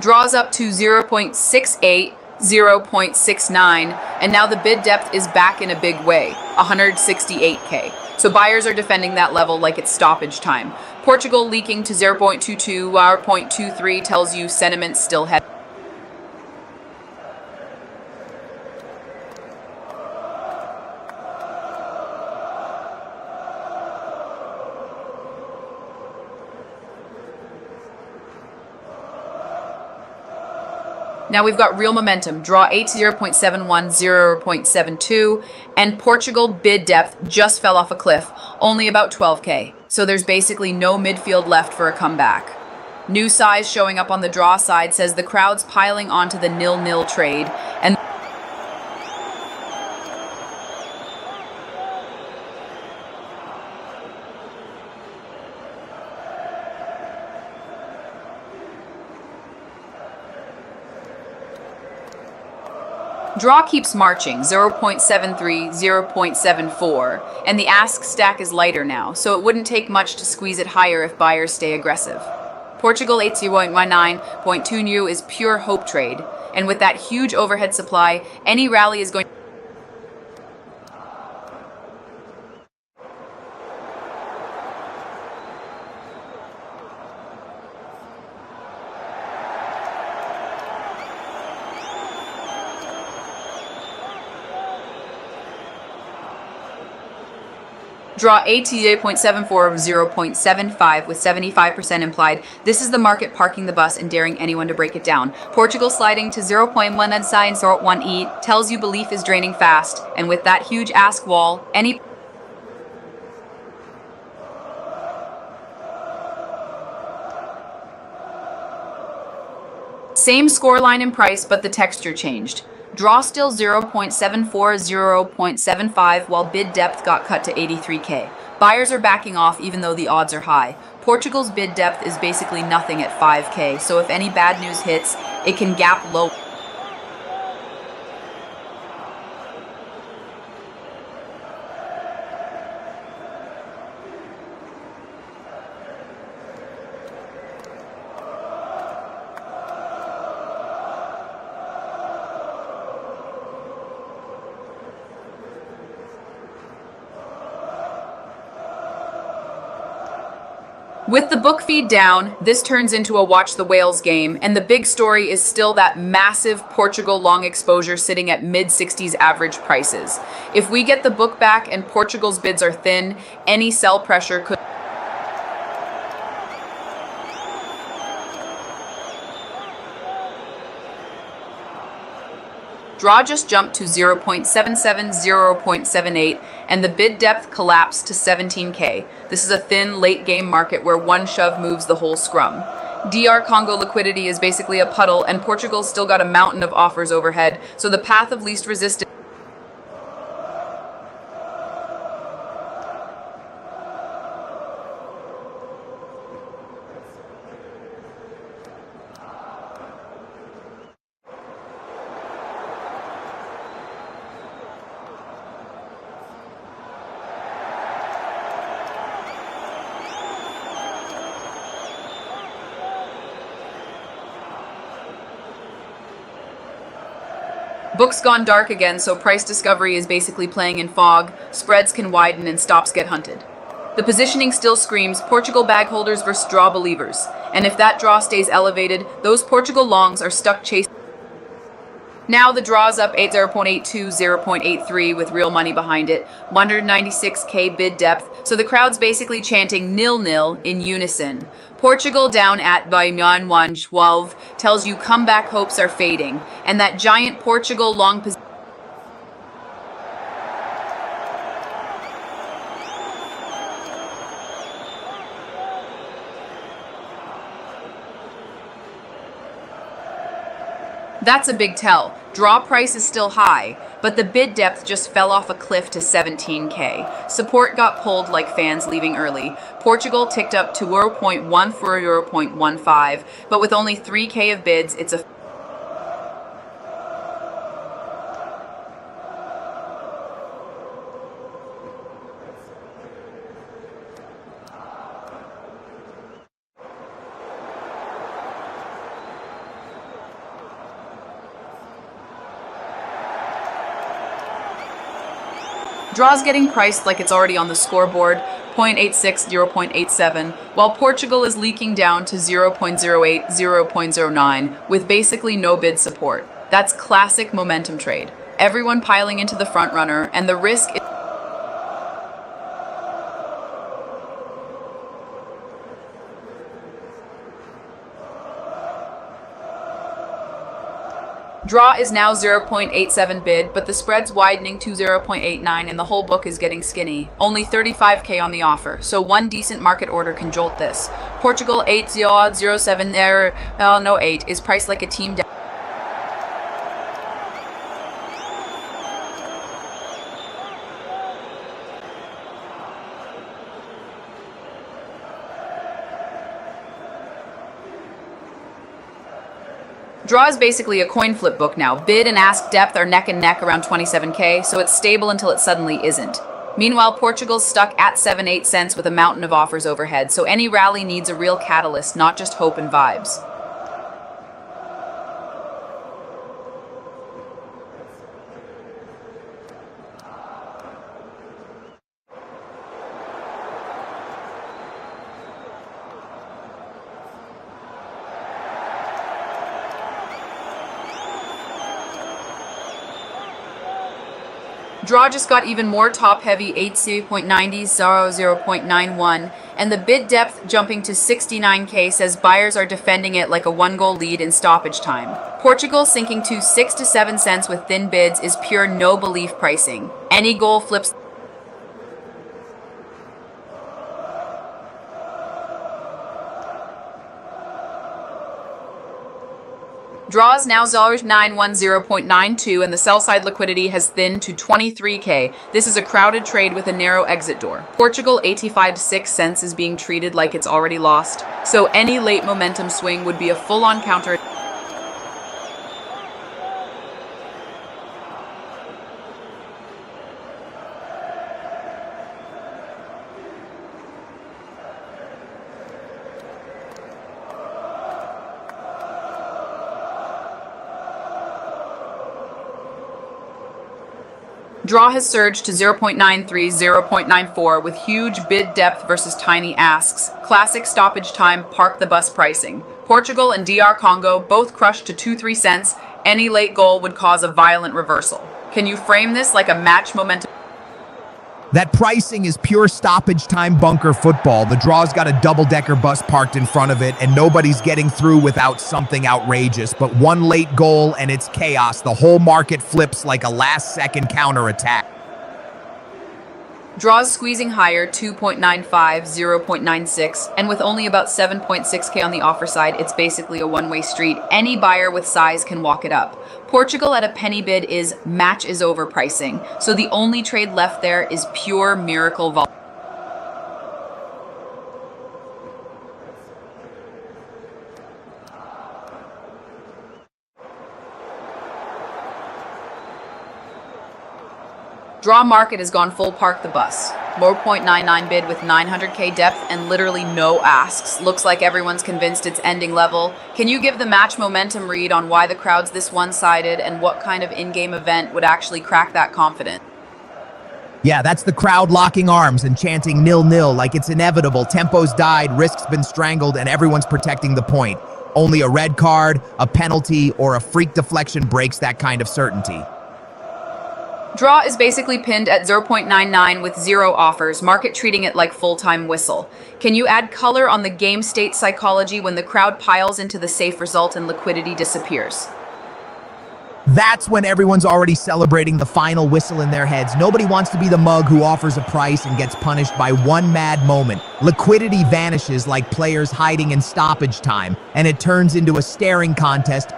draws up to 0.68, 0.69, and now the bid depth is back in a big way, 168k. So buyers are defending that level like it's stoppage time. Portugal leaking to 0.22 or 0.23 tells you sentiment still heavy. Now we've got real momentum. Draw 8 to 0.71, 0.72, and Portugal bid depth just fell off a cliff, only about 12k. So there's basically no midfield left for a comeback. New size showing up on the draw side says the crowd's piling onto the 0-0 trade, and draw keeps marching, 0.73, 0.74, and the ask stack is lighter now, so it wouldn't take much to squeeze it higher if buyers stay aggressive. Portugal 80.19.2 new is pure hope trade, and with that huge overhead supply, any rally is going. Draw ATA 0.74 of 0.75 with 75% implied. This is the market parking the bus and daring anyone to break it down. Portugal sliding to 0.1 and sign 0.1 tells you belief is draining fast. And with that huge ask wall, any same scoreline and price, but the texture changed. Draw still 0.74, 0.75, while bid depth got cut to 83k. Buyers are backing off even though the odds are high. Portugal's bid depth is basically nothing at 5k, so if any bad news hits, it can gap low. With the book feed down, this turns into a watch the whales game, and the big story is still that massive Portugal long exposure sitting at mid-60s average prices. If we get the book back and Portugal's bids are thin, any sell pressure could... Draw just jumped to 0.77, 0.78, and the bid depth collapsed to 17k. This is a thin, late-game market where one shove moves the whole scrum. DR Congo liquidity is basically a puddle, and Portugal's still got a mountain of offers overhead, so the path of least resistance... Book's gone dark again, so price discovery is basically playing in fog, spreads can widen, and stops get hunted. The positioning still screams Portugal bag holders versus draw believers, and if that draw stays elevated, those Portugal longs are stuck chasing. Now the draw's up 0.82, 0.83 with real money behind it, 196k bid depth, so the crowd's basically chanting nil-nil in unison. Portugal down at by 112 tells you comeback hopes are fading, and that giant Portugal long position. That's a big tell. Draw price is still high, but the bid depth just fell off a cliff to 17k. Support got pulled like fans leaving early. Portugal ticked up to 0.1 for 0.15, but with only 3k of bids, it's a Draw's getting priced like it's already on the scoreboard, 0.86, 0.87, while Portugal is leaking down to 0.08, 0.09, with basically no bid support. That's classic momentum trade. Everyone piling into the front runner, and the risk is Draw is now 0.87 bid, but the spread's widening to 0.89 and the whole book is getting skinny. Only 35k on the offer, so one decent market order can jolt this. Portugal 8007 error, no 8, is priced like a team down. Draw is basically a coin flip book now. Bid and ask depth are neck and neck around 27k, so it's stable until it suddenly isn't. Meanwhile, Portugal's stuck at 7-8 cents with a mountain of offers overhead, so any rally needs a real catalyst, not just hope and vibes. Draw just got even more top-heavy, 80.90, 0.91, and the bid depth jumping to 69k says buyers are defending it like a one-goal lead in stoppage time. Portugal sinking to 6 to 7 cents with thin bids is pure no-belief pricing. Any goal flips. Draws now 910.92 and the sell side liquidity has thinned to 23k. This is a crowded trade with a narrow exit door. Portugal 85.6 cents is being treated like it's already lost. So any late momentum swing would be a full-on counter. Draw has surged to 0.93, 0.94 with huge bid depth versus tiny asks. Classic stoppage time, park the bus pricing. Portugal and DR Congo both crushed to 2-3 cents. Any late goal would cause a violent reversal. Can you frame this like a match momentum? That pricing is pure stoppage time bunker football. The draw's got a double-decker bus parked in front of it, and nobody's getting through without something outrageous. But one late goal, and it's chaos. The whole market flips like a last-second counterattack. Draws squeezing higher, 2.95, 0.96, and with only about 7.6k on the offer side, it's basically a one-way street. Any buyer with size can walk it up. Portugal at a penny bid is match is over pricing, so the only trade left there is pure miracle vol. Draw market has gone full park the bus. Low 0.99 bid with 900k depth and literally no asks. Looks like everyone's convinced it's ending level. Can you give the match momentum read on why the crowd's this one-sided and what kind of in-game event would actually crack that confidence? Yeah, that's the crowd locking arms and chanting 0-0 like it's inevitable. Tempo's died, risk's been strangled, and everyone's protecting the point. Only a red card, a penalty, or a freak deflection breaks that kind of certainty. Draw is basically pinned at 0.99 with 0 offers, market treating it like full-time whistle. Can you add color on the game state psychology when the crowd piles into the safe result and liquidity disappears? That's when everyone's already celebrating the final whistle in their heads. Nobody wants to be the mug who offers a price and gets punished by one mad moment. Liquidity vanishes like players hiding in stoppage time, and it turns into a staring contest.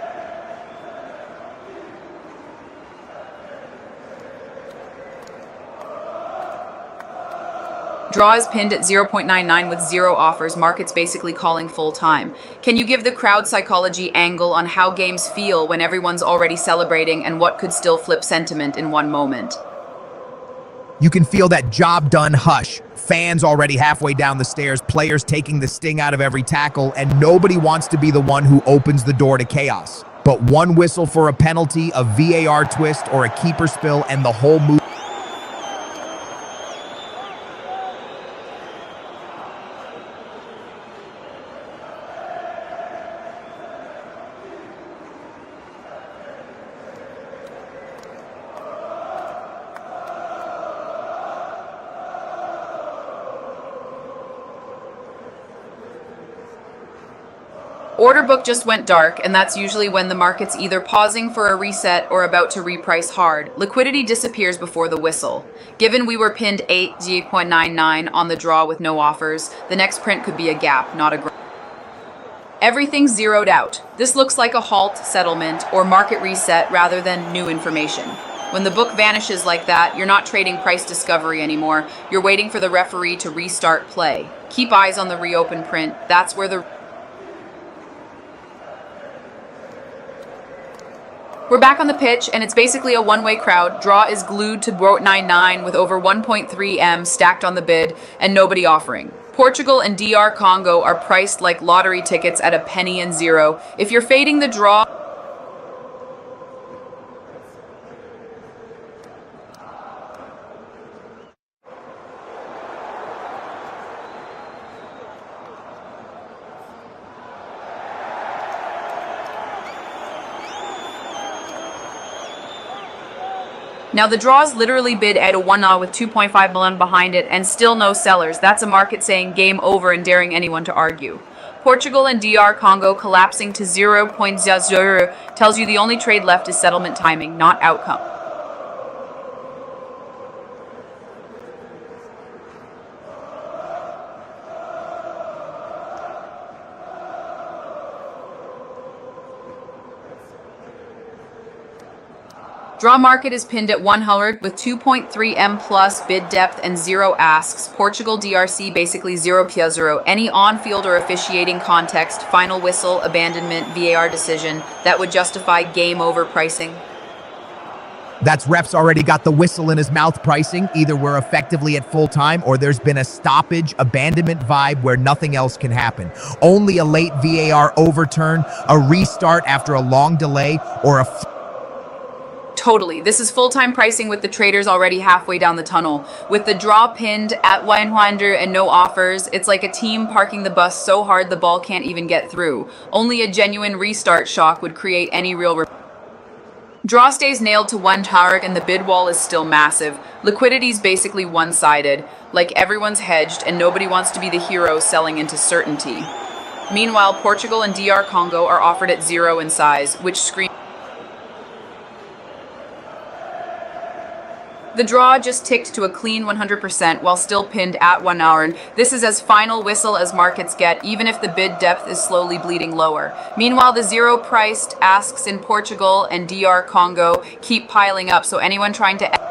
Draw is pinned at 0.99 with 0 offers, markets basically calling full time. Can you give the crowd psychology angle on how games feel when everyone's already celebrating and what could still flip sentiment in one moment? You can feel that job done hush. Fans already halfway down the stairs, players taking the sting out of every tackle, and nobody wants to be the one who opens the door to chaos. But one whistle for a penalty, a VAR twist, or a keeper spill, and the whole move. Order book just went dark, and that's usually when the market's either pausing for a reset or about to reprice hard. Liquidity disappears before the whistle. Given we were pinned 8.99 on the draw with no offers, the next print could be a gap, not a growth. Everything's zeroed out. This looks like a halt, settlement, or market reset rather than new information. When the book vanishes like that, you're not trading price discovery anymore. You're waiting for the referee to restart play. Keep eyes on the reopen print. That's where the... We're back on the pitch, and it's basically a one-way crowd. Draw is glued to 0.99 with over 1.3 M stacked on the bid and nobody offering. Portugal and DR Congo are priced like lottery tickets at a penny and 0. If you're fading the draw... Now the draw is literally bid at a 1 with 2.5 million behind it and still no sellers. That's a market saying game over and daring anyone to argue. Portugal and DR Congo collapsing to 0.00 tells you the only trade left is settlement timing, not outcome. Draw market is pinned at 100 with 2.3 M plus bid depth and 0 asks. Portugal DRC basically 0.0. Any on-field or officiating context, final whistle, abandonment, VAR decision that would justify game over pricing. That's ref's already got the whistle in his mouth pricing. Either we're effectively at full time or there's been a stoppage, abandonment vibe where nothing else can happen. Only a late VAR overturn, a restart after a long delay, or a Totally. This is full-time pricing with the traders already halfway down the tunnel. With the draw pinned at 100 and no offers, it's like a team parking the bus so hard the ball can't even get through. Only a genuine restart shock would create any real draw stays nailed to one tower and the bid wall is still massive. Liquidity's basically one-sided, like everyone's hedged and nobody wants to be the hero selling into certainty. Meanwhile, Portugal and DR Congo are offered at 0 in size, which screams the draw just ticked to a clean 100% while still pinned at 1 hour. This is as final whistle as markets get, even if the bid depth is slowly bleeding lower. Meanwhile, the zero-priced asks in Portugal and DR Congo keep piling up, so anyone trying to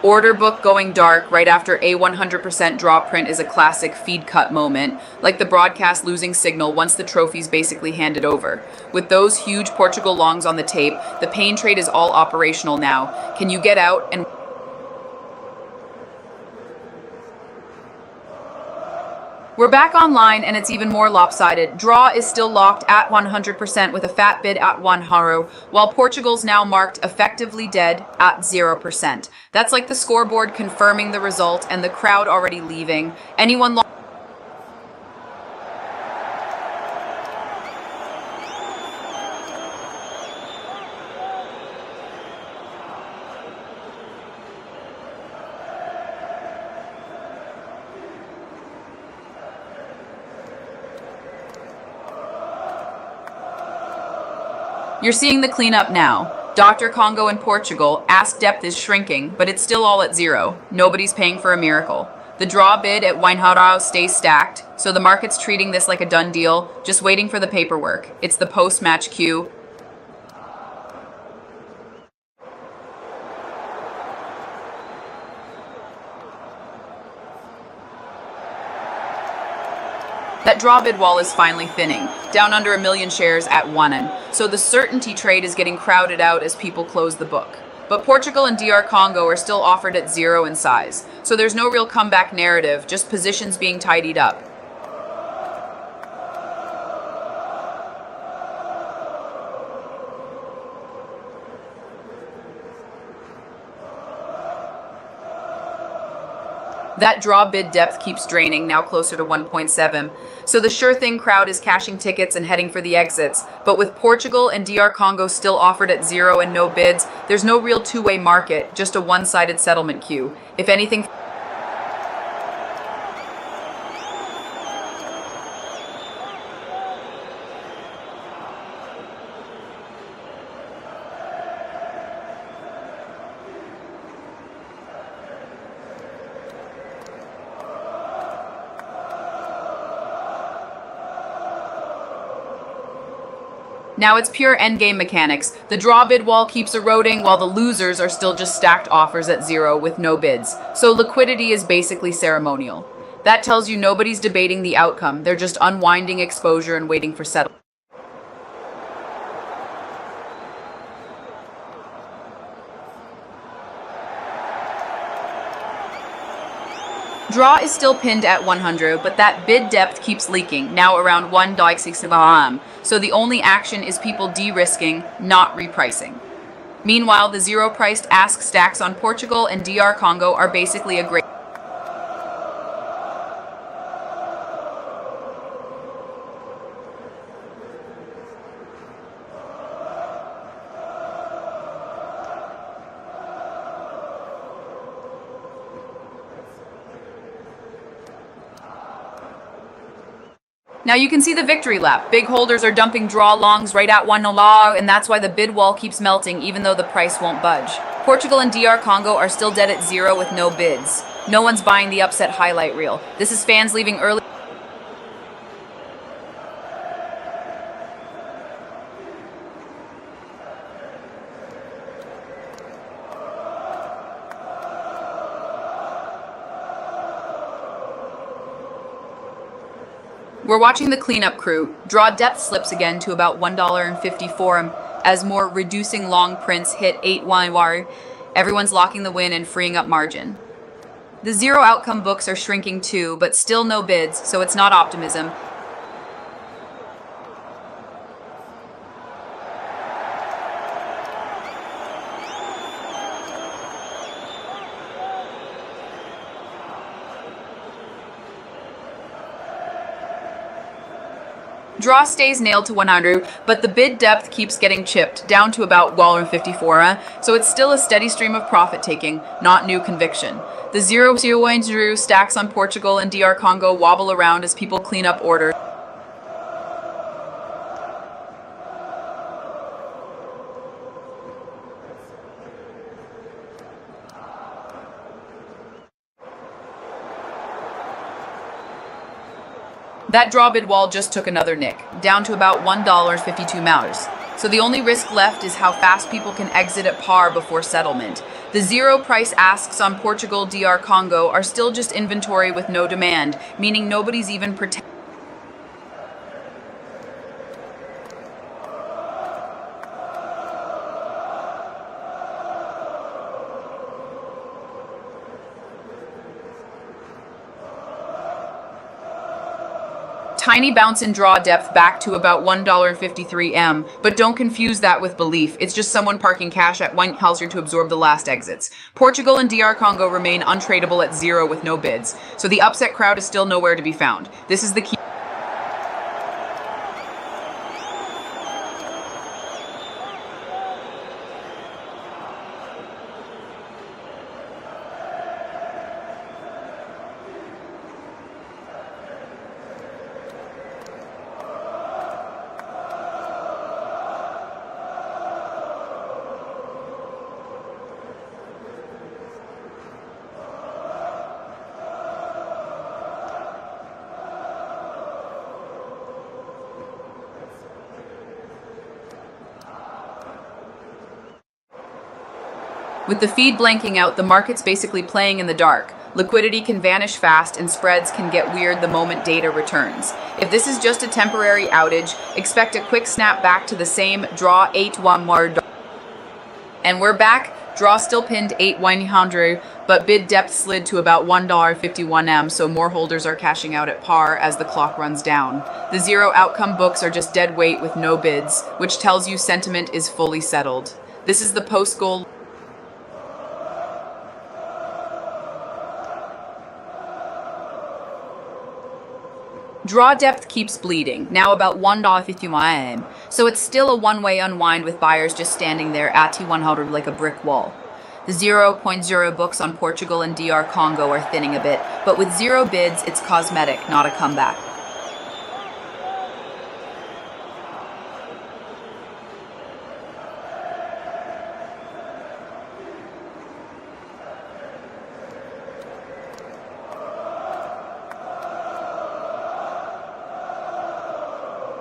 order book going dark right after a 100% draw print is a classic feed cut moment, like the broadcast losing signal once the trophy's basically handed over. With those huge Portugal longs on the tape, the pain trade is all operational now. Can you get out and we're back online and it's even more lopsided. Draw is still locked at 100% with a fat bid at 100, while Portugal's now marked effectively dead at 0%. That's like the scoreboard confirming the result and the crowd already leaving. Anyone You're seeing the cleanup now. Dr. Congo and Portugal, ask depth is shrinking, but it's still all at 0. Nobody's paying for a miracle. The draw bid at Wijnhoutdouw stays stacked, so the market's treating this like a done deal, just waiting for the paperwork. It's the post-match queue. That draw bid wall is finally thinning, down under 1 million shares at 1 so the certainty trade is getting crowded out as people close the book. But Portugal and DR Congo are still offered at 0 in size, so there's no real comeback narrative, just positions being tidied up. That draw bid depth keeps draining, now closer to 1.7. So the sure thing crowd is cashing tickets and heading for the exits. But with Portugal and DR Congo still offered at 0 and no bids, there's no real two-way market, just a one-sided settlement queue. If anything, now it's pure endgame mechanics. The draw bid wall keeps eroding while the losers are still just stacked offers at 0 with no bids. So liquidity is basically ceremonial. That tells you nobody's debating the outcome. They're just unwinding exposure and waiting for settlement. Draw is still pinned at 100, but that bid depth keeps leaking, now around 1.6. So the only action is people de-risking, not repricing. Meanwhile, the zero-priced ask stacks on Portugal and DR Congo are basically a great. Now you can see the victory lap. Big holders are dumping draw longs right at 1 log, and that's why the bid wall keeps melting even though the price won't budge. Portugal and DR Congo are still dead at zero with no bids. No one's buying the upset highlight reel. This is fans leaving early. We're watching the cleanup crew. Draw depth slips again to about $1.54 as more reducing long prints hit 8 Everyone's locking the win and freeing up margin. The zero outcome books are shrinking too, but still no bids, so it's not optimism. Draw stays nailed to 100, but the bid depth keeps getting chipped, down to about $1.54, so it's still a steady stream of profit taking, not new conviction. The 0.0 stacks on Portugal and DR Congo wobble around as people clean up orders. That draw bid wall just took another nick, down to about $1.52. So the only risk left is how fast people can exit at par before settlement. The zero price asks on Portugal DR Congo are still just inventory with no demand, meaning nobody's even pretending. Tiny bounce in draw depth back to about $1.53, but don't confuse that with belief. It's just someone parking cash at one halser to absorb the last exits. Portugal and DR Congo remain untradeable at zero with no bids, so the upset crowd is still nowhere to be found. This is the key. With the feed blanking out, the market's basically playing in the dark. Liquidity can vanish fast and spreads can get weird the moment data returns. If this is just a temporary outage, expect a quick snap back to the same draw 8-1 more. And we're back. Draw still pinned 8-100, but bid depth slid to about $1.51, so more holders are cashing out at par as the clock runs down. The zero outcome books are just dead weight with no bids, which tells you sentiment is fully settled. This is the post-goal. Draw depth keeps bleeding, now about $1.51, so it's still a one-way unwind with buyers just standing there at T100 like a brick wall. The 0.0 books on Portugal and DR Congo are thinning a bit, but with zero bids, it's cosmetic, not a comeback.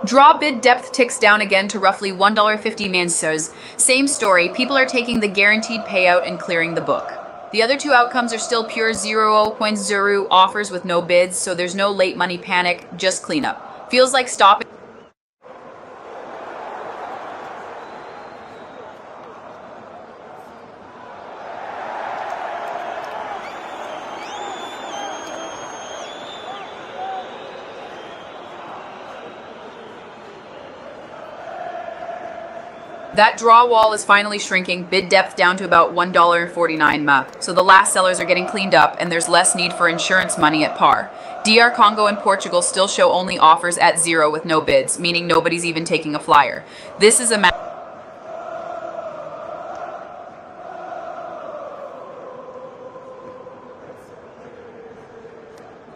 Draw bid depth ticks down again to roughly $1.50 mansos. Same story, people are taking the guaranteed payout and clearing the book. The other two outcomes are still pure 0.0 offers with no bids, so there's no late money panic, just cleanup. Feels like stopping. That draw wall is finally shrinking, bid depth down to about $1.49 ma. So the last sellers are getting cleaned up and there's less need for insurance money at par. DR Congo and Portugal still show only offers at zero with no bids, meaning nobody's even taking a flyer. This is a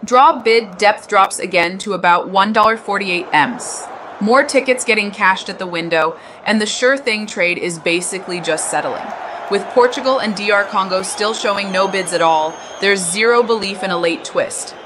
draw bid depth drops again to about $1.48 ems. More tickets getting cashed at the window, and the sure thing trade is basically just settling. With Portugal and DR Congo still showing no bids at all, there's zero belief in a late twist.